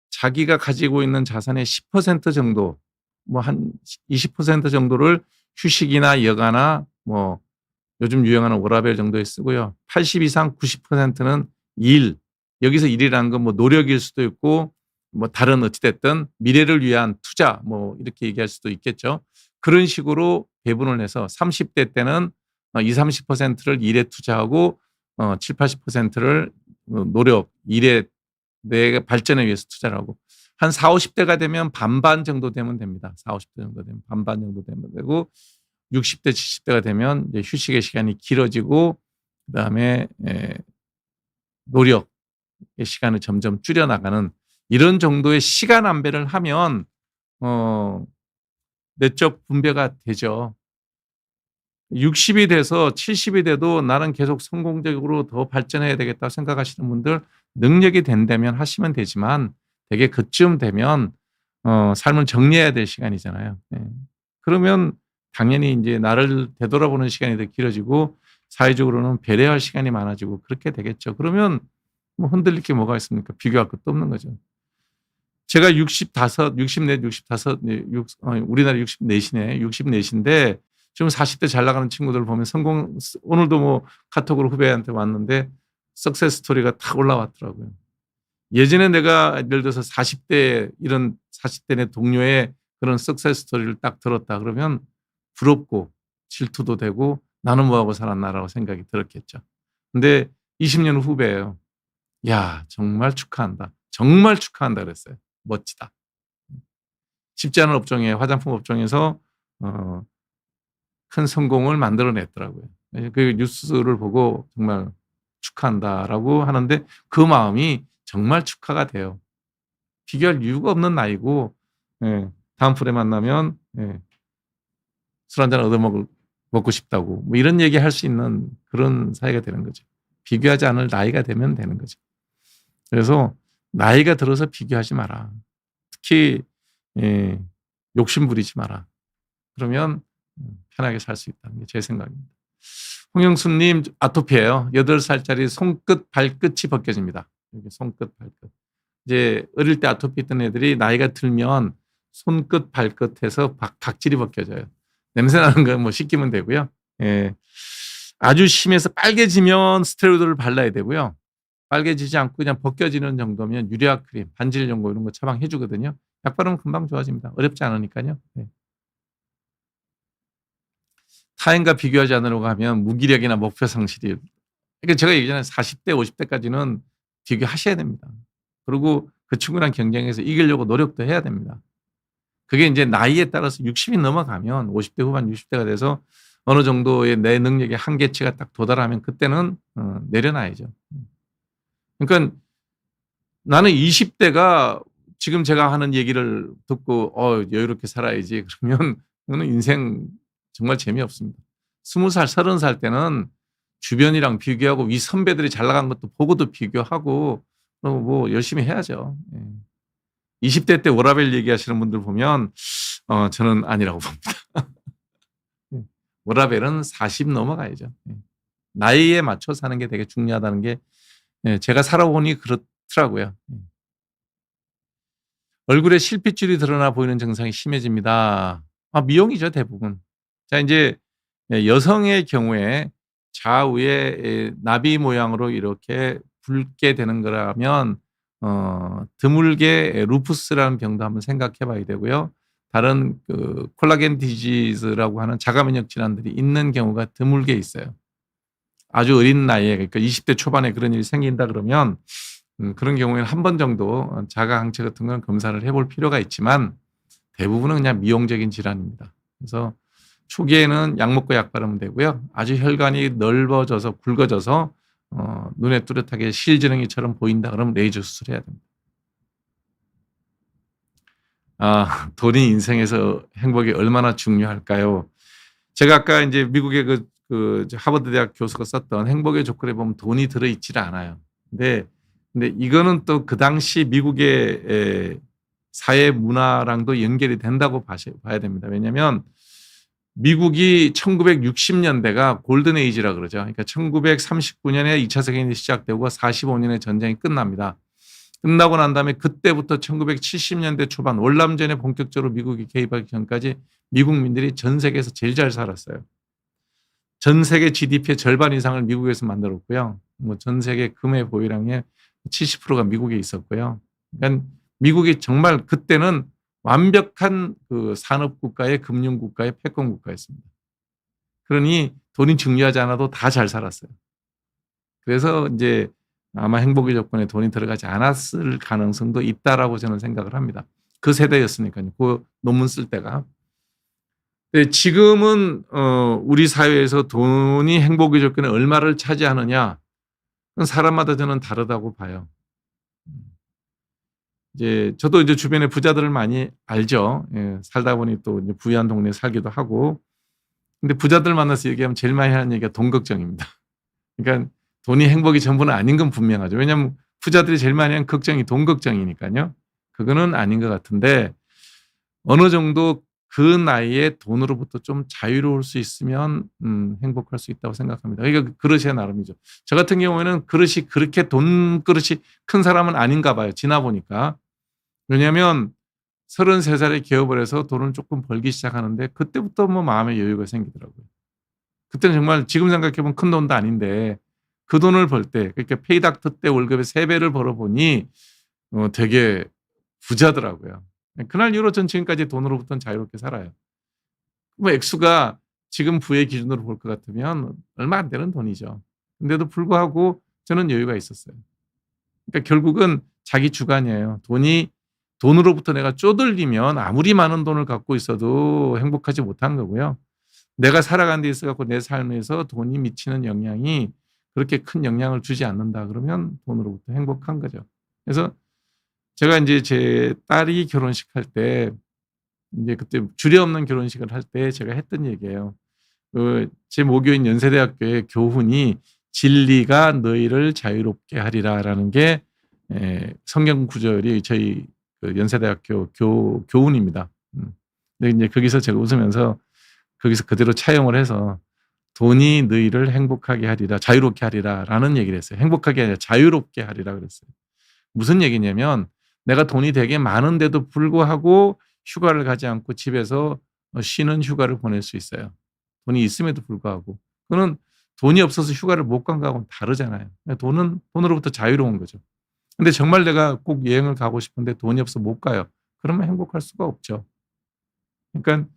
자기가 가지고 있는 자산의 10% 정도, 뭐 한 20% 정도를 휴식이나 여가나 뭐 요즘 유행하는 워라밸 정도에 쓰고요. 80 이상 90%는 일, 여기서 일이라는 건 뭐 노력일 수도 있고 뭐 다른 어찌됐든 미래를 위한 투자 뭐 이렇게 얘기할 수도 있겠죠. 그런 식으로 배분을 해서 30대 때는 20, 30%를 일에 투자하고 7, 80%를 노력, 일에 내 발전에 위해서 투자를 하고 한 40, 50대가 되면 반반 정도 되면 됩니다. 40, 50대 정도 되면 반반 정도 되면 되고 60대, 70대가 되면 이제 휴식의 시간이 길어지고 그다음에 노력의 시간을 점점 줄여나가는 이런 정도의 시간 안배를 하면 내적 분배가 되죠. 60이 돼서 70이 돼도 나는 계속 성공적으로 더 발전해야 되겠다 생각하시는 분들 능력이 된다면 하시면 되지만 되게 그쯤 되면 삶을 정리해야 될 시간이잖아요. 네. 그러면 당연히 이제 나를 되돌아보는 시간이 더 길어지고 사회적으로는 배려할 시간이 많아지고 그렇게 되겠죠. 그러면 뭐 흔들릴 게 뭐가 있습니까? 비교할 것도 없는 거죠. 제가 65, 64, 65, 우리나라 64시네, 64시인데 지금 40대 잘 나가는 친구들 보면 성공, 오늘도 뭐 카톡으로 후배한테 왔는데 석세스 스토리가 탁 올라왔더라고요. 예전에 내가 예를 들어서 40대 이런 40대 내 동료의 그런 석세스 스토리를 딱 들었다 그러면 부럽고 질투도 되고 나는 뭐하고 살았나라고 생각이 들었겠죠. 근데 20년 후배예요. 야, 정말 축하한다. 정말 축하한다 그랬어요. 멋지다. 쉽지 않은 업종에 화장품 업종에서 큰 성공을 만들어냈더라고요. 그 뉴스를 보고 정말 축하한다라고 하는데 그 마음이 정말 축하가 돼요. 비교할 이유가 없는 나이고 다음 풀에 만나면 술 한잔 먹고 싶다고 뭐 이런 얘기 할 수 있는 그런 사이가 되는 거죠. 비교하지 않을 나이가 되면 되는 거죠. 그래서 나이가 들어서 비교하지 마라. 특히 욕심 부리지 마라. 그러면 편하게 살 수 있다는 게 제 생각입니다. 홍영수님 아토피예요. 8살짜리 손끝 발끝이 벗겨집니다. 여기 손끝 발끝. 이제 어릴 때 아토피 있던 애들이 나이가 들면 손끝 발끝에서 각질이 벗겨져요. 냄새 나는 건 뭐 씻기면 되고요. 아주 심해서 빨개지면 스테로이드를 발라야 되고요. 빨개지지 않고 그냥 벗겨지는 정도면 유리아 크림, 반질 연고 이런 거 처방해 주거든요. 약 바르면 금방 좋아집니다. 어렵지 않으니까요. 타인과 비교하지 않으려고 하면 무기력이나 목표 상실이. 그러니까 제가 얘기잖아요. 40대, 50대까지는 비교하셔야 됩니다. 그리고 그 친구랑 경쟁해서 이기려고 노력도 해야 됩니다. 그게 이제 나이에 따라서 60이 넘어가면 50대 후반 60대가 돼서 어느 정도의 내 능력의 한계치가 딱 도달하면 그때는 내려놔야죠. 그러니까 나는 20대가 지금 제가 하는 얘기를 듣고 여유롭게 살아야지 그러면 그거는 인생 정말 재미없습니다. 20살, 30살 때는 주변이랑 비교하고 위 선배들이 잘 나간 것도 보고도 비교하고 뭐 열심히 해야죠. 20대 때 워라밸 얘기하시는 분들 보면 저는 아니라고 봅니다. 워라밸은 40 넘어가야죠. 나이에 맞춰 사는 게 되게 중요하다는 게 제가 살아보니 그렇더라고요. 얼굴에 실핏줄이 드러나 보이는 증상이 심해집니다. 미용이죠, 대부분. 자, 이제 여성의 경우에 좌우에 나비 모양으로 이렇게 붉게 되는 거라면 드물게 루푸스라는 병도 한번 생각해 봐야 되고요. 다른 그 콜라겐 디지즈라고 하는 자가면역 질환들이 있는 경우가 드물게 있어요. 아주 어린 나이에 그러니까 20대 초반에 그런 일이 생긴다 그러면 그런 경우에는 한 번 정도 자가항체 같은 건 검사를 해볼 필요가 있지만 대부분은 그냥 미용적인 질환입니다. 그래서 초기에는 약 먹고 약 바르면 되고요. 아주 혈관이 넓어져서 굵어져서 눈에 뚜렷하게 실지렁이처럼 보인다 그러면 레이저 수술해야 됩니다. 돈이 인생에서 행복이 얼마나 중요할까요? 제가 아까 이제 미국의 그 하버드 대학 교수가 썼던 행복의 조건에 보면 돈이 들어있지를 않아요. 근데 이거는 또 그 당시 미국의 사회 문화랑도 연결이 된다고 봐야 됩니다. 왜냐하면 미국이 1960년대가 골든 에이지라 그러죠. 그러니까 1939년에 2차 세계대전이 시작되고 45년에 전쟁이 끝납니다. 끝나고 난 다음에 그때부터 1970년대 초반 월남전에 본격적으로 미국이 개입하기 전까지 미국민들이 전 세계에서 제일 잘 살았어요. 전 세계 GDP의 절반 이상을 미국에서 만들었고요. 뭐 전 세계 금의 보유량의 70%가 미국에 있었고요. 그러니까 미국이 정말 그때는 완벽한 그 산업국가의 금융국가의 패권국가였습니다. 그러니 돈이 중요하지 않아도 다 잘 살았어요. 그래서 이제 아마 행복의 조건에 돈이 들어가지 않았을 가능성도 있다라고 저는 생각을 합니다. 그 세대였으니까요. 그 논문 쓸 때가. 근데 지금은 우리 사회에서 돈이 행복의 조건에 얼마를 차지하느냐 그건 사람마다 저는 다르다고 봐요. 이제 저도 이제 주변에 부자들을 많이 알죠. 살다 보니 또 이제 부유한 동네에 살기도 하고. 근데 부자들 만나서 얘기하면 제일 많이 하는 얘기가 돈 걱정입니다. 그러니까 돈이 행복이 전부는 아닌 건 분명하죠. 왜냐하면 부자들이 제일 많이 하는 걱정이 돈 걱정이니까요. 그거는 아닌 것 같은데 어느 정도 그 나이에 돈으로부터 좀 자유로울 수 있으면 행복할 수 있다고 생각합니다. 그러니까 그릇이 나름이죠. 저 같은 경우에는 그릇이 그렇게 돈 그릇이 큰 사람은 아닌가 봐요. 지나 보니까. 왜냐하면 33살에 개업을 해서 돈을 조금 벌기 시작하는데 그때부터 뭐 마음의 여유가 생기더라고요. 그때는 정말 지금 생각해보면 큰 돈도 아닌데 그 돈을 벌 때 그러니까 페이닥터 때 월급의 3배를 벌어보니 되게 부자더라고요. 그날 이후로 전 지금까지 돈으로부터는 자유롭게 살아요. 뭐 액수가 지금 부의 기준으로 볼 것 같으면 얼마 안 되는 돈이죠. 근데도 불구하고 저는 여유가 있었어요. 그러니까 결국은 자기 주관이에요. 돈으로부터 내가 쪼들리면 아무리 많은 돈을 갖고 있어도 행복하지 못한 거고요. 내가 살아가는 데 있어 갖고 내 삶에서 돈이 미치는 영향이 그렇게 큰 영향을 주지 않는다 그러면 돈으로부터 행복한 거죠. 그래서 제가 이제 제 딸이 결혼식 할 때 이제 그때 주례 없는 결혼식을 할 때 제가 했던 얘기예요. 제 모교인 연세대학교의 교훈이 진리가 너희를 자유롭게 하리라라는 게 성경 구절이 저희 그 연세대학교 교훈입니다. 근데 이제 거기서 제가 웃으면서 거기서 그대로 차용을 해서 돈이 너희를 행복하게 하리라, 자유롭게 하리라라는 얘기를 했어요. 행복하게 아니라 자유롭게 하리라 그랬어요. 무슨 얘기냐면 내가 돈이 되게 많은데도 불구하고 휴가를 가지 않고 집에서 쉬는 휴가를 보낼 수 있어요. 돈이 있음에도 불구하고. 그거는 돈이 없어서 휴가를 못 간 거하고는 다르잖아요. 돈은 돈으로부터 자유로운 거죠. 근데 정말 내가 꼭 여행을 가고 싶은데 돈이 없어 못 가요. 그러면 행복할 수가 없죠. 그러니까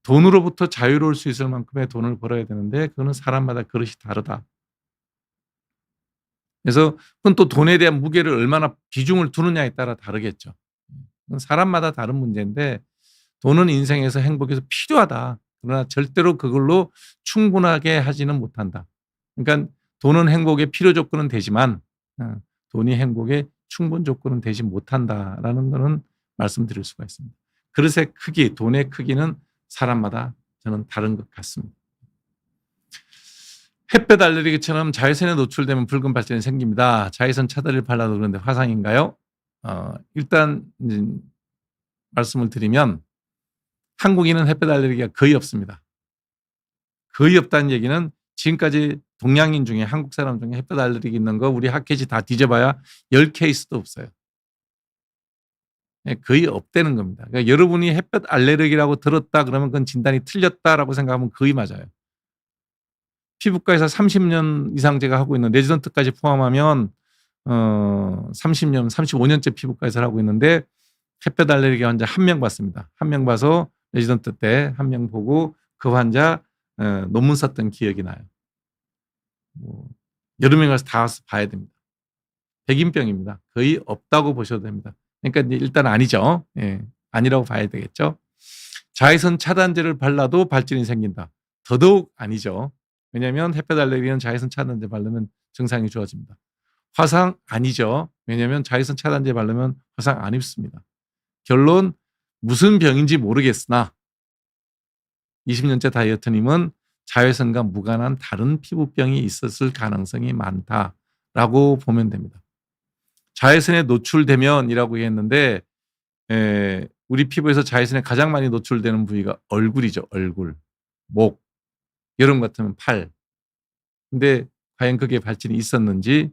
돈으로부터 자유로울 수 있을 만큼의 돈을 벌어야 되는데 그거는 사람마다 그릇이 다르다. 그래서 그건 또 돈에 대한 무게를 얼마나 비중을 두느냐에 따라 다르겠죠. 사람마다 다른 문제인데 돈은 인생에서 행복에서 필요하다. 그러나 절대로 그걸로 충분하게 하지는 못한다. 그러니까 돈은 행복의 필요 조건은 되지만 돈이 행복의 충분 조건은 되지 못한다라는 것은 말씀드릴 수가 있습니다. 그릇의 크기, 돈의 크기는 사람마다 저는 다른 것 같습니다. 햇볕 알레르기처럼 자외선에 노출되면 붉은 발진이 생깁니다. 자외선 차단을 발라도 그런데 화상인가요? 일단 말씀을 드리면 한국인은 햇볕 알레르기가 거의 없습니다. 거의 없다는 얘기는 지금까지 동양인 중에 한국 사람 중에 햇볕 알레르기 있는 거 우리 학회지 다 뒤져봐야 10케이스도 없어요. 거의 없다는 겁니다. 그러니까 여러분이 햇볕 알레르기라고 들었다 그러면 그건 진단이 틀렸다라고 생각하면 거의 맞아요. 피부과에서 30년 이상 제가 하고 있는 레지던트까지 포함하면 30년, 35년째 피부과에서 하고 있는데 햇볕 알레르기 환자 한 명 봤습니다. 한 명 봐서 레지던트 때 한 명 보고 그 환자 논문 썼던 기억이 나요. 여름에 가서 다 와서 봐야 됩니다. 백인병입니다. 거의 없다고 보셔도 됩니다. 그러니까 일단 아니죠. 예, 아니라고 봐야 되겠죠. 자외선 차단제를 발라도 발진이 생긴다. 더더욱 아니죠. 왜냐하면 햇볕 알레르기는 자외선 차단제 바르면 증상이 좋아집니다. 화상 아니죠. 왜냐하면 자외선 차단제 바르면 화상 안 입습니다. 결론 무슨 병인지 모르겠으나 20년째 다이어트님은 자외선과 무관한 다른 피부병이 있었을 가능성이 많다라고 보면 됩니다. 자외선에 노출되면이라고 했는데 우리 피부에서 자외선에 가장 많이 노출되는 부위가 얼굴이죠. 얼굴, 목, 여름 같으면 팔. 근데 과연 그게 발진이 있었는지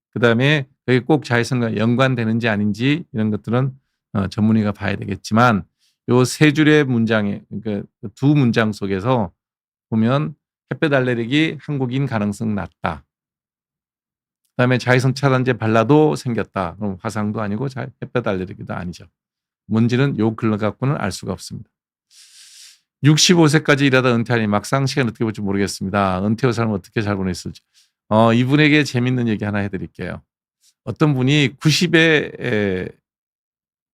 그다음에 그게 꼭 자외선과 연관되는지 아닌지 이런 것들은 전문의가 봐야 되겠지만 요 세 줄의 문장에 그러니까 두 문장 속에서 보면 햇볕 알레르기 한국인 가능성 낮다. 그다음에 자외선 차단제 발라도 생겼다. 그럼 화상도 아니고 햇볕 알레르기도 아니죠. 뭔지는 요 글러 갖고는 알 수가 없습니다. 65세까지 일하다 은퇴하니 막상 시간 어떻게 볼지 모르겠습니다. 은퇴 후 삶을 어떻게 잘 보냈을지. 이분에게 재밌는 얘기 하나 해드릴게요. 어떤 분이 90에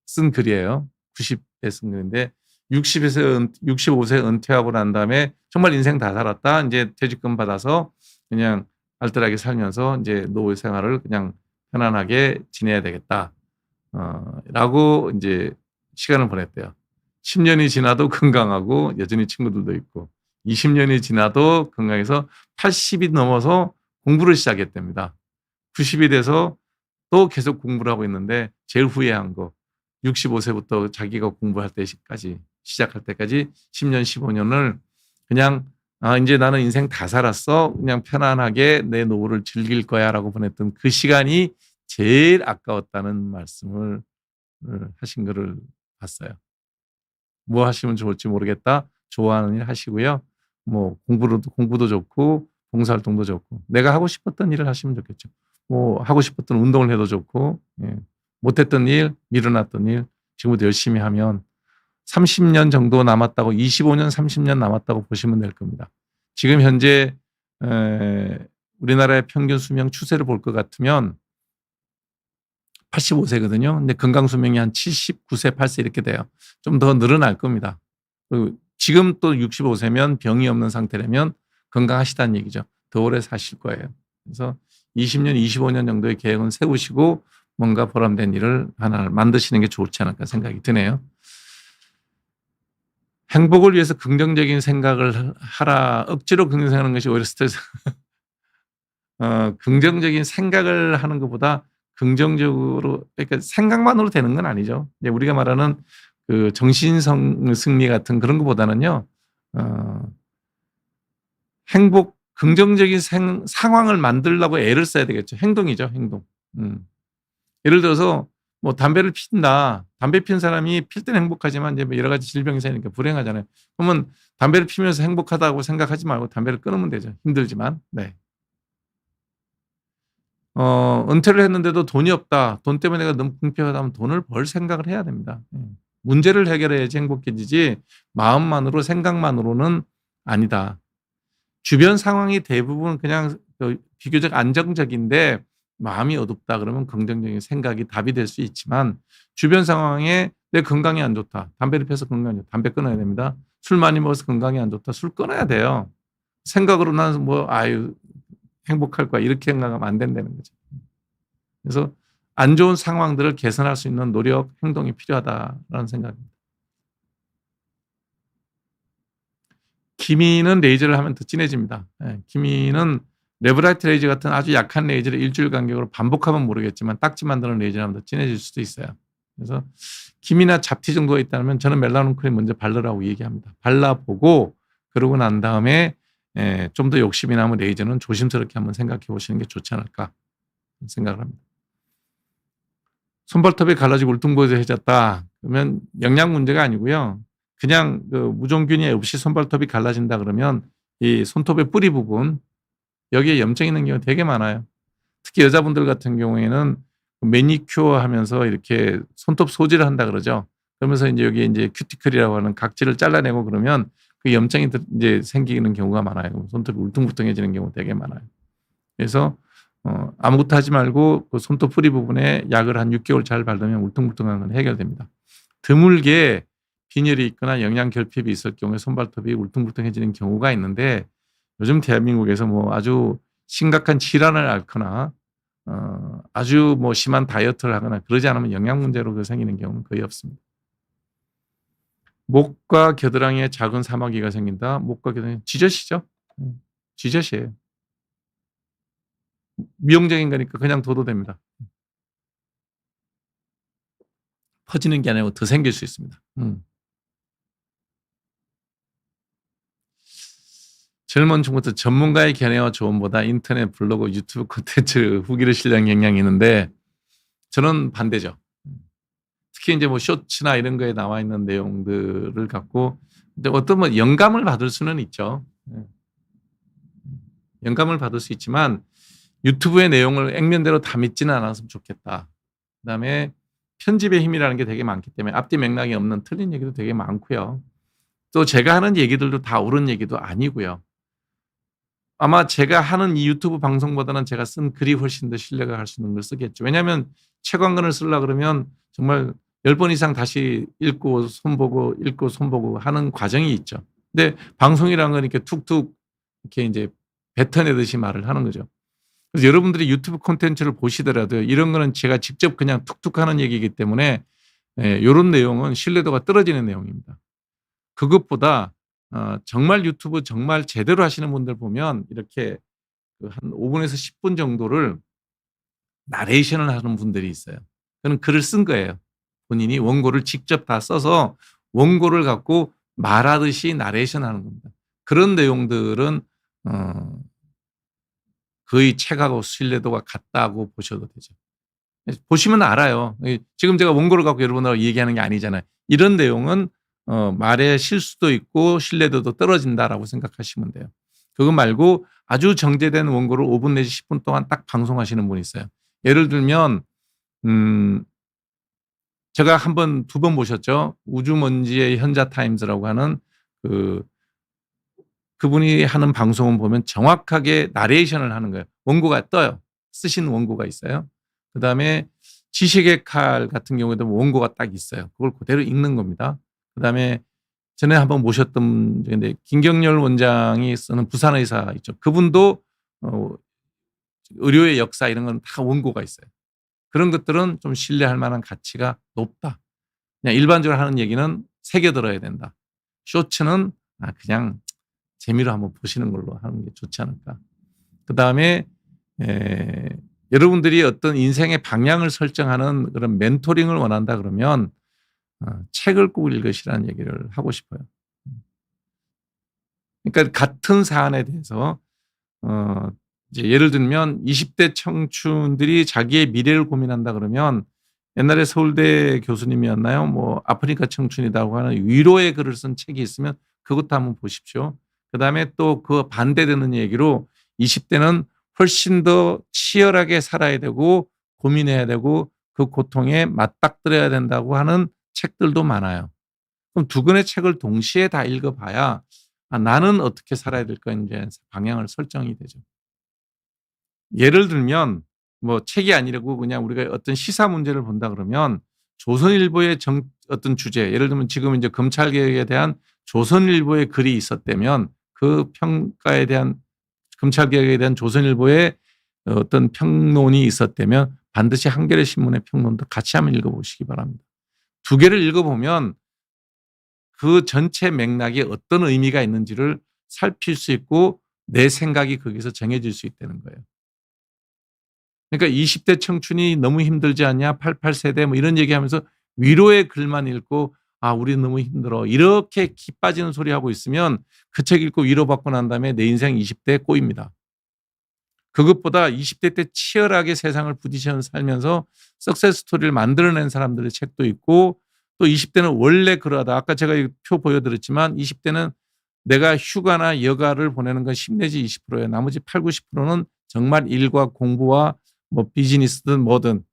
쓴 글이에요. 90에 쓴 글인데 65세 은퇴하고 난 다음에 정말 인생 다 살았다. 이제 퇴직금 받아서 그냥 알뜰하게 살면서 이제 노후 생활을 그냥 편안하게 지내야 되겠다. 라고 이제 시간을 보냈대요. 10년이 지나도 건강하고 여전히 친구들도 있고 20년이 지나도 건강해서 80이 넘어서 공부를 시작했답니다. 90이 돼서 또 계속 공부를 하고 있는데 제일 후회한 거 65세부터 자기가 공부할 때까지 시작할 때까지 10년 15년을 그냥 이제 나는 인생 다 살았어. 그냥 편안하게 내 노후를 즐길 거야 라고 보냈던 그 시간이 제일 아까웠다는 말씀을 하신 거를 봤어요. 뭐 하시면 좋을지 모르겠다. 좋아하는 일 하시고요. 뭐 공부도 좋고 봉사활동도 좋고 내가 하고 싶었던 일을 하시면 좋겠죠. 뭐 하고 싶었던 운동을 해도 좋고 못했던 일, 미뤄놨던 일 지금부터 열심히 하면 30년 정도 남았다고 25년, 30년 남았다고 보시면 될 겁니다. 지금 현재 우리나라의 평균 수명 추세를 볼 것 같으면 85세거든요. 근데 건강 수명이 한 79세, 8세 이렇게 돼요. 좀 더 늘어날 겁니다. 그리고 지금 또 65세면 병이 없는 상태라면 건강하시다는 얘기죠. 더 오래 사실 거예요. 그래서 20년, 25년 정도의 계획은 세우시고 뭔가 보람된 일을 하나 만드시는 게 좋지 않을까 생각이 드네요. 행복을 위해서 긍정적인 생각을 하라. 억지로 긍정적인 생각하는 것이 오히려 스트레스. 긍정적인 생각을 하는 것보다 긍정적으로, 그러니까 생각만으로 되는 건 아니죠. 이제 우리가 말하는 그 정신성 승리 같은 그런 것보다는요, 행복, 긍정적인 상황을 만들려고 애를 써야 되겠죠. 행동이죠, 행동. 예를 들어서 뭐 담배를 피운다. 담배 피운 사람이 필 때는 행복하지만 이제 뭐 여러 가지 질병이 생기니까 불행하잖아요. 그러면 담배를 피우면서 행복하다고 생각하지 말고 담배를 끊으면 되죠. 힘들지만. 네. 은퇴를 했는데도 돈이 없다. 돈 때문에 내가 너무 궁핍하다면 돈을 벌 생각을 해야 됩니다. 문제를 해결해야지 행복해지지 마음만으로 생각만으로는 아니다. 주변 상황이 대부분 그냥 비교적 안정적인데 마음이 어둡다 그러면 긍정적인 생각이 답이 될 수 있지만 주변 상황에 내 건강이 안 좋다. 담배를 피워서 건강이 안 좋다. 담배 끊어야 됩니다. 술 많이 먹어서 건강이 안 좋다. 술 끊어야 돼요. 생각으로 나는 뭐 아유 행복할 거야 이렇게 생각하면 안 된다는 거죠. 그래서 안 좋은 상황들을 개선할 수 있는 노력, 행동이 필요하다라는 생각입니다. 기미는 레이저를 하면 더 진해집니다. 기미는 레브라이트 레이저 같은 아주 약한 레이저를 일주일 간격으로 반복하면 모르겠지만 딱지 만드는 레이저를 하면 더 진해질 수도 있어요. 그래서 기미나 잡티 정도가 있다면 저는 멜라논 크림 먼저 바르라고 얘기합니다. 발라보고 그러고 난 다음에 좀 더 욕심이 나면 레이저는 조심스럽게 한번 생각해 보시는 게 좋지 않을까 생각을 합니다. 손발톱이 갈라지고 울퉁불퉁해졌다. 그러면 영양 문제가 아니고요. 그냥 그 무종균이 없이 손발톱이 갈라진다 그러면 이 손톱의 뿌리 부분 여기에 염증이 있는 경우가 되게 많아요. 특히 여자분들 같은 경우에는 매니큐어 하면서 이렇게 손톱 소지를 한다 그러죠. 그러면서 이제 여기 이제 큐티클이라고 하는 각질을 잘라내고 그러면 그 염증이 이제 생기는 경우가 많아요. 손톱이 울퉁불퉁해지는 경우가 되게 많아요. 그래서 아무것도 하지 말고 그 손톱 뿌리 부분에 약을 한 6개월 잘 바르면 울퉁불퉁한 건 해결됩니다. 드물게 빈혈이 있거나 영양 결핍이 있을 경우에 손발톱이 울퉁불퉁해지는 경우가 있는데 요즘 대한민국에서 뭐 아주 심각한 질환을 앓거나 아주 뭐 심한 다이어트를 하거나 그러지 않으면 영양 문제로 그 생기는 경우는 거의 없습니다. 목과 겨드랑이에 작은 사마귀가 생긴다. 목과 겨드랑이 쥐젖이죠. 쥐젖이에요. 미용적인 거니까 그냥 둬도 됩니다. 퍼지는 게 아니고 더 생길 수 있습니다. 젊은 층부터 전문가의 견해와 조언보다 인터넷 블로그 유튜브 콘텐츠 후기를 신뢰한 경향이 있는데 저는 반대죠. 특히 이제 뭐 쇼츠나 이런 거에 나와 있는 내용들을 갖고 어떤 뭐 영감을 받을 수는 있죠. 영감을 받을 수 있지만 유튜브의 내용을 액면대로 다 믿지는 않았으면 좋겠다. 그다음에 편집의 힘이라는 게 되게 많기 때문에 앞뒤 맥락이 없는 틀린 얘기도 되게 많고요. 또 제가 하는 얘기들도 다 옳은 얘기도 아니고요. 아마 제가 하는 이 유튜브 방송보다는 제가 쓴 글이 훨씬 더 신뢰가 갈 수 있는 걸 쓰겠죠. 왜냐하면 책 한 권을 쓰려고 그러면 정말 10번 이상 다시 읽고 손보고 하는 과정이 있죠. 근데 방송이라는 건 이렇게 툭툭 이렇게 이제 뱉어내듯이 말을 하는 거죠. 그래서 여러분들이 유튜브 콘텐츠를 보시더라도 이런 거는 제가 직접 그냥 툭툭 하는 얘기이기 때문에 이런 내용은 신뢰도가 떨어지는 내용입니다. 그것보다 정말 유튜브 정말 제대로 하시는 분들 보면 이렇게 한 5분에서 10분 정도를 나레이션을 하는 분들이 있어요. 그는 글을 쓴 거예요. 본인이 원고를 직접 다 써서 원고를 갖고 말하듯이 나레이션 하는 겁니다. 그런 내용들은 거의 책하고 신뢰도가 같다고 보셔도 되죠. 보시면 알아요. 지금 제가 원고를 갖고 여러분하고 얘기하는 게 아니잖아요. 이런 내용은 말에 실수도 있고 신뢰도도 떨어진다라고 생각하시면 돼요. 그거 말고 아주 정제된 원고를 5분 내지 10분 동안 딱 방송하시는 분이 있어요. 예를 들면 제가 한 번, 두 번 모셨죠. 우주먼지의 현자타임즈라고 하는 그분이 하는 방송을 보면 정확하게 나레이션을 하는 거예요. 원고가 떠요. 쓰신 원고가 있어요. 그다음에 지식의 칼 같은 경우에도 원고가 딱 있어요. 그걸 그대로 읽는 겁니다. 그다음에 전에 한번 모셨던 분인데 김경렬 원장이 쓰는 부산의사 있죠. 그분도 의료의 역사 이런 건 다 원고가 있어요. 그런 것들은 좀 신뢰할 만한 가치가 높다. 그냥 일반적으로 하는 얘기는 새겨들어야 된다. 쇼츠는 그냥 재미로 한번 보시는 걸로 하는 게 좋지 않을까. 그다음에 여러분들이 어떤 인생의 방향을 설정하는 그런 멘토링을 원한다 그러면 책을 꼭 읽으시라는 얘기를 하고 싶어요. 그러니까 같은 사안에 대해서 이제 예를 들면 20대 청춘들이 자기의 미래를 고민한다 그러면 옛날에 서울대 교수님이었나요? 뭐 아프리카 청춘이라고 하는 위로의 글을 쓴 책이 있으면 그것도 한번 보십시오. 그다음에 또 그 반대되는 얘기로 20대는 훨씬 더 치열하게 살아야 되고 고민해야 되고 그 고통에 맞닥뜨려야 된다고 하는 책들도 많아요. 그럼 두 권의 책을 동시에 다 읽어봐야 나는 어떻게 살아야 될 건지 방향을 설정이 되죠. 예를 들면 뭐 책이 아니라고 그냥 우리가 어떤 시사 문제를 본다 그러면 조선일보의 어떤 주제, 예를 들면 지금 이제 검찰개혁에 대한 조선일보의 글이 있었다면 그 평가에 대한 검찰개혁에 대한 조선일보의 어떤 평론이 있었다면 반드시 한겨레 신문의 평론도 같이 한번 읽어보시기 바랍니다. 두 개를 읽어보면 그 전체 맥락에 어떤 의미가 있는지를 살필 수 있고 내 생각이 거기서 정해질 수 있다는 거예요. 그러니까 20대 청춘이 너무 힘들지 않냐, 88세대 뭐 이런 얘기하면서 위로의 글만 읽고 우리 너무 힘들어 이렇게 기 빠지는 소리 하고 있으면 그 책 읽고 위로받고 난 다음에 내 인생 20대에 꼬입니다. 그것보다 20대 때 치열하게 세상을 부딪혀 살면서 석세스 스토리를 만들어낸 사람들의 책도 있고 또 20대는 원래 그러하다. 아까 제가 표 보여드렸지만 20대는 내가 휴가나 여가를 보내는 건 10 내지 20%예요. 나머지 8, 90%는 정말 일과 공부와 뭐 비즈니스든 뭐든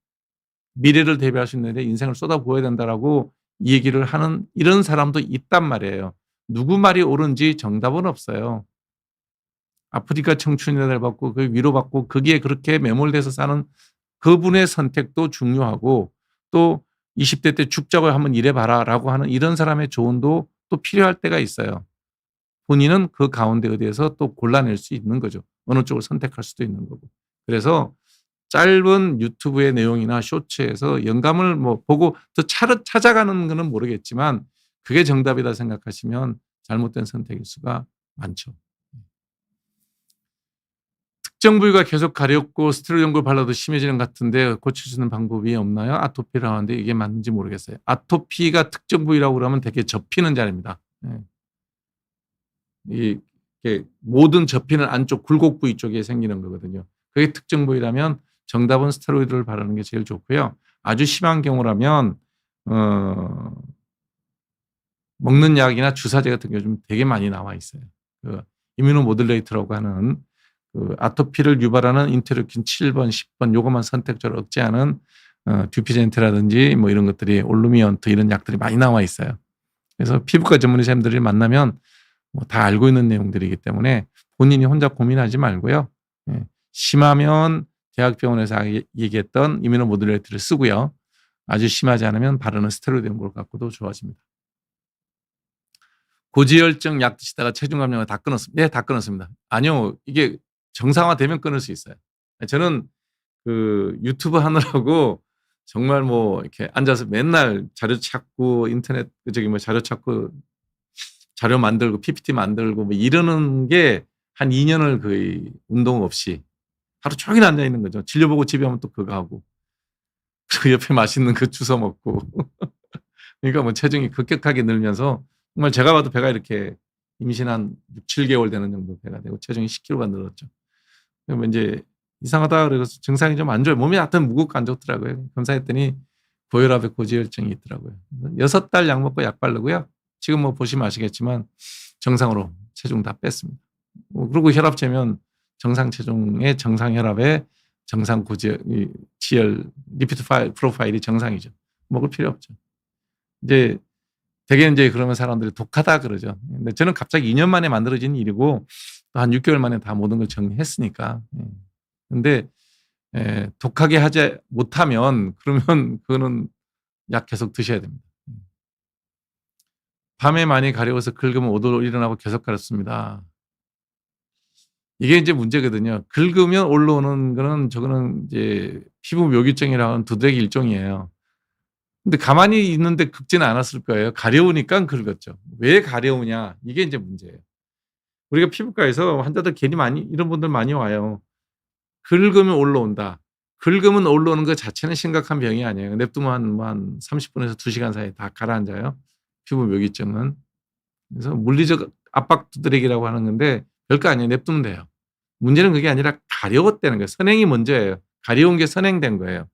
미래를 대비할 수 있는데 인생을 쏟아부어야 된다라고 얘기를 하는 이런 사람도 있단 말이에요. 누구 말이 옳은지 정답은 없어요. 아프리카 청춘이라를 받고 그 위로받고 거기에 그렇게 매몰돼서 사는 그분의 선택도 중요하고 또 20대 때 죽자고 한번 일해봐라라고 하는 이런 사람의 조언도 또 필요할 때가 있어요. 본인은 그 가운데 어디에서 또 골라낼 수 있는 거죠. 어느 쪽을 선택할 수도 있는 거고. 그래서 짧은 유튜브의 내용이나 쇼츠에서 영감을 뭐 보고 더 찾아가는 거는 모르겠지만 그게 정답이다 생각하시면 잘못된 선택일 수가 많죠. 특정 부위가 계속 가렵고 스테로이드 연고를 발라도 심해지는 것 같은데 고쳐주는 방법이 없나요? 아토피를 하는데 이게 맞는지 모르겠어요. 아토피가 특정 부위라고 그러면 되게 접히는 자리입니다. 이게 모든 접히는 안쪽 굴곡 부위 쪽에 생기는 거거든요. 그게 특정 부위라면 정답은 스테로이드를 바르는 게 제일 좋고요. 아주 심한 경우라면 먹는 약이나 주사제 같은 게 요즘 되게 많이 나와 있어요. 그 이뮤노모듈레이터라고 하는 그 아토피를 유발하는 인터루킨 7번, 10번 요것만 선택적으로 억제하는 듀피젠트라든지 뭐 이런 것들이 올루미언트 이런 약들이 많이 나와 있어요. 그래서 피부과 전문의사님들이 만나면 뭐 다 알고 있는 내용들이기 때문에 본인이 혼자 고민하지 말고요. 심하면 대학병원에서 얘기했던 이뮤노모듈레이터를 쓰고요. 아주 심하지 않으면 바르는 스테로이드 연고를 갖고도 좋아집니다. 고지혈증 약 드시다가 체중 감량을 다 끊었습니다. 네, 다 끊었습니다. 아니요, 이게 정상화되면 끊을 수 있어요. 저는 그 유튜브 하느라고 정말 뭐 이렇게 앉아서 맨날 자료 찾고 인터넷 뭐 자료 찾고 자료 만들고 PPT 만들고 뭐 이러는 게 한 2년을 거의 운동 없이 하루 종일 앉아 있는 거죠. 진료 보고 집에 오면 또 그거 하고 그 옆에 맛있는 거 주워 먹고 그러니까 뭐 체중이 급격하게 늘면서 정말 제가 봐도 배가 이렇게 임신한 6, 7개월 되는 정도 배가 되고 체중이 10kg가 늘었죠. 그러면 이제 이상하다 그래서 증상이 좀 안 좋아요. 몸이 하여튼 무겁고 안 좋더라고요. 검사했더니 고혈압에 고지혈증이 있더라고요. 6달 약 먹고 약 바르고요. 지금 뭐 보시면 아시겠지만 정상으로 체중 다 뺐습니다. 그리고 혈압 재면 정상 체중의 정상 혈압에 정상 지혈 리피드 프로파일이 정상이죠. 먹을 필요 없죠. 이제 되게 이제 그러면 사람들이 독하다 그러죠. 근데 저는 갑자기 2년 만에 만들어진 일이고 또 한 6개월 만에 다 모든 걸 정리했으니까. 근데 독하게 하지 못하면 그러면 그거는 약 계속 드셔야 됩니다. 밤에 많이 가려워서 긁으면 오돌 일어나고 계속 가렵습니다. 이게 이제 문제거든요. 긁으면 올라오는 거는 저거는 이제 피부 묘기증이라고 하는 두드러기 일종이에요. 근데 가만히 있는데 긁지는 않았을 거예요. 가려우니까 긁었죠. 왜 가려우냐? 이게 이제 문제예요. 우리가 피부과에서 환자들 괜히 이런 분들 많이 와요. 긁으면 올라온다. 긁으면 올라오는 것 자체는 심각한 병이 아니에요. 냅두면 한 30분에서 2시간 사이에 다 가라앉아요. 피부 묘기증은. 그래서 물리적 압박 두드러기라고 하는 건데 별거 아니에요. 냅두면 돼요. 문제는 그게 아니라 가려웠다는 거예요. 선행이 먼저예요. 가려운 게 선행된 거예요.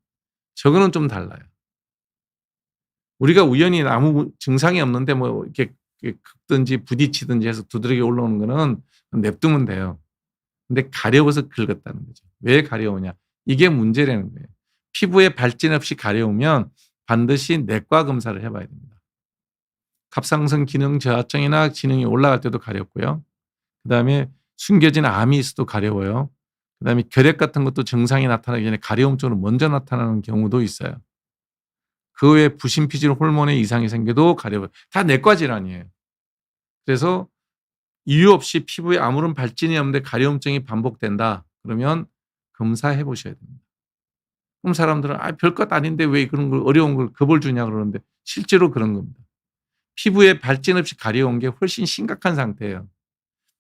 저거는 좀 달라요. 우리가 우연히 아무 증상이 없는데 뭐 이렇게 긁든지 부딪히든지 해서 두드러기 올라오는 거는 냅두면 돼요. 근데 가려워서 긁었다는 거죠. 왜 가려우냐? 이게 문제라는 거예요. 피부에 발진 없이 가려우면 반드시 내과 검사를 해봐야 됩니다. 갑상선 기능 저하증이나 지능이 올라갈 때도 가렵고요. 그다음에 숨겨진 암이 있어도 가려워요. 그다음에 결핵 같은 것도 증상이 나타나기 전에 가려움 쪽으로 먼저 나타나는 경우도 있어요. 그 외에 부신피질 호르몬의 이상이 생겨도 가려워요. 다 내과 질환이에요. 그래서 이유 없이 피부에 아무런 발진이 없는데 가려움증이 반복된다. 그러면 검사해 보셔야 됩니다. 그럼 사람들은 별것 아닌데 왜 그런 걸 어려운 걸 겁을 주냐 그러는데 실제로 그런 겁니다. 피부에 발진 없이 가려운 게 훨씬 심각한 상태예요.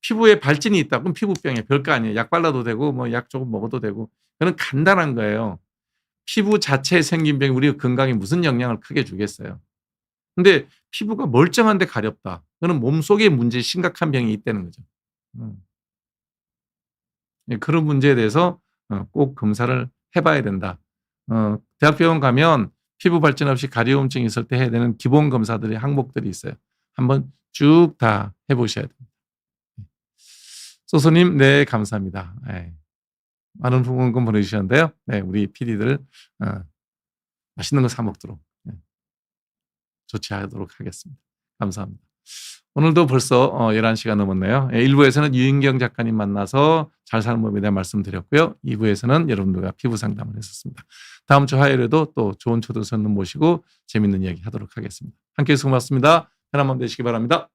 피부에 발진이 있다. 그럼 피부병이에요. 별거 아니에요. 약 발라도 되고 뭐 약 조금 먹어도 되고. 그건 간단한 거예요. 피부 자체에 생긴 병이 우리 건강에 무슨 영향을 크게 주겠어요. 근데 피부가 멀쩡한데 가렵다. 그건 몸속에 문제 심각한 병이 있다는 거죠. 그런 문제에 대해서 꼭 검사를 해봐야 된다. 대학병원 가면 피부 발진 없이 가려움증이 있을 때 해야 되는 기본 검사들의 항목들이 있어요. 한번 쭉 다 해보셔야 됩니다. 소소님, 네, 감사합니다. 네. 많은 후원금 보내주셨는데요. 네, 우리 PD들 맛있는 거 사 먹도록 조치하도록 하겠습니다. 감사합니다. 오늘도 벌써 11시가 넘었네요. 1부에서는 유인경 작가님 만나서 잘 사는 법에 대한 말씀드렸고요. 2부에서는 여러분들과 피부 상담을 했었습니다. 다음 주 화요일에도 또 좋은 초대 손님 모시고 재밌는 이야기 하도록 하겠습니다. 함께해 주셔서 고맙습니다. 편한 밤 되시기 바랍니다.